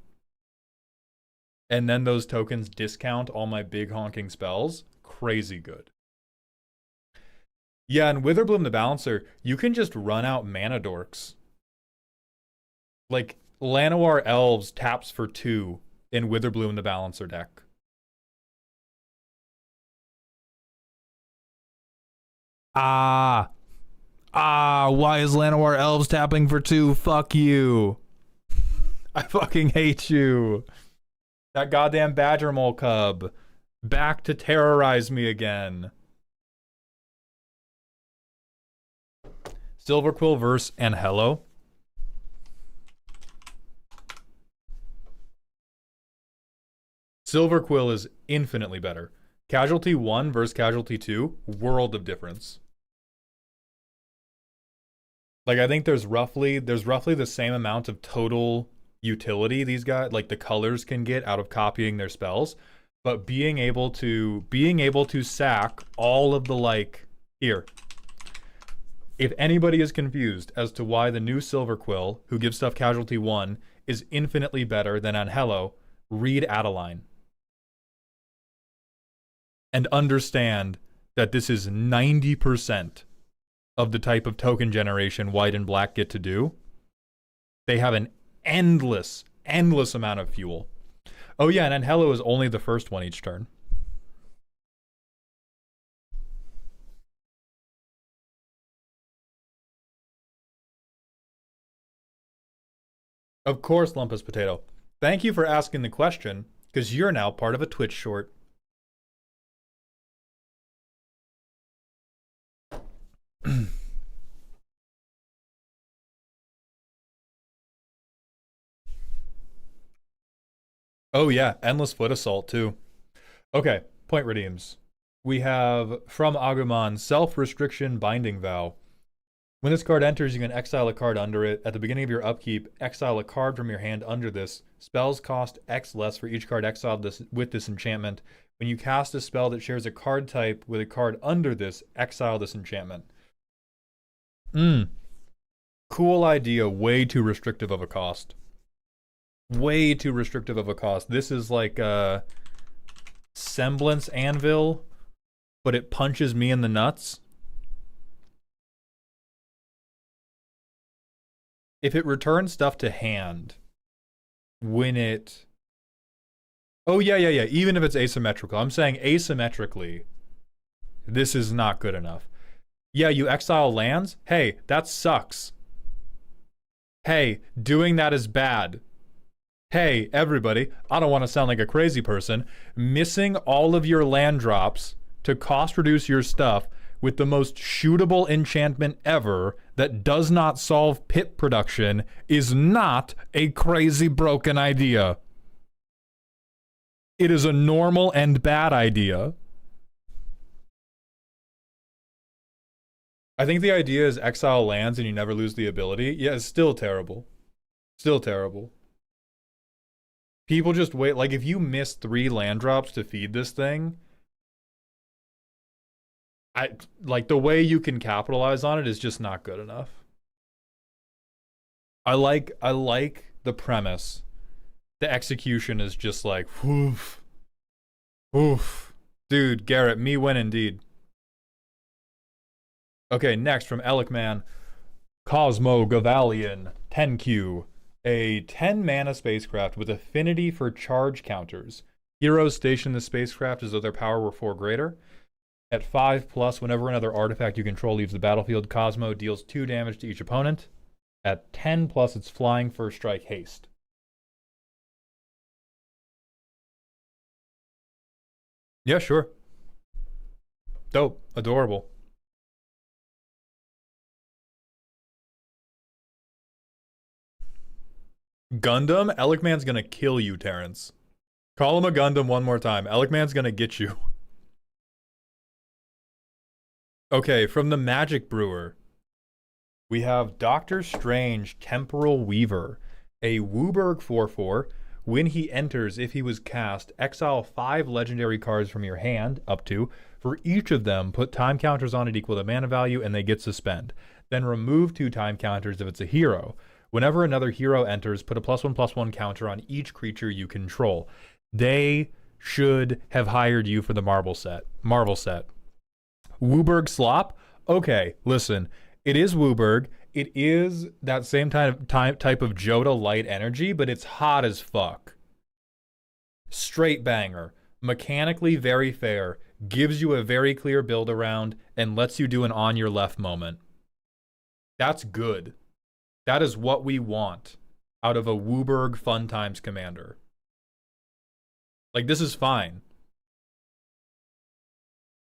And then those tokens discount all my big honking spells. Crazy good. Yeah, and Witherbloom the Balancer, you can just run out mana dorks. Like, Llanowar Elves taps for 2 in Witherbloom the Balancer deck. Why is Llanowar Elves tapping for 2? Fuck you. I fucking hate you. That goddamn Badger Mole Cub. Back to terrorize me again. Silverquill verse and Hello. Silverquill is infinitely better. Casualty 1 versus Casualty 2, world of difference. Like, I think there's roughly the same amount of total utility these guys, like the colors, can get out of copying their spells, but being able to sack all of the, like, here. If anybody is confused as to why the new Silverquill, who gives stuff Casualty 1, is infinitely better than Anhelo, read Adeline. And understand that this is 90% of the type of token generation white and black get to do. They have an endless amount of fuel. Oh yeah, and Anhelo is only the first one each turn. Of course, Lumpus Potato. Thank you for asking the question, because you're now part of a Twitch short. Oh yeah, Endless Foot Assault too. Okay, point redeems. We have from Agumon, Self-Restriction Binding Vow. When this card enters, you can exile a card under it. At the beginning of your upkeep, exile a card from your hand under this. Spells cost X less for each card exiled with this enchantment. When you cast a spell that shares a card type with a card under this, exile this enchantment. Cool idea, way too restrictive of a cost. Way too restrictive of a cost. This is like a Semblance Anvil, but it punches me in the nuts. If it returns stuff to hand, when it... Oh, yeah. Even if it's asymmetrical. I'm saying asymmetrically, this is not good enough. Yeah, you exile lands? Hey, that sucks. Hey, doing that is bad. Hey, everybody, I don't want to sound like a crazy person. Missing all of your land drops to cost reduce your stuff with the most shootable enchantment ever that does not solve pit production is not a crazy broken idea. It is a normal and bad idea. I think the idea is exile lands and you never lose the ability. Yeah, it's still terrible. Still terrible. People just wait. Like, if you miss 3 land drops to feed this thing, like, the way you can capitalize on it is just not good enough. I like the premise. The execution is just like, woof. Oof. Dude, Garrett, me win indeed. Okay, next from Elikman. Cosmo Gavalion, 10Q. A 10 mana spacecraft with affinity for charge counters. Heroes station the spacecraft as though their power were 4 greater. At 5+, whenever another artifact you control leaves the battlefield, Cosmo deals 2 damage to each opponent. At 10+, it's flying, first strike, haste. Yeah, sure. Dope. Adorable. Gundam? Elikman's gonna kill you, Terrence. Call him a Gundam one more time. Elikman's gonna get you. Okay, from the Magic Brewer, we have Doctor Strange Temporal Weaver, a Wooburg 4/4. When he enters, if he was cast, exile 5 legendary cards from your hand, up to. For each of them, put time counters on it equal to mana value, and they get suspend. Then remove 2 time counters if it's a hero. Whenever another hero enters, put a +1/+1 counter on each creature you control. They should have hired you for the Marvel set. Wooburg Slop? Okay, listen. It is Wooburg. It is that same type of Joda light energy, but it's hot as fuck. Straight banger. Mechanically very fair. Gives you a very clear build around and lets you do an on your left moment. That's good. That is what we want out of a Wooburg Fun Times commander. Like, this is fine.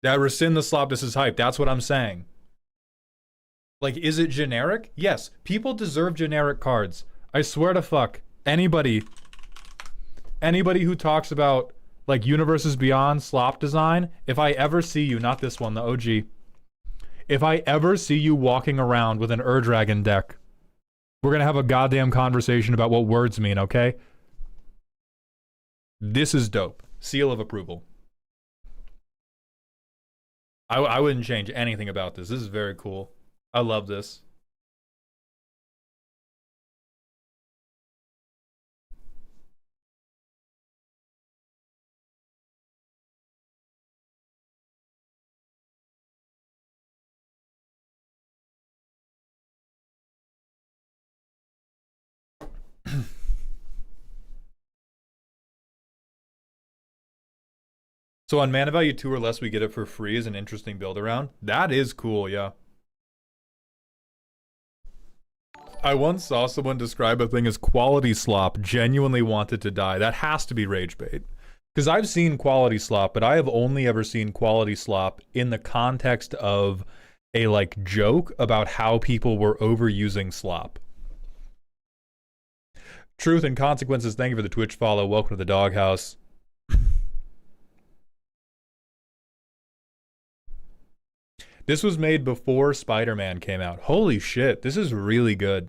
That rescind the slop, this is hype. That's what I'm saying. Like, is it generic? Yes. People deserve generic cards. I swear to fuck. Anybody who talks about, like, Universes Beyond slop design, if I ever see you, not this one, the OG. If I ever see you walking around with an Ur-Dragon deck, we're gonna have a goddamn conversation about what words mean, okay? This is dope. Seal of approval. I wouldn't change anything about this. This is very cool. I love this. So on mana value 2 or less, we get it for free as an interesting build around. That is cool, yeah. I once saw someone describe a thing as quality slop, genuinely wanted to die. That has to be rage bait. Because I've seen quality slop, but I have only ever seen quality slop in the context of a like joke about how people were overusing slop. Truth and Consequences, thank you for the Twitch follow. Welcome to the doghouse. This was made before Spider-Man came out. Holy shit, this is really good.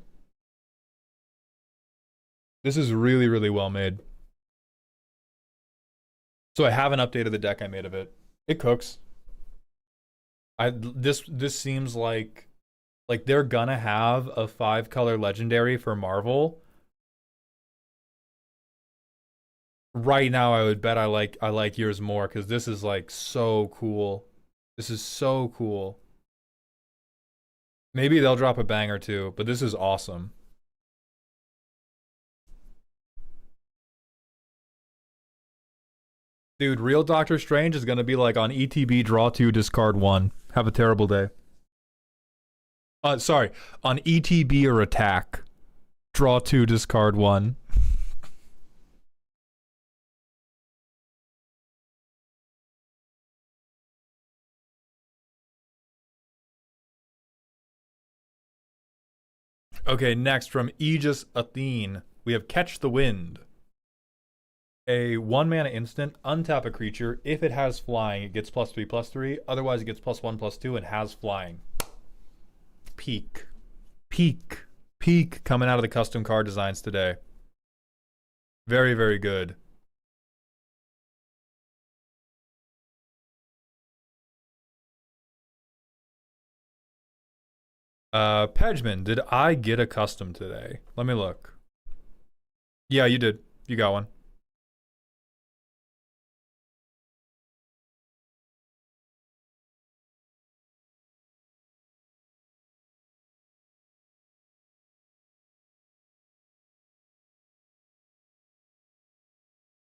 This is really, really well made. So I haven't updated the deck I made of it. It cooks. This seems like they're gonna have a 5-color legendary for Marvel. Right now I would bet I like yours more because this is like so cool. This is so cool. Maybe they'll drop a bang or two, but this is awesome. Dude, real Doctor Strange is gonna be like on ETB, draw 2, discard 1. Have a terrible day. Sorry. On ETB or attack, draw 2, discard 1. Okay, next from Aegis Athene, we have Catch the Wind. A 1-mana instant, untap a creature. If it has flying, it gets +3/+3. Otherwise, it gets +1/+2 and has flying. Peak. Peak. Peak coming out of the custom card designs today. Very, very good. Pedgman, did I get a custom today? Let me look. Yeah, you did. You got one.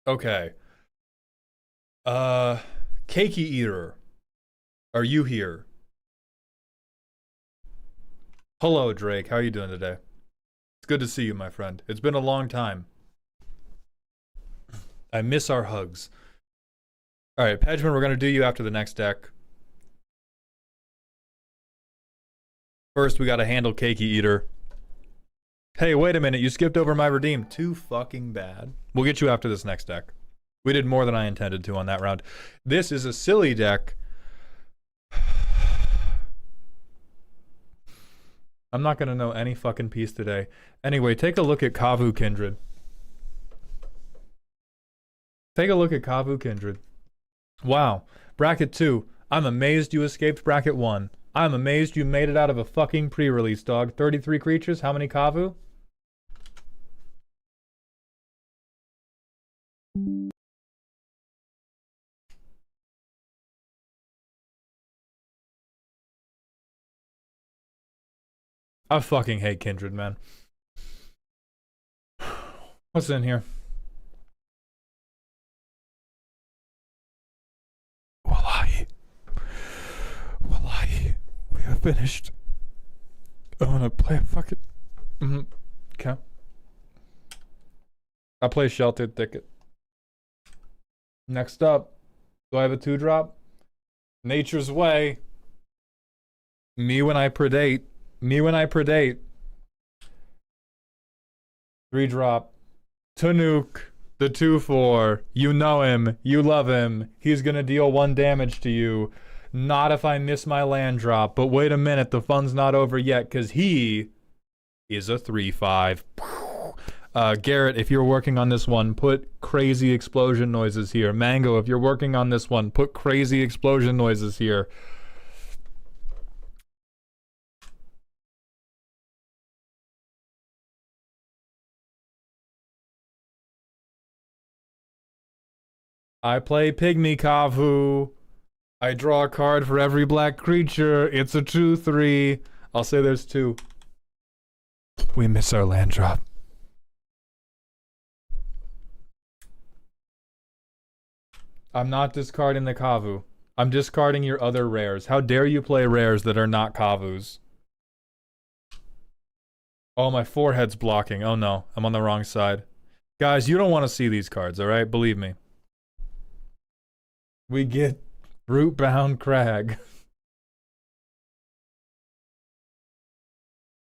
Okay. Cakey Eater. Are you here? Hello, Drake. How are you doing today? It's good to see you, my friend. It's been a long time. I miss our hugs. Alright, Pedgman, we're going to do you after the next deck. First, we got to handle Cakey Eater. Hey, wait a minute. You skipped over my redeem. Too fucking bad. We'll get you after this next deck. We did more than I intended to on that round. This is a silly deck. I'm not going to know any fucking piece today. Anyway, take a look at Kavu Kindred. Take a look at Kavu Kindred. Wow. Bracket 2. I'm amazed you escaped bracket 1. I'm amazed you made it out of a fucking pre-release, dog. 33 creatures. How many Kavu? I fucking hate Kindred, man. What's in here? Wallahi, we are finished. I wanna play a fucking... Okay. I play Sheltered Thicket. Next up, do I have a 2-drop? Nature's Way. Me when I predate. 3-drop. Tanuk, the 2/4. You know him. You love him. He's gonna deal 1 damage to you. Not if I miss my land drop. But wait a minute, the fun's not over yet, because he is a 3/5. Garrett, if you're working on this one, put crazy explosion noises here. Mango, if you're working on this one, put crazy explosion noises here. I play Pygmy Kavu. I draw a card for every black creature. It's a 2/3. I'll say there's 2. We miss our land drop. I'm not discarding the Kavu. I'm discarding your other rares. How dare you play rares that are not Kavus? Oh, my forehead's blocking. Oh no, I'm on the wrong side. Guys, you don't want to see these cards, all right? Believe me. We get Rootbound Crag.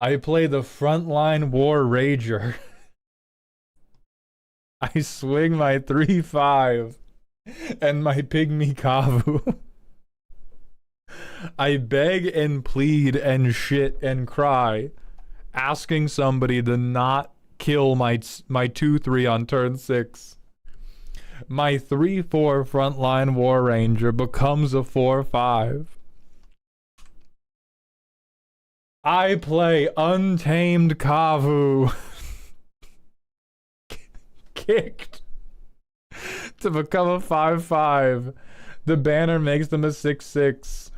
I play the Frontline War Rager. I swing my 3/5 and my Pygmy Kavu. I beg and plead and shit and cry, asking somebody to not kill my 2/3 on turn 6. My 3/4 Frontline War Ranger becomes a 4/5. I play Untamed Kavu. Kicked to become a 5/5. The banner makes them a 6/6.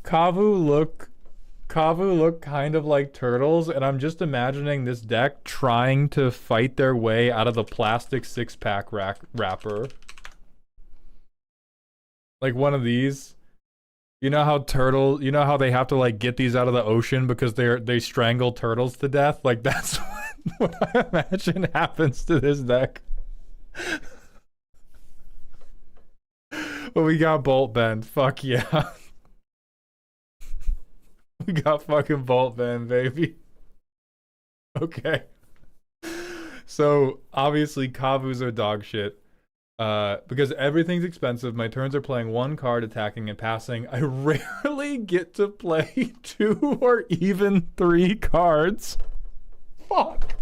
Kavu look kind of like turtles, and I'm just imagining this deck trying to fight their way out of the plastic 6-pack wrapper. Like one of these. You know how they have to like get these out of the ocean because they strangle turtles to death? Like that's what I imagine happens to this deck. But we got Bolt Bend. Fuck yeah. We got fucking Bolt Bend, baby. Okay. So obviously Kavus are dog shit. Because everything's expensive. My turns are playing 1 card, attacking and passing. I rarely get to play 2 or even 3 cards. Fuck.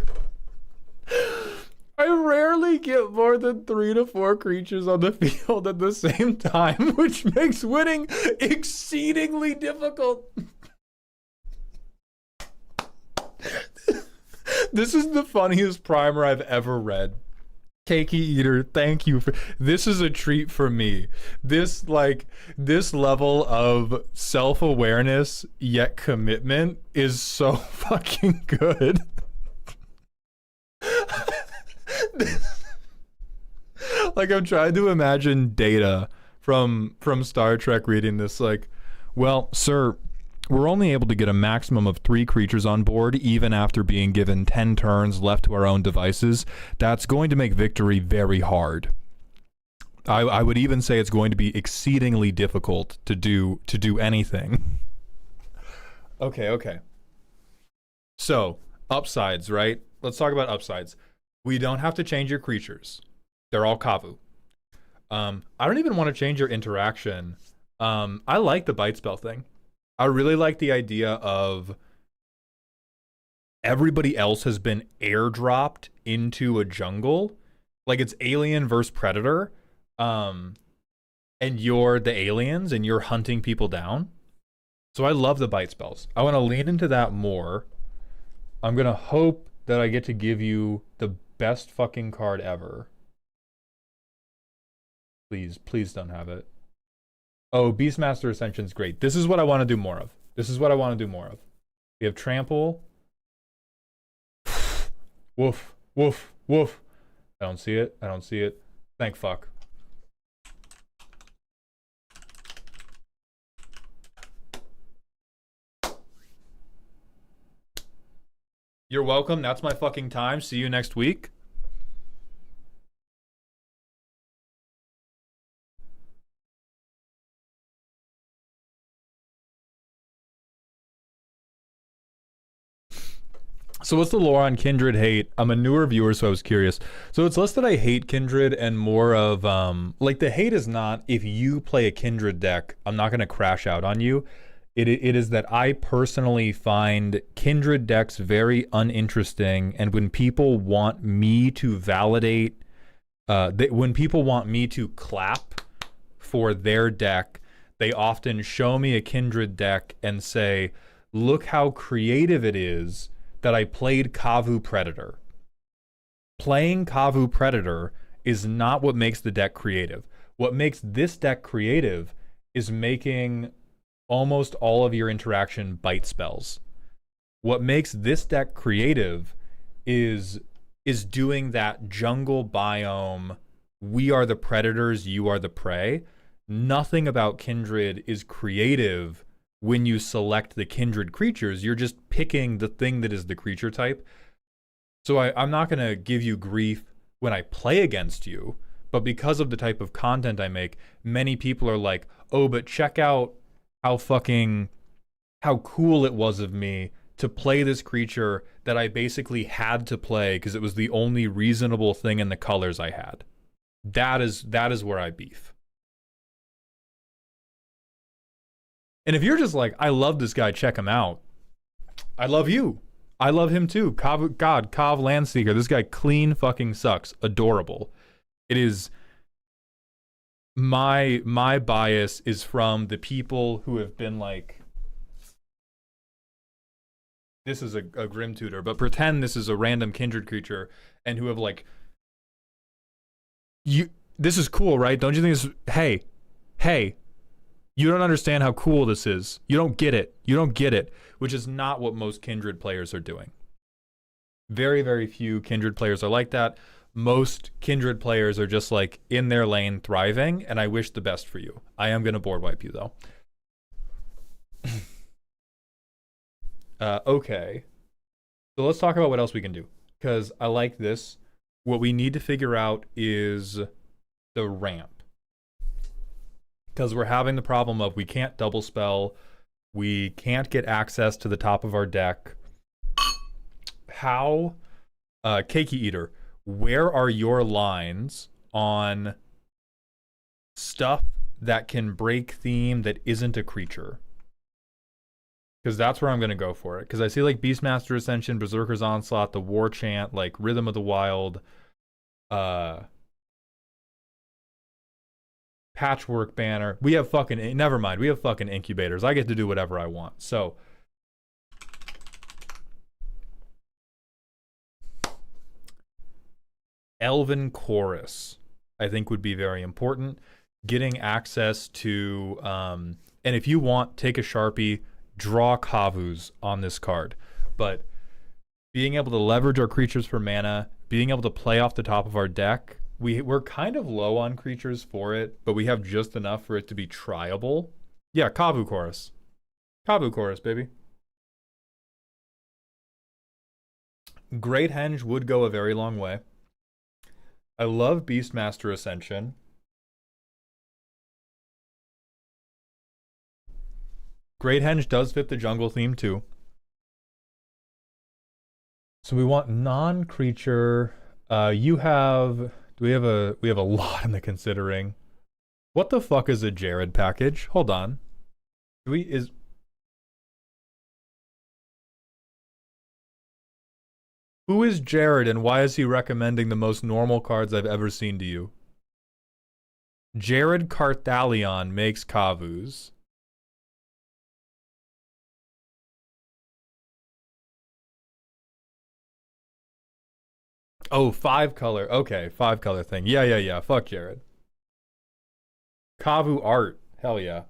I rarely get more than 3 to 4 creatures on the field at the same time, which makes winning exceedingly difficult. This is the funniest primer I've ever read. Cakey Eater, thank you for this. Is a treat for me. This level of self-awareness yet commitment is so fucking good. Like I'm trying to imagine Data from Star Trek reading this like, well, sir, we're only able to get a maximum of 3 creatures on board, even after being given 10 turns left to our own devices. That's going to make victory very hard. I would even say it's going to be exceedingly difficult to do anything. Okay. So, upsides, right? Let's talk about upsides. We don't have to change your creatures. They're all Kavu. I don't even want to change your interaction. I like the bite spell thing. I really like the idea of everybody else has been airdropped into a jungle. Like it's alien versus predator. And you're the aliens and you're hunting people down. So I love the bite spells. I want to lean into that more. I'm going to hope that I get to give you the best fucking card ever. Please don't have it. Oh, Beastmaster Ascension's great. This is what I want to do more of. We have Trample. Woof. I don't see it. Thank fuck. You're welcome. That's my fucking time. See you next week. So what's the lore on Kindred hate? I'm a newer viewer, so I was curious. So it's less that I hate Kindred and more of, like the hate is not, if you play a Kindred deck, I'm not going to crash out on you. It is that I personally find Kindred decks very uninteresting, and when people want me to validate, when people want me to clap for their deck, they often show me a Kindred deck and say, look how creative it is that I played Kavu Predator. Playing Kavu Predator is not what makes the deck creative. What makes this deck creative is making almost all of your interaction bite spells. What makes this deck creative is doing that jungle biome, we are the predators, you are the prey. nothing about Kindred is creative when you select the Kindred creatures. You're just picking the thing that is the creature type. So I'm not going to give you grief when I play against you, but because of the type of content I make, many people are like, oh, but check out how cool it was of me to play this creature that I basically had to play because it was the only reasonable thing in the colors I had. That is where I beef. And if you're just like, I love this guy, check him out. I love you. I love him too. Kav Landseeker. This guy clean fucking sucks. Adorable. It is my bias is from the people who have been like, this is a Grim Tutor, but pretend this is a random Kindred creature, and who have like, this is cool, right? Don't you think this? Hey, you don't understand how cool this is. You don't get it. Which is not what most Kindred players are doing. Very, very few Kindred players are like that. Most Kindred players are just like in their lane thriving, and I wish the best for you. I am going to board wipe you though. Okay. So let's talk about what else we can do, because I like this. What we need to figure out is the ramp. Because we're having the problem of we can't double spell, we can't get access to the top of our deck. How, Cakey Eater, where are your lines on stuff that can break theme that isn't a creature? Because that's where I'm going to go for it. Because I see like Beastmaster Ascension, Berserker's Onslaught, the War Chant, like Rhythm of the Wild, Patchwork Banner. We have fucking, never mind, we have fucking incubators. I get to do whatever I want. So Elven Chorus, I think, would be very important. Getting access to, and if you want, take a Sharpie, draw Kavus on this card. But being able to leverage our creatures for mana, being able to play off the top of our deck, we're kind of low on creatures for it, but we have just enough for it to be tryable. Yeah, Kavu Chorus. Kavu Chorus, baby. Great Henge would go a very long way. I love Beastmaster Ascension. Great Henge does fit the jungle theme too. So we want non-creature. You have... we have a lot in the considering. What the fuck is a Jared package? Hold on. Who is Jared, and why is he recommending the most normal cards I've ever seen to you? Jared Carthalion makes Kavus. Oh, 5-color. Okay, 5-color thing. Yeah. Fuck Jared. Kavu art. Hell yeah.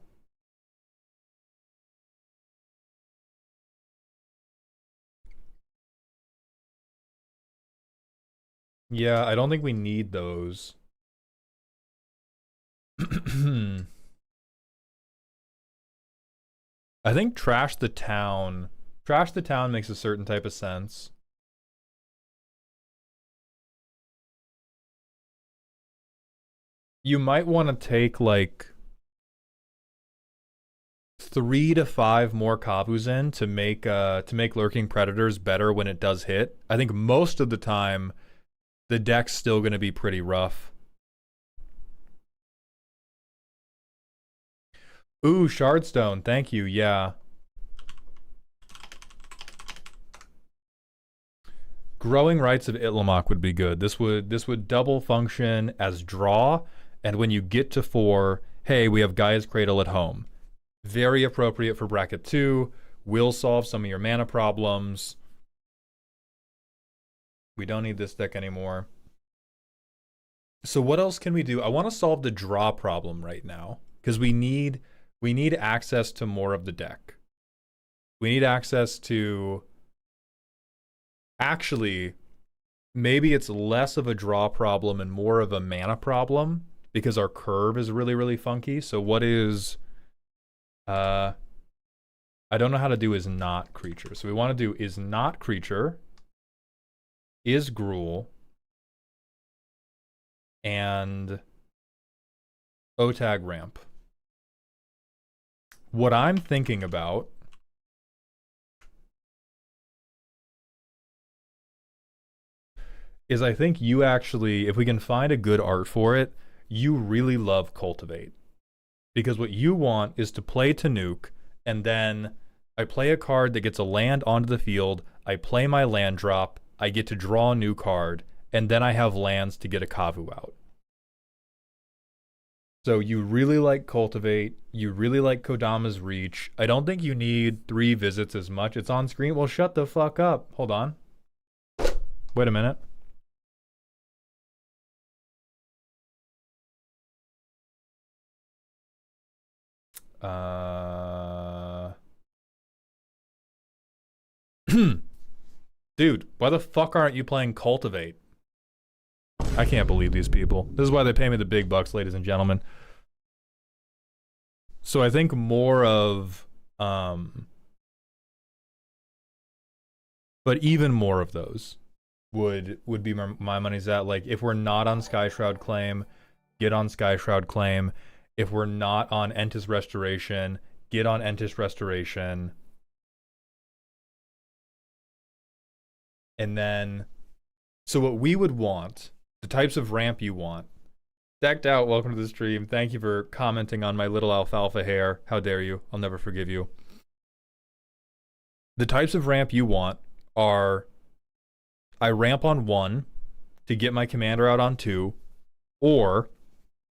Yeah, I don't think we need those. I think Trash the Town. Trash the Town makes a certain type of sense. You might want to take like 3 to 5 more Kavus in to make Lurking Predators better when it does hit. I think most of the time the deck's still going to be pretty rough. Ooh, Shardstone, thank you. Yeah. Growing Rites of Itlamok would be good. This would double function as draw, and when you get to 4, hey, we have Gaia's Cradle at home. Very appropriate for bracket 2. Will solve some of your mana problems. We don't need this deck anymore. So what else can we do? I want to solve the draw problem right now, because we need access to more of the deck. We need access to... Actually, maybe it's less of a draw problem and more of a mana problem, because our curve is really, really funky. So what is, I don't know how to do is not creature. So we want to do is not creature, is Gruul, and OTAG ramp. What I'm thinking about is I think you actually, if we can find a good art for it, you really love Cultivate. Because what you want is to play to nuke, and then I play a card that gets a land onto the field, I play my land drop, I get to draw a new card, and then I have lands to get a Kavu out. So you really like Cultivate, you really like Kodama's Reach. I don't think you need 3 visits as much. It's on screen. Well, shut the fuck up. Hold on. Wait a minute. Dude, why the fuck aren't you playing Cultivate? I can't believe these people. This is why they pay me the big bucks, ladies and gentlemen. So I think more of, but even more of those would be my money's at. Like, if we're not on Skyshroud Claim, get on Skyshroud Claim. If we're not on Entis Restoration, get on Entis Restoration. And then, so what we would want, the types of ramp you want. Decked Out, welcome to the stream. Thank you for commenting on my little alfalfa hair. How dare you? I'll never forgive you. The types of ramp you want are, I ramp on 1 to get my commander out on 2, or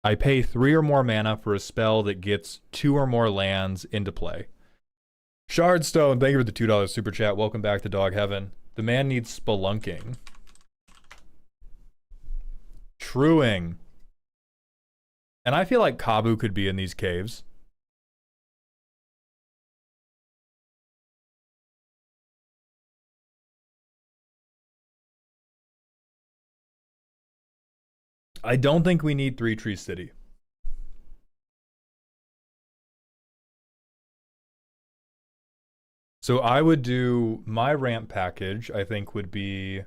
I pay 3 or more mana for a spell that gets 2 or more lands into play. Shardstone, thank you for the $2 super chat. Welcome back to Dog Heaven. The man needs spelunking. Truing. And I feel like Kabu could be in these caves. I don't think we need 3 Tree City. So I would do, my ramp package, I think, would be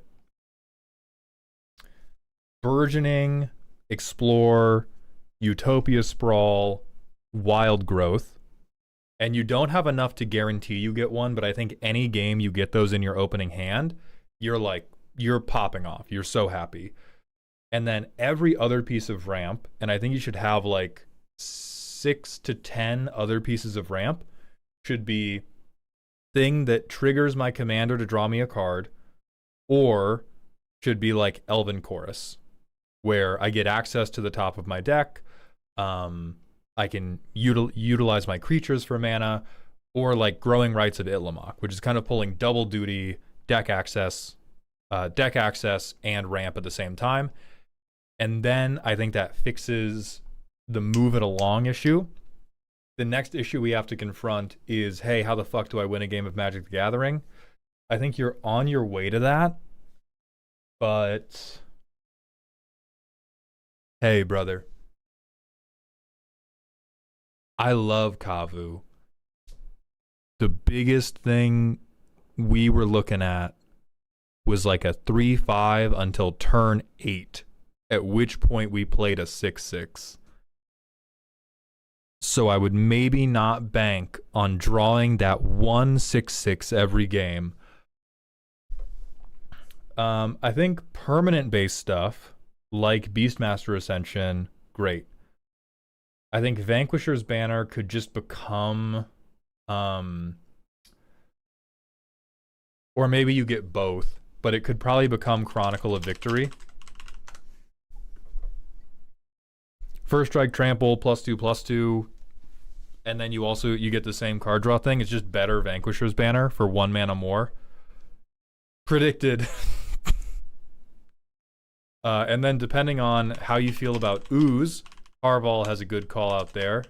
Burgeoning, Explore, Utopia Sprawl, Wild Growth. And you don't have enough to guarantee you get one, but I think any game you get those in your opening hand, you're like, you're popping off. You're so happy. And then every other piece of ramp, and I think you should have like 6 to 10 other pieces of ramp, should be thing that triggers my commander to draw me a card, or should be like Elven Chorus, where I get access to the top of my deck. I can utilize my creatures for mana, or like Growing Rights of Itlimoc, which is kind of pulling double duty, deck access, and ramp at the same time. And then I think that fixes the move it along issue. The next issue we have to confront is, hey, how the fuck do I win a game of Magic the Gathering? I think you're on your way to that, but hey, brother. I love Kavu. The biggest thing we were looking at was like a 3/5 until turn 8, at which point we played a 6/6. So I would maybe not bank on drawing that 1/6/6 every game. I think permanent-based stuff, like Beastmaster Ascension, great. I think Vanquisher's Banner could just become... or maybe you get both, but it could probably become Chronicle of Victory. First Strike, Trample, +2/+2, and then you get the same card draw thing. It's just better Vanquisher's Banner for 1 mana more. Predicted. And then depending on how you feel about Ooze, Harval has a good call out there.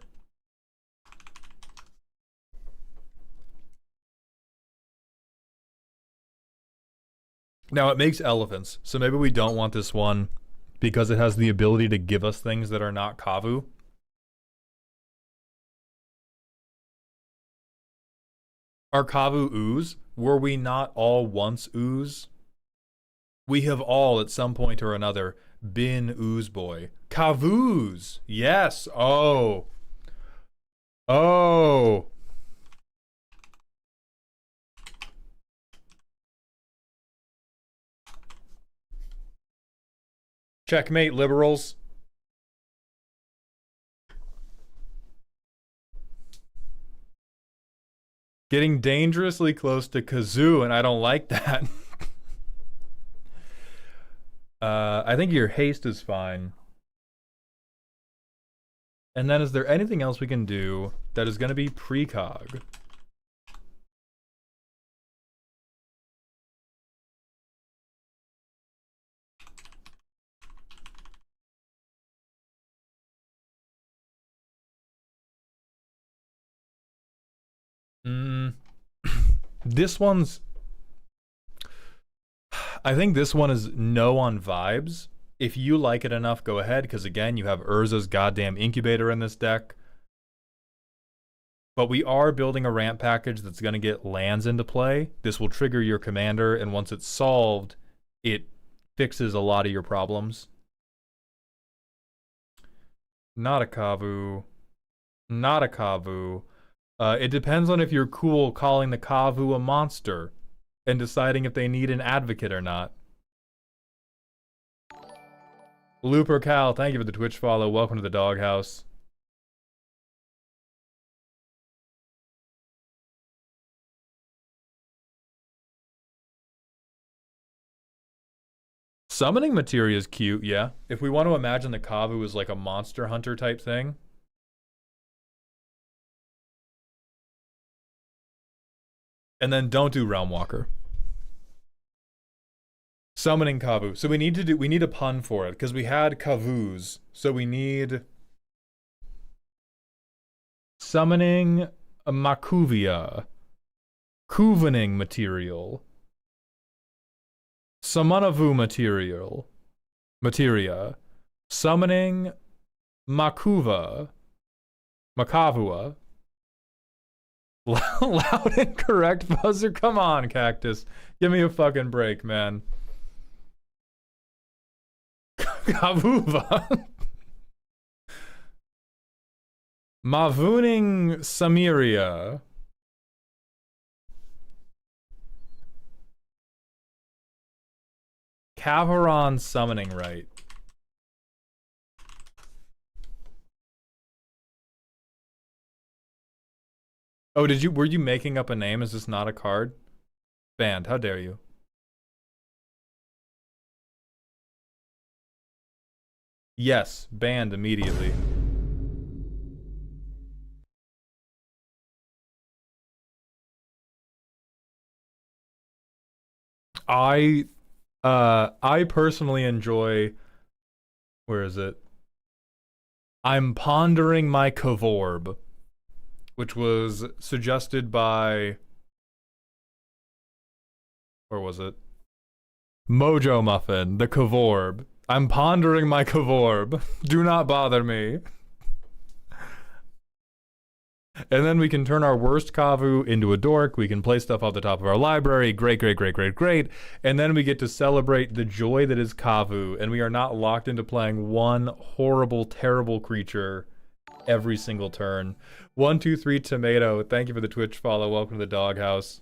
Now it makes elephants, so maybe we don't want this one because it has the ability to give us things that are not Kavu. Are Kavu ooze? Were we not all once ooze? We have all, at some point or another, been ooze boy. Kavus! Yes! Oh! Oh! Checkmate, liberals. Getting dangerously close to Kazoo, and I don't like that. I think your haste is fine. And then is there anything else we can do that is going to be precog? This one's... I think this one is no on vibes. If you like it enough, go ahead, because again, you have Urza's goddamn incubator in this deck. But we are building a ramp package that's going to get lands into play. This will trigger your commander, and once it's solved, it fixes a lot of your problems. Not a Kavu. Not a Kavu. It depends on if you're cool calling the Kavu a monster and deciding if they need an advocate or not. Looper Cal, thank you for the Twitch follow. Welcome to the doghouse. Summoning materia is cute, yeah. If we want to imagine the Kavu as like a monster hunter type thing. And then don't do Realm Walker. Summoning Kavu. So we need a pun for it, because we had Kavus. So we need summoning a Makuvia. Kuvening material. Summonavu material. Materia. Summoning Makuva. Makavua. Loud and correct buzzer. Come on, Cactus. Give me a fucking break, man. Kavuva. Mavuning Samiria. Cavaron summoning right. Oh, were you making up a name? Is this not a card? Banned, how dare you? Yes, banned immediately. I personally enjoy... Where is it? I'm pondering my Kavorb, which was suggested by... Where was it? Mojo Muffin, the Kavorb. I'm pondering my Kavorb. Do not bother me. And then we can turn our worst Kavu into a dork. We can play stuff off the top of our library. Great, great, great, great, great. And then we get to celebrate the joy that is Kavu. And we are not locked into playing one horrible, terrible creature every single turn. 123 Tomato, thank you for the Twitch follow. Welcome to the doghouse.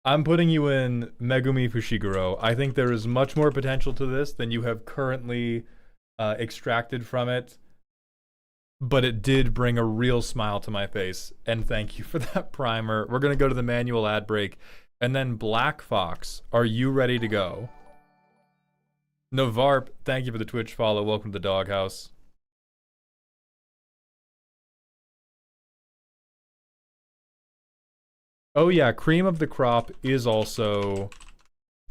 I'm putting you in Megumi Fushiguro. I think there is much more potential to this than you have currently extracted from it. But it did bring a real smile to my face. And thank you for that primer. We're going to go to the manual ad break. And then Black Fox, are you ready to go? Navarp, thank you for the Twitch follow. Welcome to the doghouse. Oh yeah, Cream of the Crop is also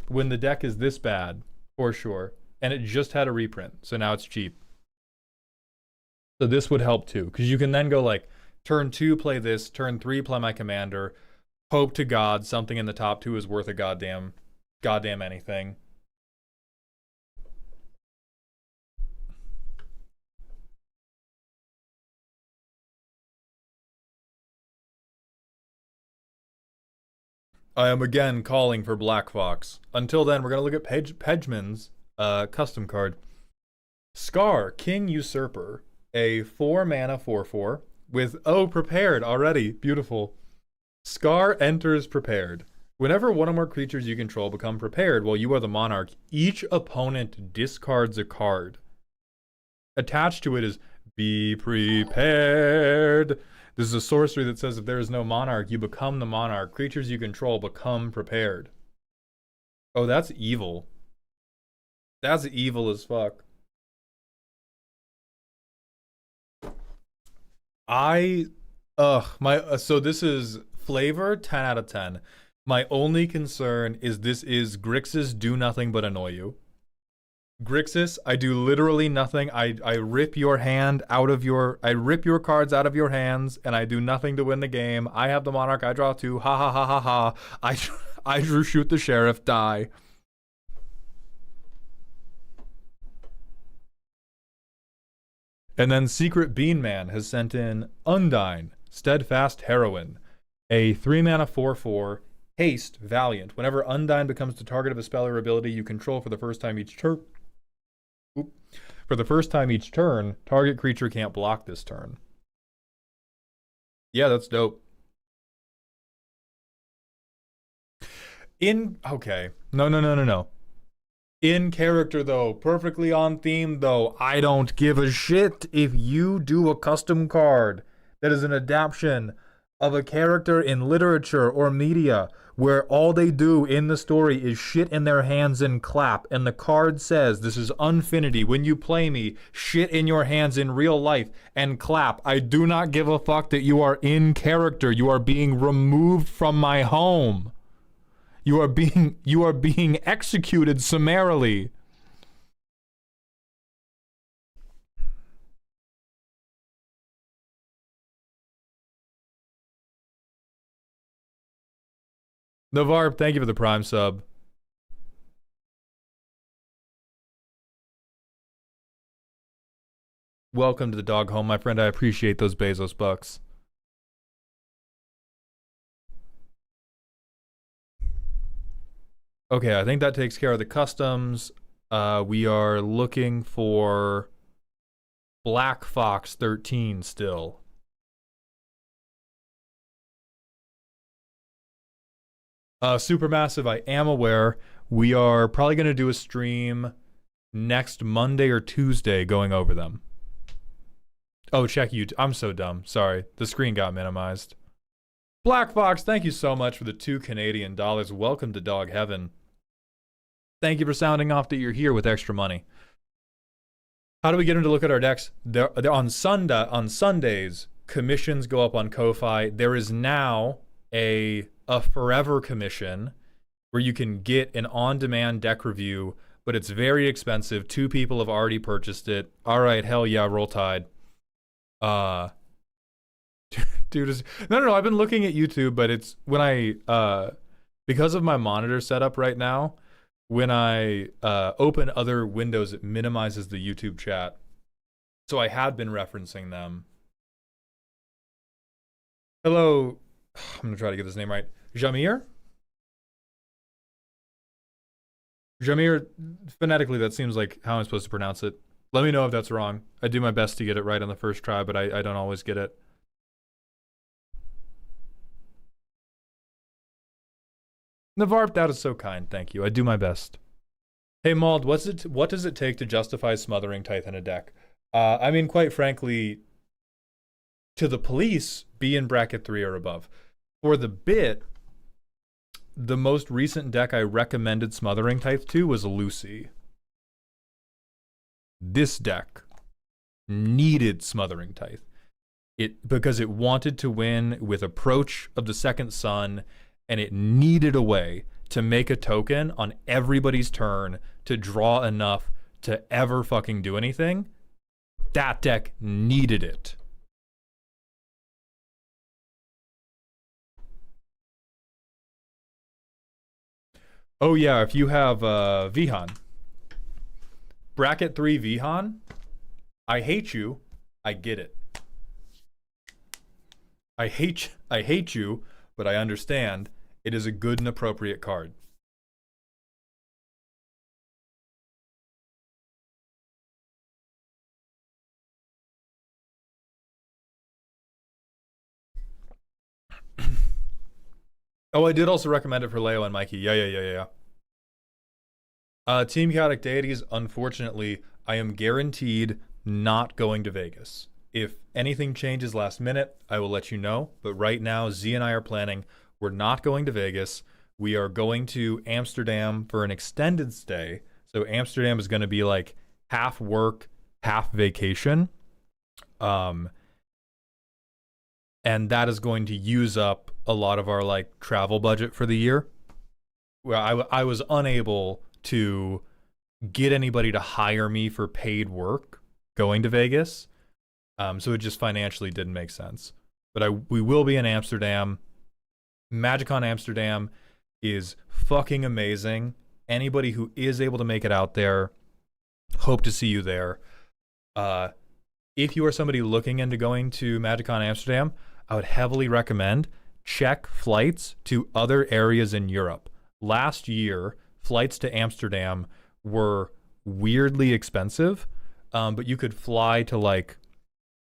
when the deck is this bad, for sure. And it just had a reprint, so now it's cheap. So this would help too, because you can then go like, turn 2, play this, turn 3, play my commander, hope to God something in the top 2 is worth a goddamn anything. I am again calling for Black Fox. Until then, we're going to look at Pegman's custom card. Scar, King Usurper. A 4-mana 4/4 with, prepared already. Beautiful. Scar enters prepared. Whenever one or more creatures you control become prepared while you are the monarch, each opponent discards a card. Attached to it is Be Prepared. This is a sorcery that says if there is no monarch, you become the monarch. Creatures you control become prepared. Oh, that's evil. That's evil as fuck. So this is flavor 10 out of 10. My only concern is this is Grixis do nothing but annoy you. Grixis, I do literally nothing. I rip your hand out of your, I rip your cards out of your hands, and I do nothing to win the game. I have the monarch, I draw 2, ha ha ha ha ha. I drew shoot the sheriff, die. And then Secret Bean Man has sent in Undyne, Steadfast Heroine, a 3-mana 4/4, haste, Valiant. Whenever Undyne becomes the target of a spell or ability you control for the first time each turn, target creature can't block this turn. Yeah, that's dope. Okay. No. In character, though, perfectly on theme, though, I don't give a shit if you do a custom card that is an adaptation of a character in literature or media where all they do in the story is shit in their hands and clap, and the card says, this is Unfinity, when you play me, shit in your hands in real life and clap. I do not give a fuck that you are in character. You are being removed from my home. You are being executed summarily. Navarre, thank you for the Prime sub. Welcome to the dog home, my friend. I appreciate those Bezos bucks. Okay, I think that takes care of the customs. We are looking for Black Fox 13 still. Supermassive, I am aware. We are probably going to do a stream next Monday or Tuesday going over them. Oh, check YouTube. I'm so dumb. Sorry. The screen got minimized. Black Fox, thank you so much for the $2 Canadian. Welcome to Dog Heaven. Thank you for sounding off that you're here with extra money. How do we get him to look at our decks? They're on Sundays, commissions go up on Ko-Fi. There is now a forever commission where you can get an on-demand deck review, but it's very expensive. 2 people have already purchased it. All right, hell yeah, roll tide. Dude, no. I've been looking at YouTube, but it's when I because of my monitor setup right now, when I open other windows, it minimizes the YouTube chat. So I had been referencing them. Hello, I'm gonna try to get this name right. Jamir? Jamir, phonetically, that seems like how I'm supposed to pronounce it. Let me know if that's wrong. I do my best to get it right on the first try, but I don't always get it. Navarre, that is so kind, thank you. I do my best. Hey Mauld, what does it take to justify smothering Tithe in a deck? I mean, quite frankly, to the police, be in bracket 3 or above. For the bit, the most recent deck I recommended smothering Tithe to was Lucy. This deck needed smothering Tithe. Because it wanted to win with Approach of the Second Sun, and it needed a way to make a token on everybody's turn to draw enough to ever fucking do anything. That deck needed it. Oh yeah, if you have Vihan. Bracket 3 Vihan, I hate you, I get it. I hate you, but I understand. It is a good and appropriate card. Oh, I did also recommend it for Leo and Mikey. Yeah. Team Chaotic Deities, unfortunately, I am guaranteed not going to Vegas. If anything changes last minute, I will let you know. But right now, Z and I are planning. We're not going to Vegas. We are going to Amsterdam for an extended stay. So Amsterdam is going to be like half work, half vacation. And that is going to use up a lot of our like travel budget for the year. Well, I was unable to get anybody to hire me for paid work going to Vegas. So it just financially didn't make sense. But we will be in Amsterdam. MagicCon Amsterdam is fucking amazing. Anybody who is able to make it out there, hope to see you there. If you are somebody looking into going to MagicCon Amsterdam, I would heavily recommend check flights to other areas in Europe. Last year, flights to Amsterdam were weirdly expensive, but you could fly to like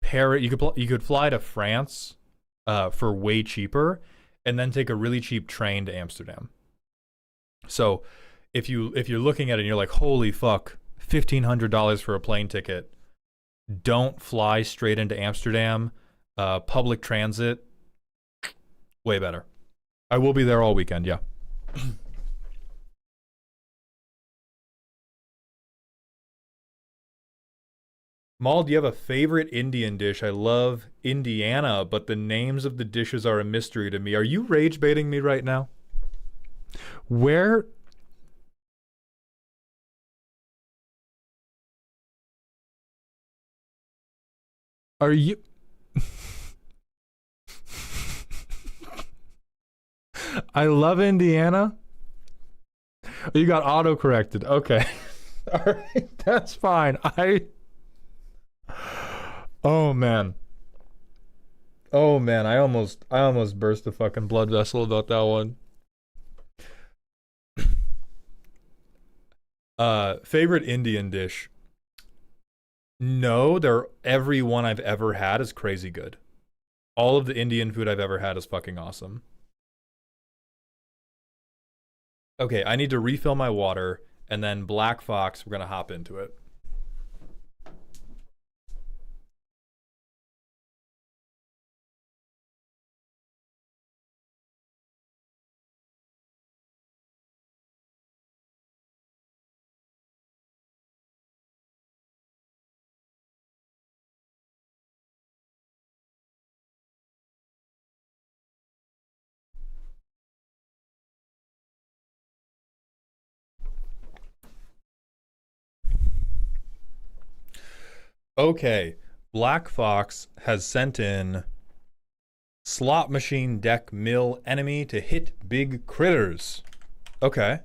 Paris. You could fly to France for way cheaper, and then take a really cheap train to Amsterdam. So if you're looking at it and you're like, holy fuck, $1,500 for a plane ticket, don't fly straight into Amsterdam. Public transit, way better. I will be there all weekend, yeah. Maul, do you have a favorite Indian dish? I love Indiana, but the names of the dishes are a mystery to me. Are you rage baiting me right now? Where? Are you? I love Indiana. You got auto corrected. Okay. All right, that's fine. Oh man. Oh man, I almost burst a fucking blood vessel about that one. Favorite Indian dish? No, every one I've ever had is crazy good. All of the Indian food I've ever had is fucking awesome. Okay, I need to refill my water, and then Black Fox, we're gonna hop into it. Okay, Black Fox has sent in slot machine deck mill enemy to hit big critters. Okay.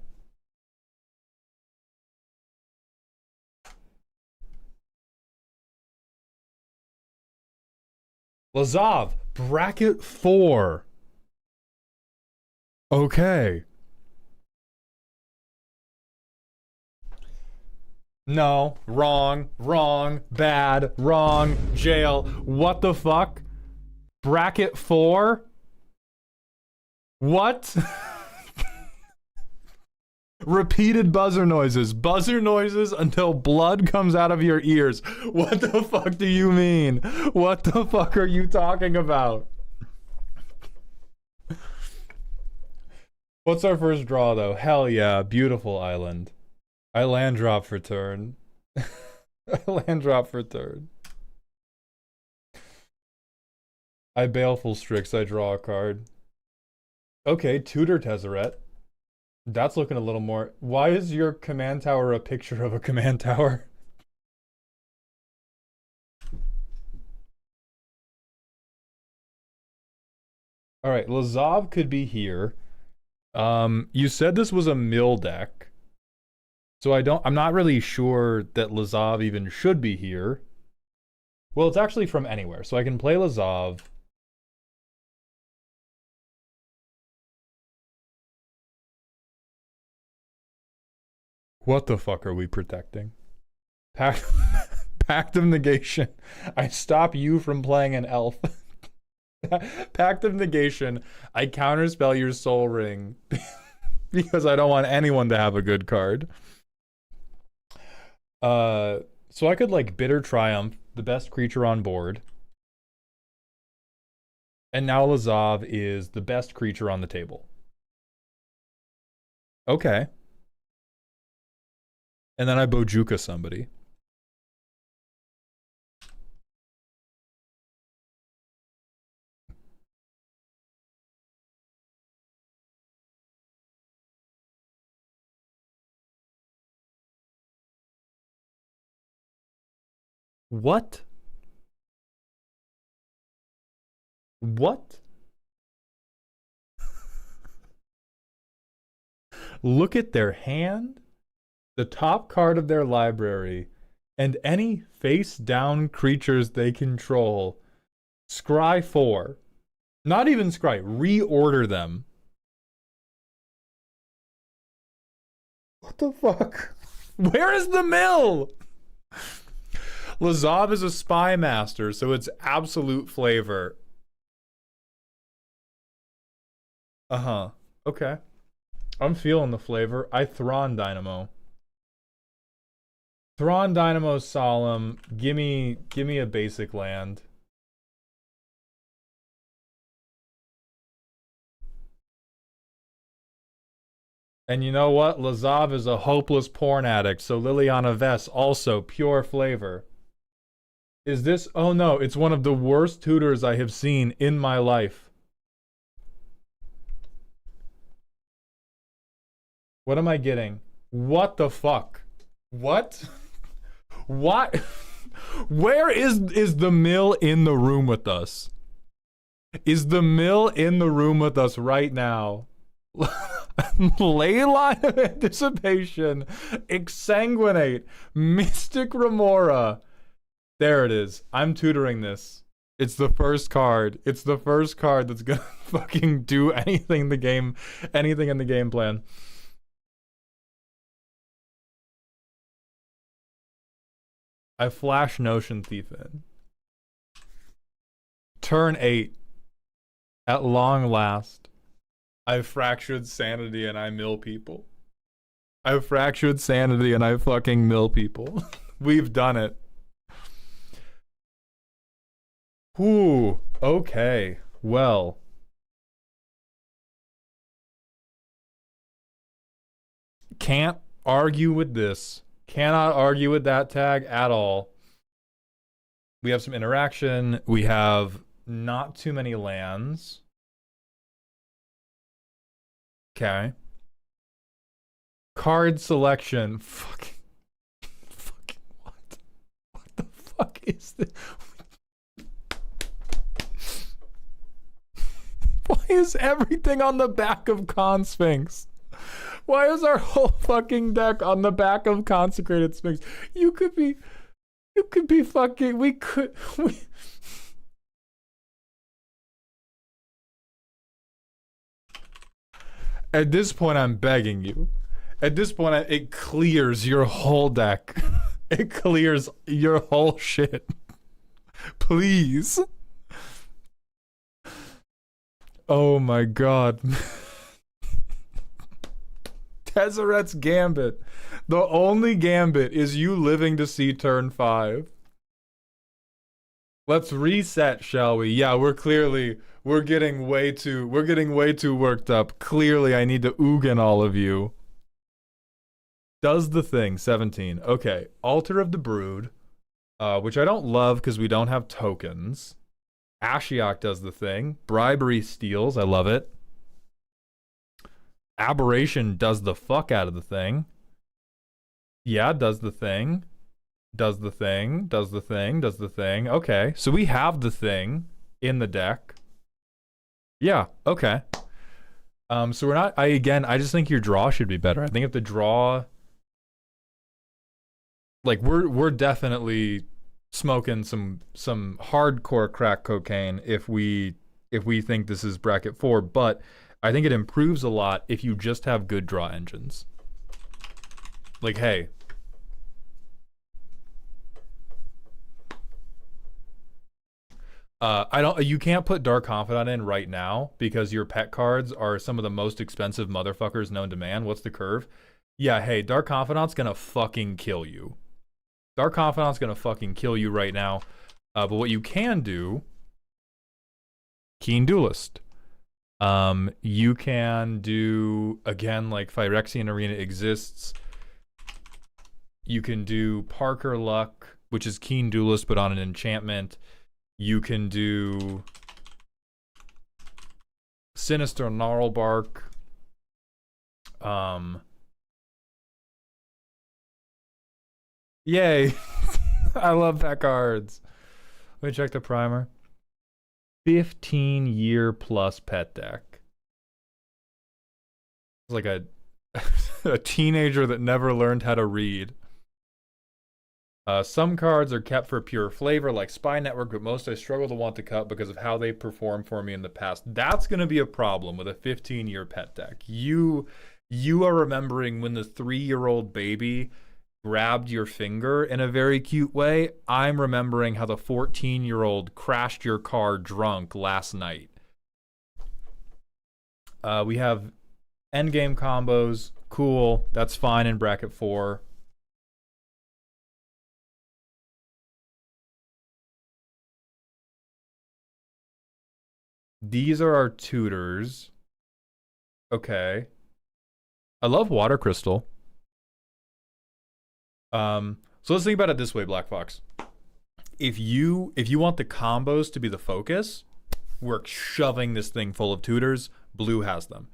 Lazav, bracket 4. Okay. No, wrong, bad, wrong, jail. What the fuck? Bracket 4? What? Repeated buzzer noises until blood comes out of your ears. What the fuck do you mean? What the fuck are you talking about? What's our first draw though? Hell yeah, beautiful island. I land drop for turn. I land drop for turn. I Baleful Strix, I draw a card. Okay, Tutor Tezzeret. That's looking a little more... Why is your command tower a picture of a command tower? Alright, Lazav could be here. You said this was a mill deck. So I'm not really sure that Lazav even should be here. Well, it's actually from anywhere, so I can play Lazav. What the fuck are we protecting? Pact, Pact of Negation. I stop you from playing an elf. Pact of Negation. I counterspell your Soul Ring because I don't want anyone to have a good card. So I could like Bitter Triumph, the best creature on board. And now Lazav is the best creature on the table. Okay. And then I Bojuka somebody. What? What? Look at their hand, the top card of their library, and any face-down creatures they control. Scry 4. Not even scry, reorder them. What the fuck? Where is the mill? Lazav is a spy master, so it's absolute flavor. Uh-huh. Okay. I'm feeling the flavor. I Thrawn Dynamo. Thrawn Dynamo Solemn. Gimme a basic land. And you know what? Lazav is a hopeless porn addict, so Liliana Vess also pure flavor. Is this? Oh no, it's one of the worst tutors I have seen in my life. What am I getting? What the fuck? What? What? Where is the mill in the room with us? Is the mill in the room with us right now? Leyline of Anticipation, Exsanguinate, Mystic Remora. There it is. I'm tutoring this. It's the first card. It's the first card that's gonna fucking do anything in the game plan. I flash Notion Thief in. Turn 8. At long last. I've fractured sanity and I mill people. I've fractured sanity and I fucking mill people. We've done it. Ooh, okay. Well. Can't argue with this. Cannot argue with that tag at all. We have some interaction. We have not too many lands. Okay. Card selection. Fucking what? What the fuck is this? Why is everything on the back of Consphinx? Why is our whole fucking deck on the back of Consecrated Sphinx? You could be fucking, At this point, I'm begging you. At this point, it clears your whole deck. It clears your whole shit. Please. Oh my god. Tezzeret's Gambit. The only Gambit is you living to see turn 5. Let's reset, shall we? Yeah, we're getting way too worked up. Clearly, I need to Ugin all of you. Does the thing, 17. Okay, Altar of the Brood, which I don't love because we don't have tokens. Ashiok does the thing. Bribery steals, I love it. Aberration does the fuck out of the thing. Yeah, does the thing. Does the thing. Does the thing. Does the thing. Okay, so we have the thing in the deck. Yeah, okay. So we're not, I just think your draw should be better. I think if the draw, like we're definitely smoking some hardcore crack cocaine if we think this is bracket 4, but I think it improves a lot if you just have good draw engines. Like, hey. You can't put Dark Confidant in right now because your pet cards are some of the most expensive motherfuckers known to man. What's the curve? Yeah, hey, Dark Confidant's gonna fucking kill you. Dark Confidant's gonna fucking kill you right now. But what you can do, Keen Duelist. You can do, again, like Phyrexian Arena exists. You can do Parker Luck, which is Keen Duelist, but on an enchantment. You can do Sinister Gnarlbark. Yay. I love pet cards. Let me check the primer. 15-year plus pet deck. It's like a teenager that never learned how to read. Some cards are kept for pure flavor, like Spy Network, but most I struggle to want to cut because of how they performed for me in the past. That's going to be a problem with a 15-year pet deck. You are remembering when the 3-year-old baby grabbed your finger in a very cute way. I'm remembering how the 14-year-old crashed your car drunk last night. We have endgame combos. Cool. That's fine in bracket 4. These are our tutors. Okay. I love Water Crystal. So let's think about it this way, Black Fox. If you want the combos to be the focus, we're shoving this thing full of tutors. Blue has them.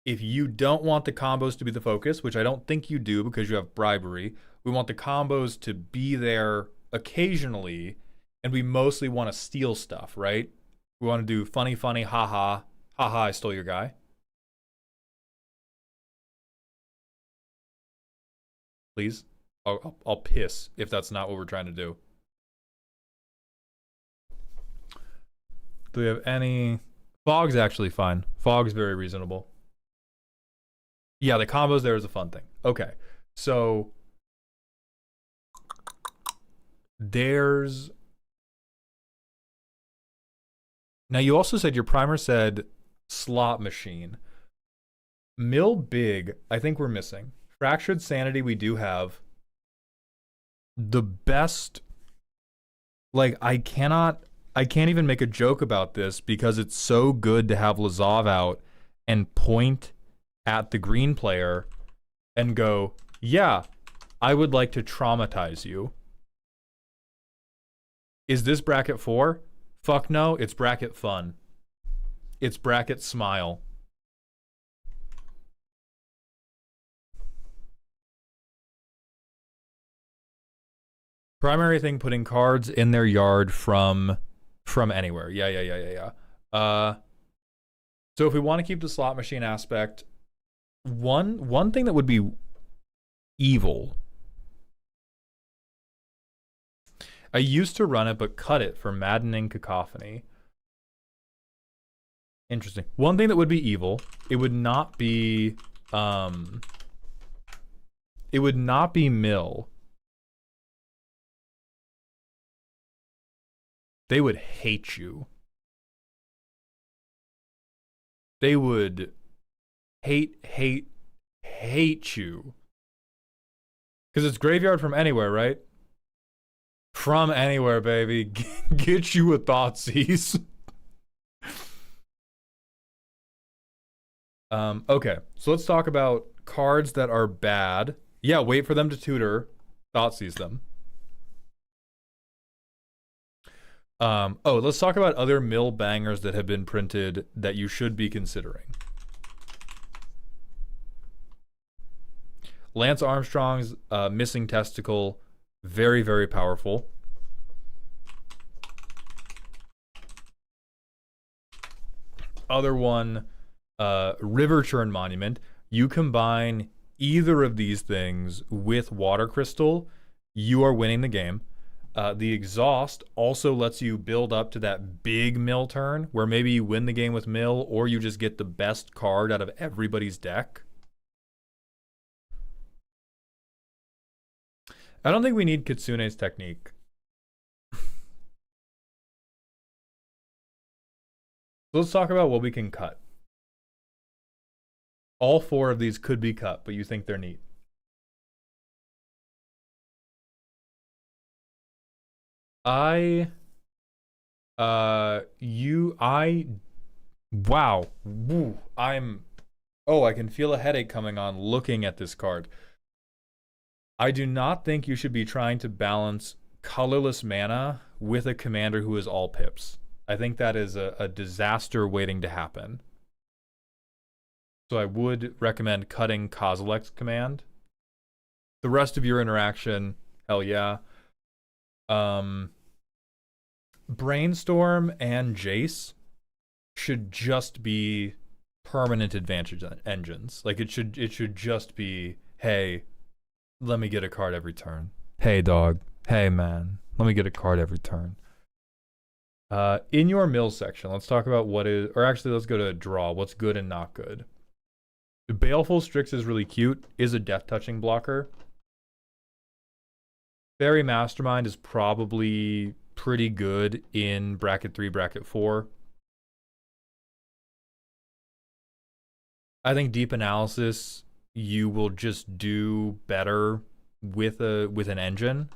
If you don't want the combos to be the focus, which I don't think you do because you have bribery, we want the combos to be there occasionally, and we mostly want to steal stuff, right? We want to do funny, haha, haha, I stole your guy. Please? I'll piss if that's not what we're trying to do. Do we have any... Fog's actually fine. Fog's very reasonable. Yeah, the combos there is a fun thing. Okay, so... There's... Now, you also said your primer said slot machine. Mill big, I think we're missing. Fractured Sanity we do have. The best... Like, I can't even make a joke about this because it's so good to have Lazav out and point at the green player and go, yeah, I would like to traumatize you. Is this bracket 4? Fuck no, it's bracket fun. It's bracket smile. Primary thing, putting cards in their yard from anywhere. Yeah. So if we want to keep the slot machine aspect, one thing that would be evil. I used to run it, but cut it for maddening cacophony. Interesting. One thing that would be evil, it would not be Mill. They would hate you. They would hate you. Because it's graveyard from anywhere, right? From anywhere, baby. Get you a Thoughtseize. Okay, so let's talk about cards that are bad. Yeah, wait for them to tutor. Thoughtseize them. Let's talk about other mill bangers that have been printed that you should be considering. Lance Armstrong's Missing Testicle, very, very powerful. Other one, River Churn Monument. You combine either of these things with Water Crystal, you are winning the game. The Exhaust also lets you build up to that big mill turn where maybe you win the game with mill or you just get the best card out of everybody's deck. I don't think we need Kitsune's technique. Let's talk about what we can cut. All 4 of these could be cut, but you think they're neat. Wow. Woo. I can feel a headache coming on looking at this card. I do not think you should be trying to balance colorless mana with a commander who is all pips. I think that is a disaster waiting to happen. So I would recommend cutting Kozilek's command. The rest of your interaction, hell yeah. Brainstorm and Jace should just be permanent advantage engines. Like it should just be, hey, let me get a card every turn. Hey dog. Hey man. Let me get a card every turn. In your mill section, let's talk about let's go to draw. What's good and not good. Baleful Strix is really cute, is a death touching blocker. Fairy Mastermind is probably pretty good in bracket 3, bracket 4. I think Deep Analysis you will just do better with an engine.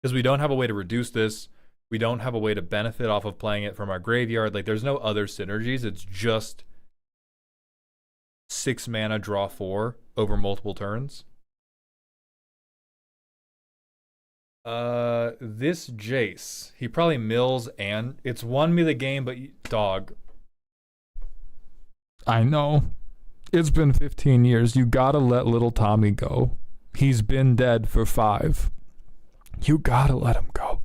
Because we don't have a way to reduce this. We don't have a way to benefit off of playing it from our graveyard. Like there's no other synergies. It's just 6 mana, draw 4 over multiple turns. This Jace, he probably mills and it's won me the game, but dog. I know. It's been 15 years. You gotta let little Tommy go. He's been dead for 5. You gotta let him go.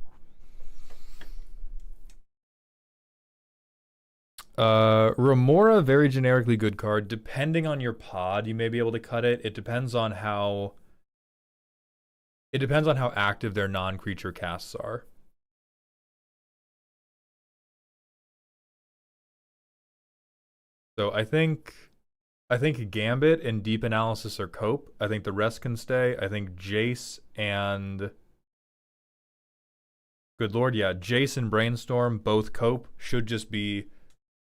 Remora, very generically good card. Depending on your pod, you may be able to cut it. It depends on how active their non-creature casts are. So I think Gambit and Deep Analysis are cope. I think the rest can stay. I think Jace and good lord, yeah, Jace and Brainstorm both cope. Should just be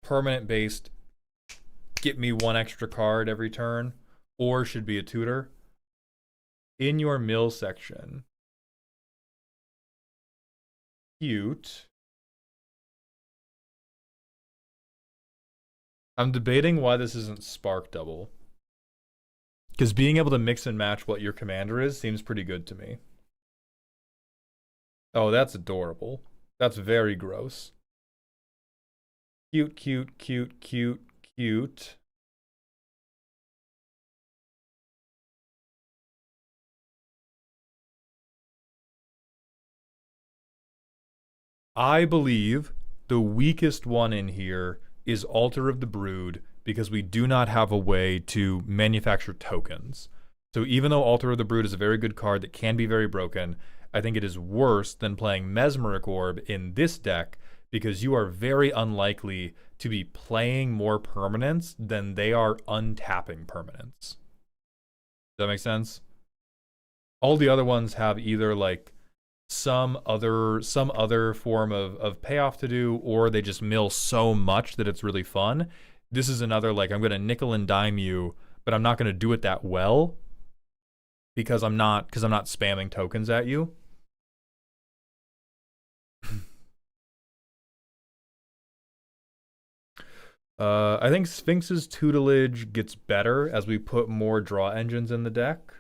permanent based, get me 1 extra card every turn, or should be a tutor. In your mill section, cute. I'm debating why this isn't Spark Double. Because being able to mix and match what your commander is seems pretty good to me. Oh, that's adorable. That's very gross. Cute, cute, cute, cute, cute. I believe the weakest one in here is Altar of the Brood, because we do not have a way to manufacture tokens. So even though Altar of the Brood is a very good card that can be very broken, I think it is worse than playing Mesmeric Orb in this deck, because you are very unlikely to be playing more permanents than they are untapping permanents. Does that make sense? All the other ones have either like some other form of payoff to do, or they just mill so much that it's really fun. This is another, like, I'm gonna nickel and dime you, but I'm not gonna do it that well because I'm not spamming tokens at you. I think Sphinx's tutelage gets better as we put more draw engines in the deck.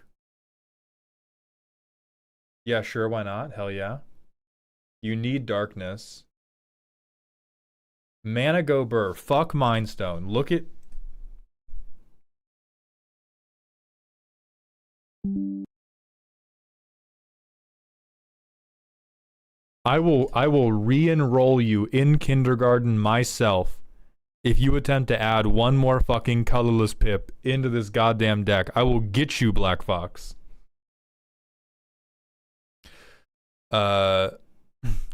Yeah, sure, why not? Hell yeah. You need darkness. Mana go burr. Fuck Mind Stone. Look at... I will re-enroll you in kindergarten myself if you attempt to add 1 more fucking colorless pip into this goddamn deck. I will get you, Black Fox.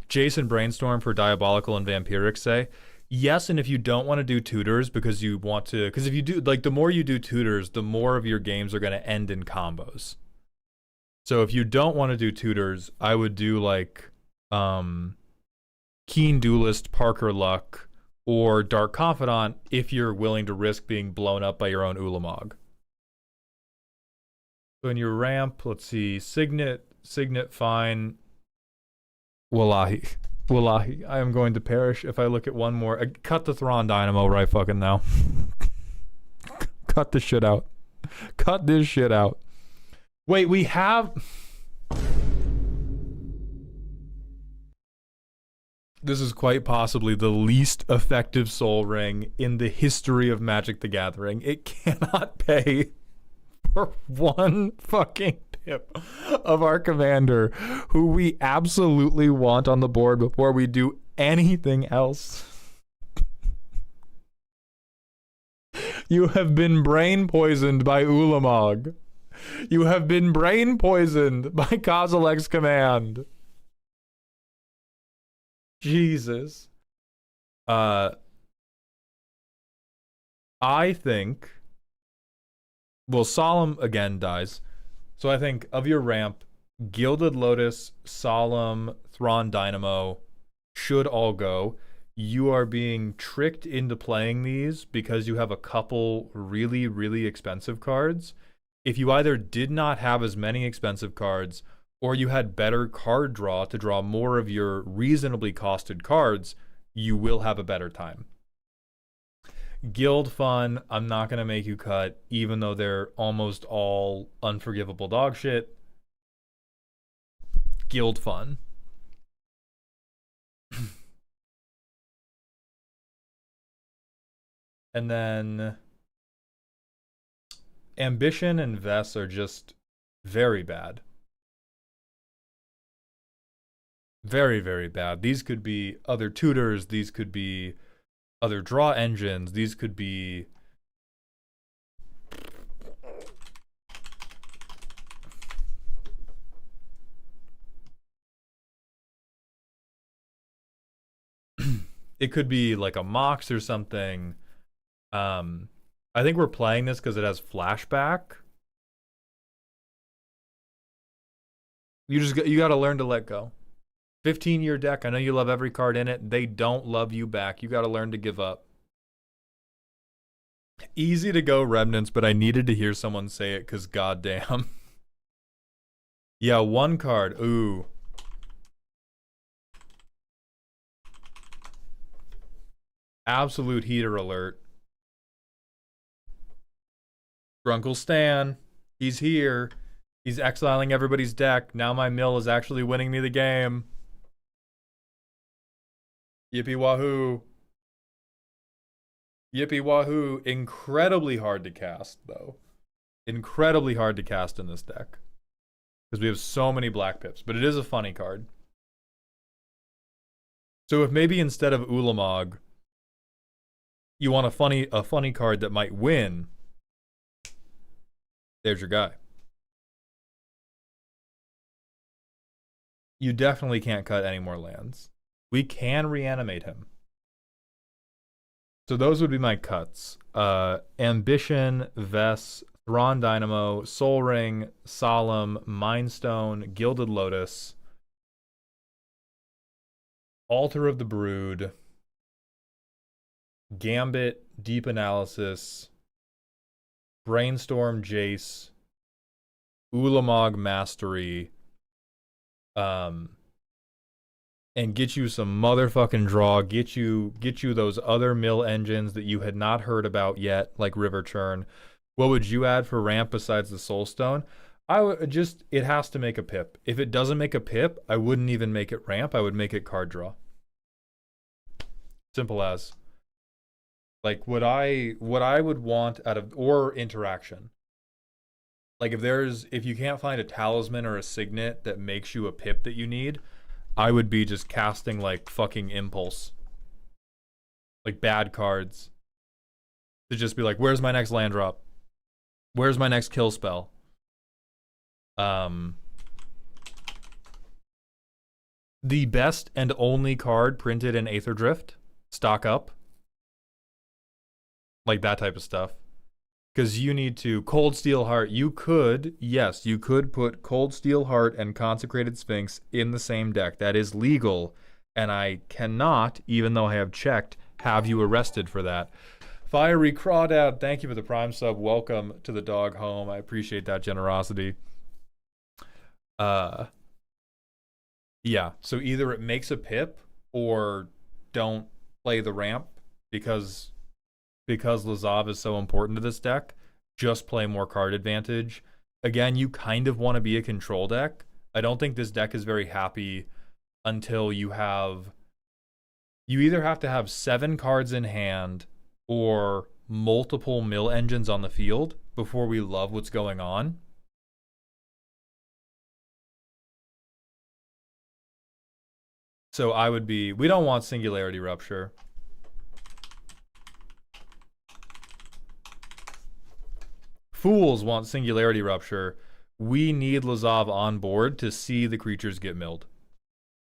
Jason Brainstorm for Diabolical and Vampiric say yes, and if you don't want to do tutors because you want to, because if you do, like, the more you do tutors, the more of your games are going to end in combos. So if you don't want to do tutors, I would do like Keen Duelist, Parker Luck, or Dark Confidant if you're willing to risk being blown up by your own Ulamog. So in your ramp, let's see, Signet, fine. Wallahi, I am going to perish if I look at one more. Cut the Thrawn Dynamo right fucking now. Cut this shit out. Cut this shit out. Wait, we have... This is quite possibly the least effective soul ring in the history of Magic the Gathering. It cannot pay for one fucking pip of our commander, who we absolutely want on the board before we do anything else. You have been brain poisoned by Ulamog. You have been brain poisoned by Kozilek's command. Jesus. I think... Well, Solemn again dies. So I think of your ramp, Gilded Lotus, Solemn, Thrawn Dynamo should all go. You are being tricked into playing these because you have a couple really, really expensive cards. If you either did not have as many expensive cards or you had better card draw to draw more of your reasonably costed cards, you will have a better time. Guild Fun, I'm not going to make you cut, even though they're almost all unforgivable dog shit. Guild Fun. And then Ambition and Vess are just very bad. Very, very bad. These could be other tutors. These could be other draw engines. These could be... It could be like a Mox or something. I think we're playing this because it has flashback. You got to learn to let go. 15-year deck. I know you love every card in it. They don't love you back. You got to learn to give up. Easy to go Remnants, but I needed to hear someone say it because goddamn. Yeah, one card. Ooh. Absolute heater alert. Grunkle Stan. He's here. He's exiling everybody's deck. Now my mill is actually winning me the game. Yippee wahoo. Yippee wahoo. Incredibly hard to cast, though. Incredibly hard to cast in this deck. Because we have so many black pips. But it is a funny card. So if maybe instead of Ulamog, you want a funny card that might win, there's your guy. You definitely can't cut any more lands. We can reanimate him. So those would be my cuts. Ambition, Vess, Thrawn Dynamo, Soul Ring, Solemn, Mindstone, Gilded Lotus, Altar of the Brood, Gambit, Deep Analysis, Brainstorm, Jace, Ulamog Mastery, and get you some motherfucking draw. Get you those other mill engines that you had not heard about yet, like River Churn. What would you add for ramp besides the Soulstone? I would just, it has to make a pip. If it doesn't make a pip, I wouldn't even make it ramp. I would make it card draw. Simple as. Like what I would want out of, or interaction. Like if you can't find a talisman or a signet that makes you a pip that you need, I would be just casting like fucking impulse. Like bad cards. To just be like, where's my next land drop? Where's my next kill spell? The best and only card printed in Aether Drift. Stock up. Like that type of stuff. Because you need to Cold Steel Heart. You could, yes, you could put Cold Steel Heart and Consecrated Sphinx in the same deck. That is legal, and I cannot, even though I have checked, have you arrested for that. Fiery Crawdad, thank you for the Prime sub. Welcome to the dog home. I appreciate that generosity. Yeah, so either it makes a pip or don't play the ramp because Lazav is so important to this deck. Just play more card advantage. Again, you kind of want to be a control deck. I don't think this deck is very happy until you either have to have 7 cards in hand or multiple mill engines on the field before we love what's going on. So we don't want Singularity Rupture. Fools want Singularity Rupture. We need Lazav on board to see the creatures get milled.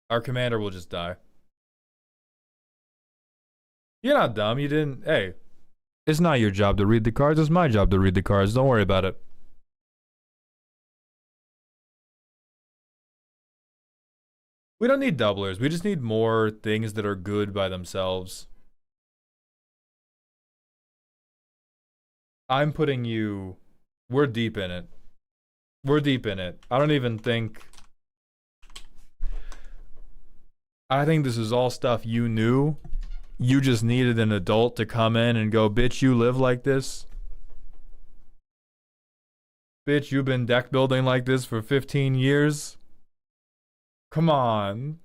Our commander will just die. You're not dumb. You didn't. Hey, it's not your job to read the cards. It's my job to read the cards. Don't worry about it. We don't need doublers. We just need more things that are good by themselves. I'm putting you... We're deep in it. We're deep in it. I don't even think... I think this is all stuff you knew. You just needed an adult to come in and go, bitch, you live like this? Bitch, you've been deck building like this for 15 years? Come on.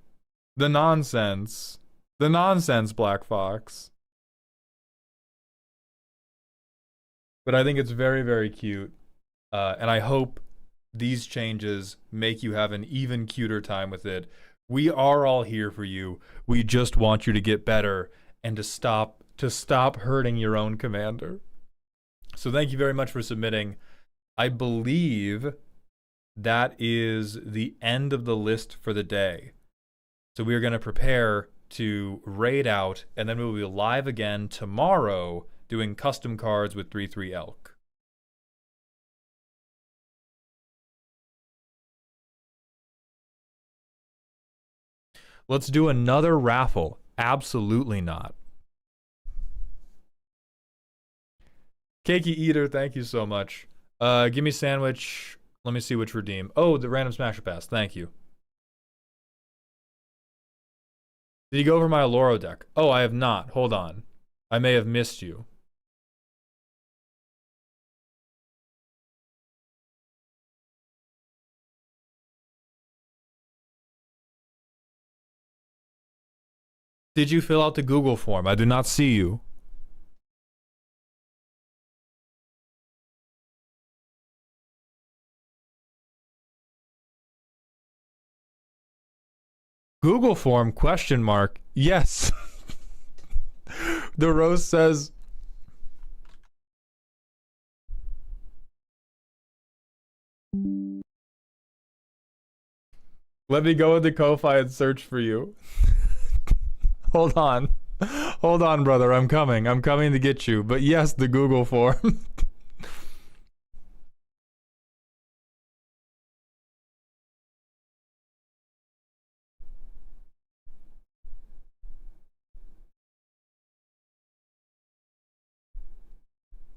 The nonsense. The nonsense, Black Fox. But I think it's very, very cute. And I hope these changes make you have an even cuter time with it. We are all here for you. We just want you to get better and to stop hurting your own commander. So thank you very much for submitting. I believe that is the end of the list for the day. So we are going to prepare to raid out, and then we will be live again tomorrow doing custom cards with 3/3 Elk. Let's do another raffle. Absolutely not. Cakey Eater, thank you so much. Give me sandwich. Let me see which redeem. Oh, the random smasher pass. Thank you. Did you go over my Aloro deck? Oh, I have not. Hold on. I may have missed you. Did you fill out the Google form? I do not see you. Google form, question mark. Yes. The Rose says... Let me go into Ko-Fi and search for you. Hold on. Hold on, brother. I'm coming. I'm coming to get you. But yes, the Google form.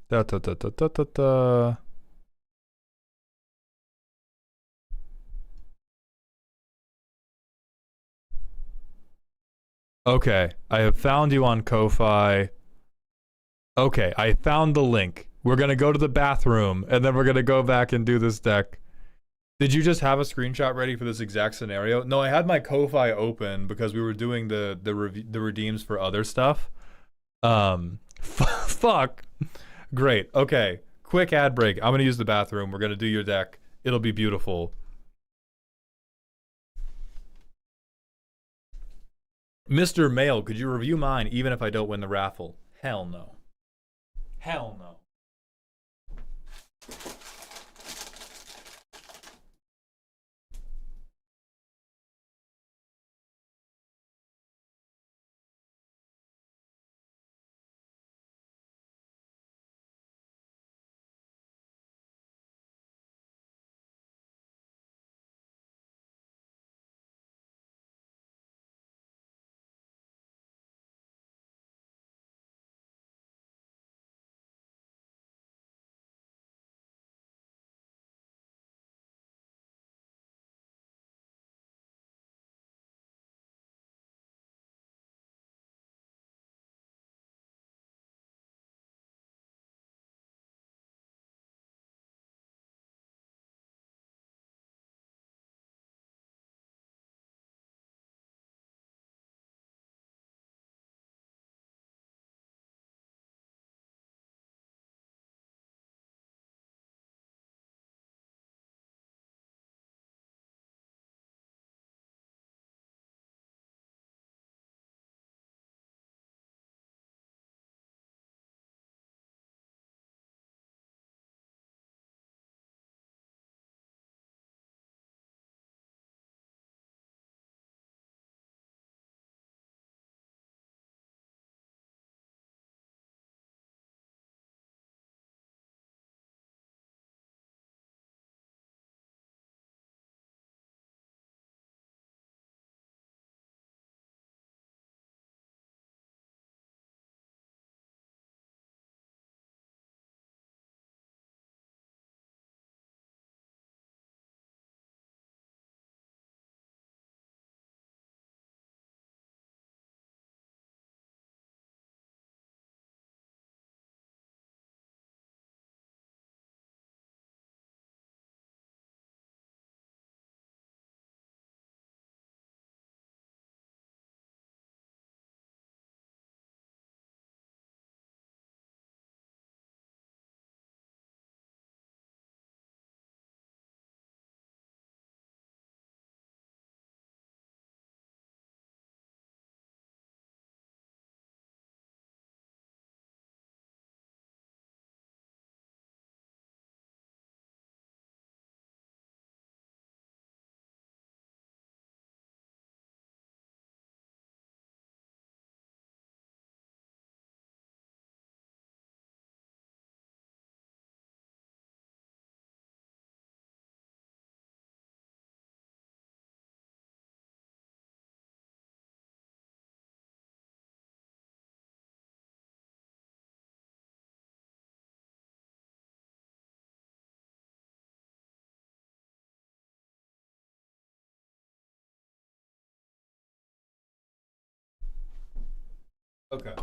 Da, da, da, da, da, da, da. Okay, I have found you on Ko-Fi. Okay, I found the link. We're gonna go to the bathroom, and then we're gonna go back and do this deck. Did you just have a screenshot ready for this exact scenario? No, I had my Ko-Fi open because we were doing the redeems for other stuff. Fuck. Great. Okay. Quick ad break. I'm gonna use the bathroom. We're gonna do your deck. It'll be beautiful. Mr. Mail, could you review mine even if I don't win the raffle? Hell no. Hell no. Okay.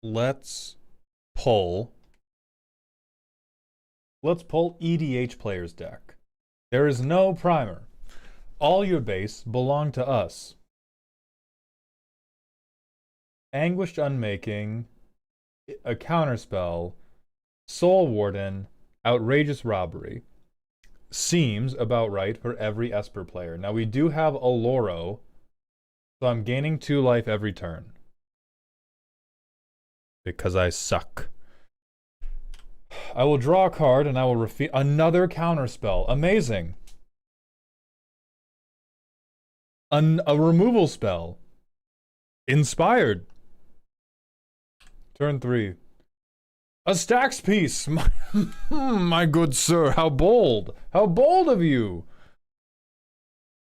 Let's pull. Let's pull EDH player's deck. There is no primer. All your base belong to us. Anguished Unmaking, a counterspell, Soul Warden, Outrageous Robbery. Seems about right for every Esper player. Now we do have a Loro, so I'm gaining 2 life every turn. Because I suck. I will draw a card and I will reveal another counterspell. Amazing. A removal spell. Inspired. Turn 3. A stacks piece. My good sir, how bold. How bold of you.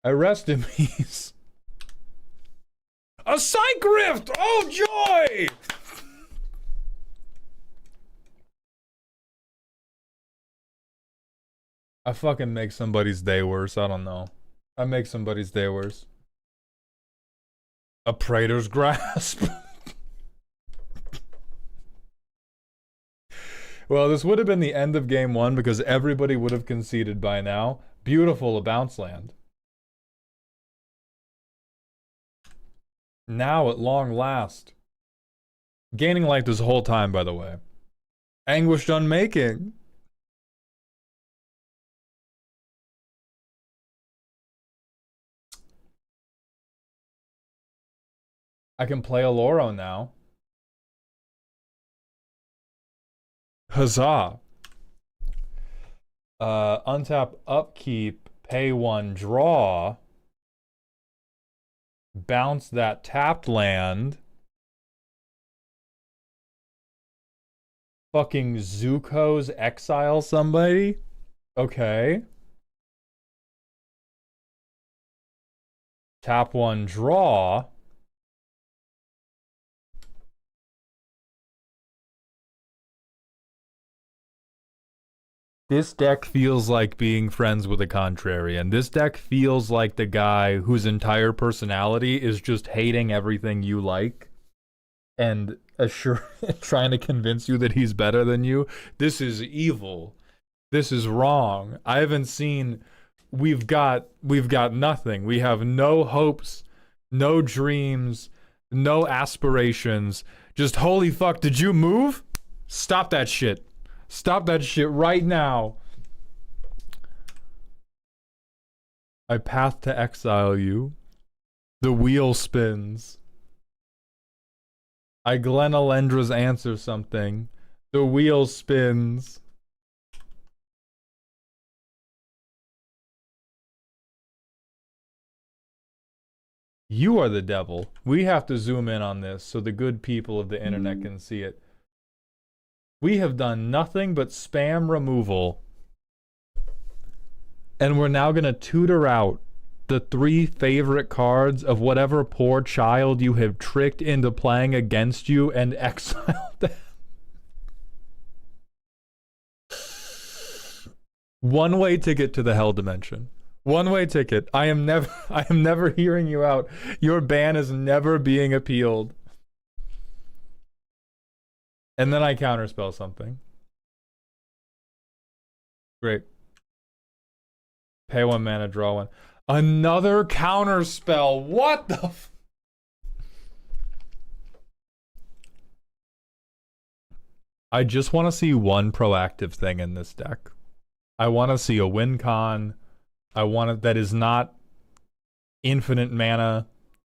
I rest in peace. A psych rift. Oh, joy. I fucking make somebody's day worse. I don't know. I make somebody's day worse. A Praetor's Grasp. Well, this would have been the end of game 1 because everybody would have conceded by now. Beautiful, a bounce land. Now, at long last. Gaining life this whole time, by the way. Anguished Unmaking. I can play a Loro now. Huzzah. Untap, upkeep, pay 1, draw. Bounce that tapped land. Fucking Zuko's exile somebody? Okay. Tap 1, draw. This deck feels like being friends with a contrarian. This deck feels like the guy whose entire personality is just hating everything you like and trying to convince you that he's better than you. This is evil. This is wrong. I haven't seen. We've got nothing. We have no hopes, no dreams, no aspirations. Just holy fuck, did you move? Stop that shit. Stop that shit right now. I path to exile you. The wheel spins. I Glen Alendra's answer something. The wheel spins. You are the devil. We have to zoom in on this so the good people of the internet can see it. We have done nothing but spam removal. And we're now going to tutor out the 3 favorite cards of whatever poor child you have tricked into playing against you and exile them. One-way ticket to the hell dimension. One-way ticket. I am never hearing you out. Your ban is never being appealed. And then I counterspell something. Great. Pay 1 mana, draw 1. Another counterspell. What the f... I just want to see one proactive thing in this deck. I want to see a win con. I want it that is not infinite mana,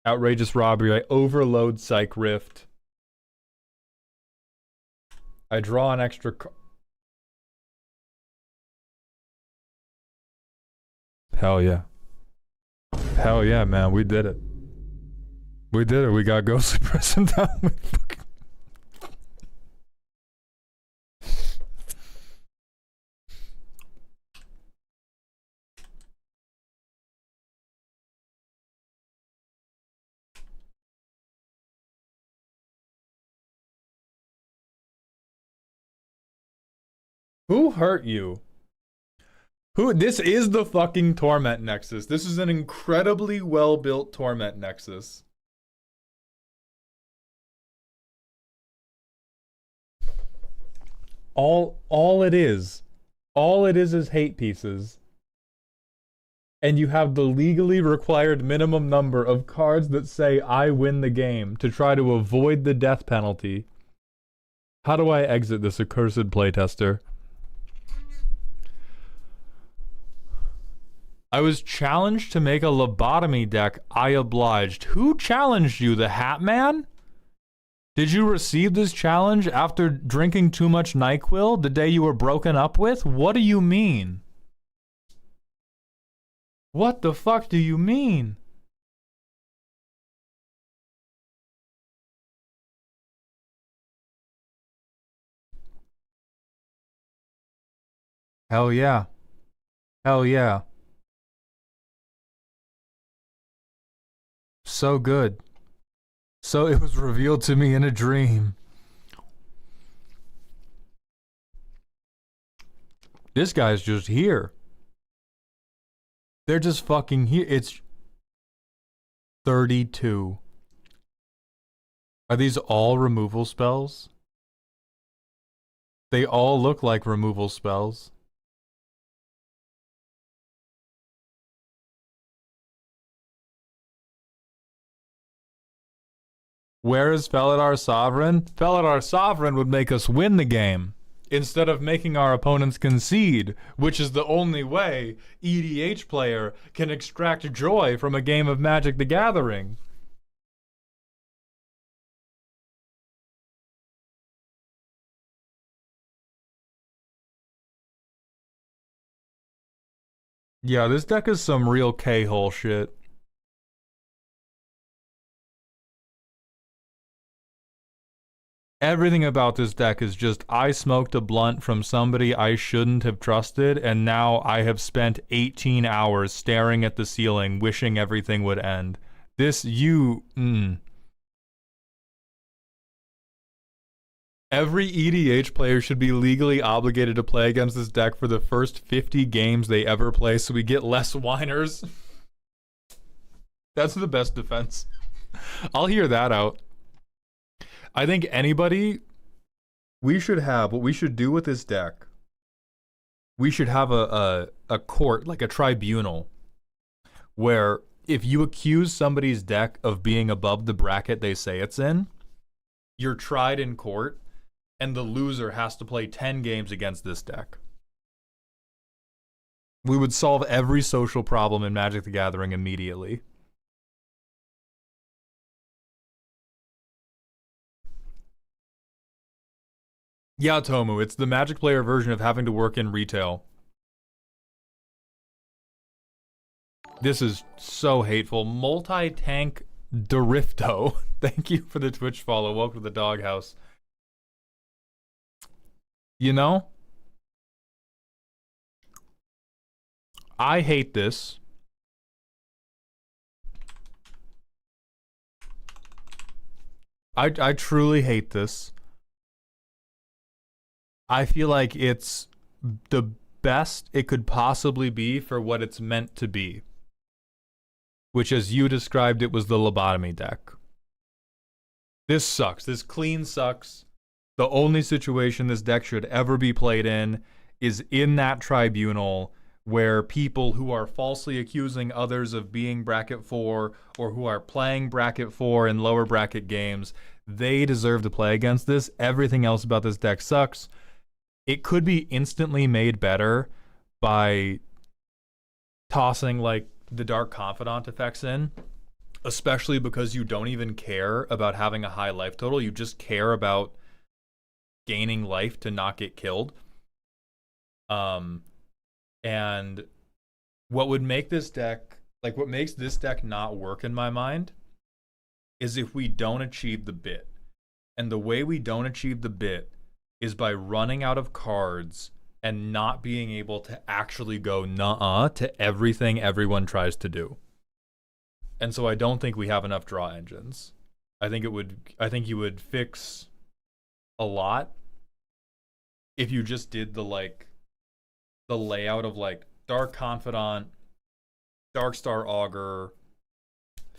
outrageous robbery. I overload Psych Rift. I draw an extra card. Hell yeah. Hell yeah, man. We did it. We did it. We got Ghostly Prison down. Who hurt you? Who? This is the fucking Torment Nexus. This is an incredibly well-built Torment Nexus. All it is hate pieces. And you have the legally required minimum number of cards that say I win the game to try to avoid the death penalty. How do I exit this accursed playtester? I was challenged to make a lobotomy deck. I obliged. Who challenged you? The Hat Man? Did you receive this challenge after drinking too much NyQuil the day you were broken up with? What do you mean? What the fuck do you mean? Hell yeah. Hell yeah. So good. So it was revealed to me in a dream. This guy's just here. They're just fucking here. It's 32. Are these all removal spells? They all look like removal spells. Where is Felidar Sovereign? Felidar Sovereign would make us win the game instead of making our opponents concede, which is the only way EDH player can extract joy from a game of Magic the Gathering. Yeah, this deck is some real K-hole shit. Everything about this deck is just, I smoked a blunt from somebody I shouldn't have trusted, and now I have spent 18 hours staring at the ceiling, wishing everything would end. Every EDH player should be legally obligated to play against this deck for the first 50 games they ever play so we get less whiners. That's the best defense. I'll hear that out. I think anybody, what we should do with this deck, we should have a court, like a tribunal, where if you accuse somebody's deck of being above the bracket they say it's in, you're tried in court, and the loser has to play 10 games against this deck. We would solve every social problem in Magic the Gathering immediately. Yeah, Tomu, it's the Magic player version of having to work in retail. This is so hateful. Multi-tank Dorifto. Thank you for the Twitch follow. Welcome to the doghouse. You know? I hate this. I truly hate this. I feel like it's the best it could possibly be for what it's meant to be. Which, as you described it, was the lobotomy deck. This sucks. This clean sucks. The only situation this deck should ever be played in is in that tribunal where people who are falsely accusing others of being bracket 4 or who are playing bracket 4 in lower bracket games, they deserve to play against this. Everything else about this deck sucks. It could be instantly made better by tossing like the Dark Confidant effects in, especially because you don't even care about having a high life total. You just care about gaining life to not get killed. And what would make this deck, like what makes this deck not work in my mind, is if we don't achieve the bit. And the way we don't achieve the bit is by running out of cards and not being able to actually go nuh-uh to everything everyone tries to do. And so I don't think we have enough draw engines. I think you would fix a lot if you just did the layout of like Dark Confidant, Darkstar Augur,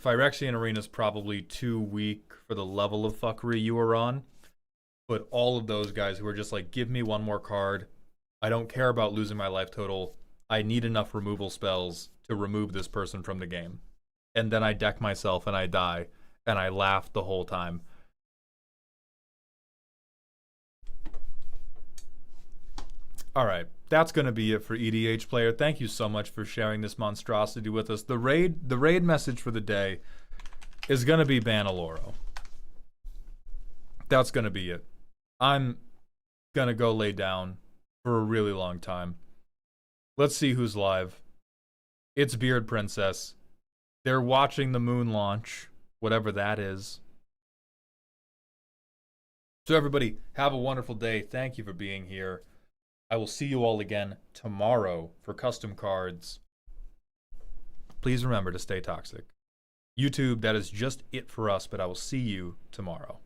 Phyrexian Arena's probably too weak for the level of fuckery you are on. But all of those guys who are just like, give me one more card. I don't care about losing my life total. I need enough removal spells to remove this person from the game. And then I deck myself and I die. And I laughed the whole time. All right, that's going to be it for EDH Player. Thank you so much for sharing this monstrosity with us. The raid message for the day is going to be Banaloro. That's going to be it. I'm going to go lay down for a really long time. Let's see who's live. It's Beard Princess. They're watching the moon launch, whatever that is. So everybody, have a wonderful day. Thank you for being here. I will see you all again tomorrow for custom cards. Please remember to stay toxic. YouTube, that is just it for us, but I will see you tomorrow.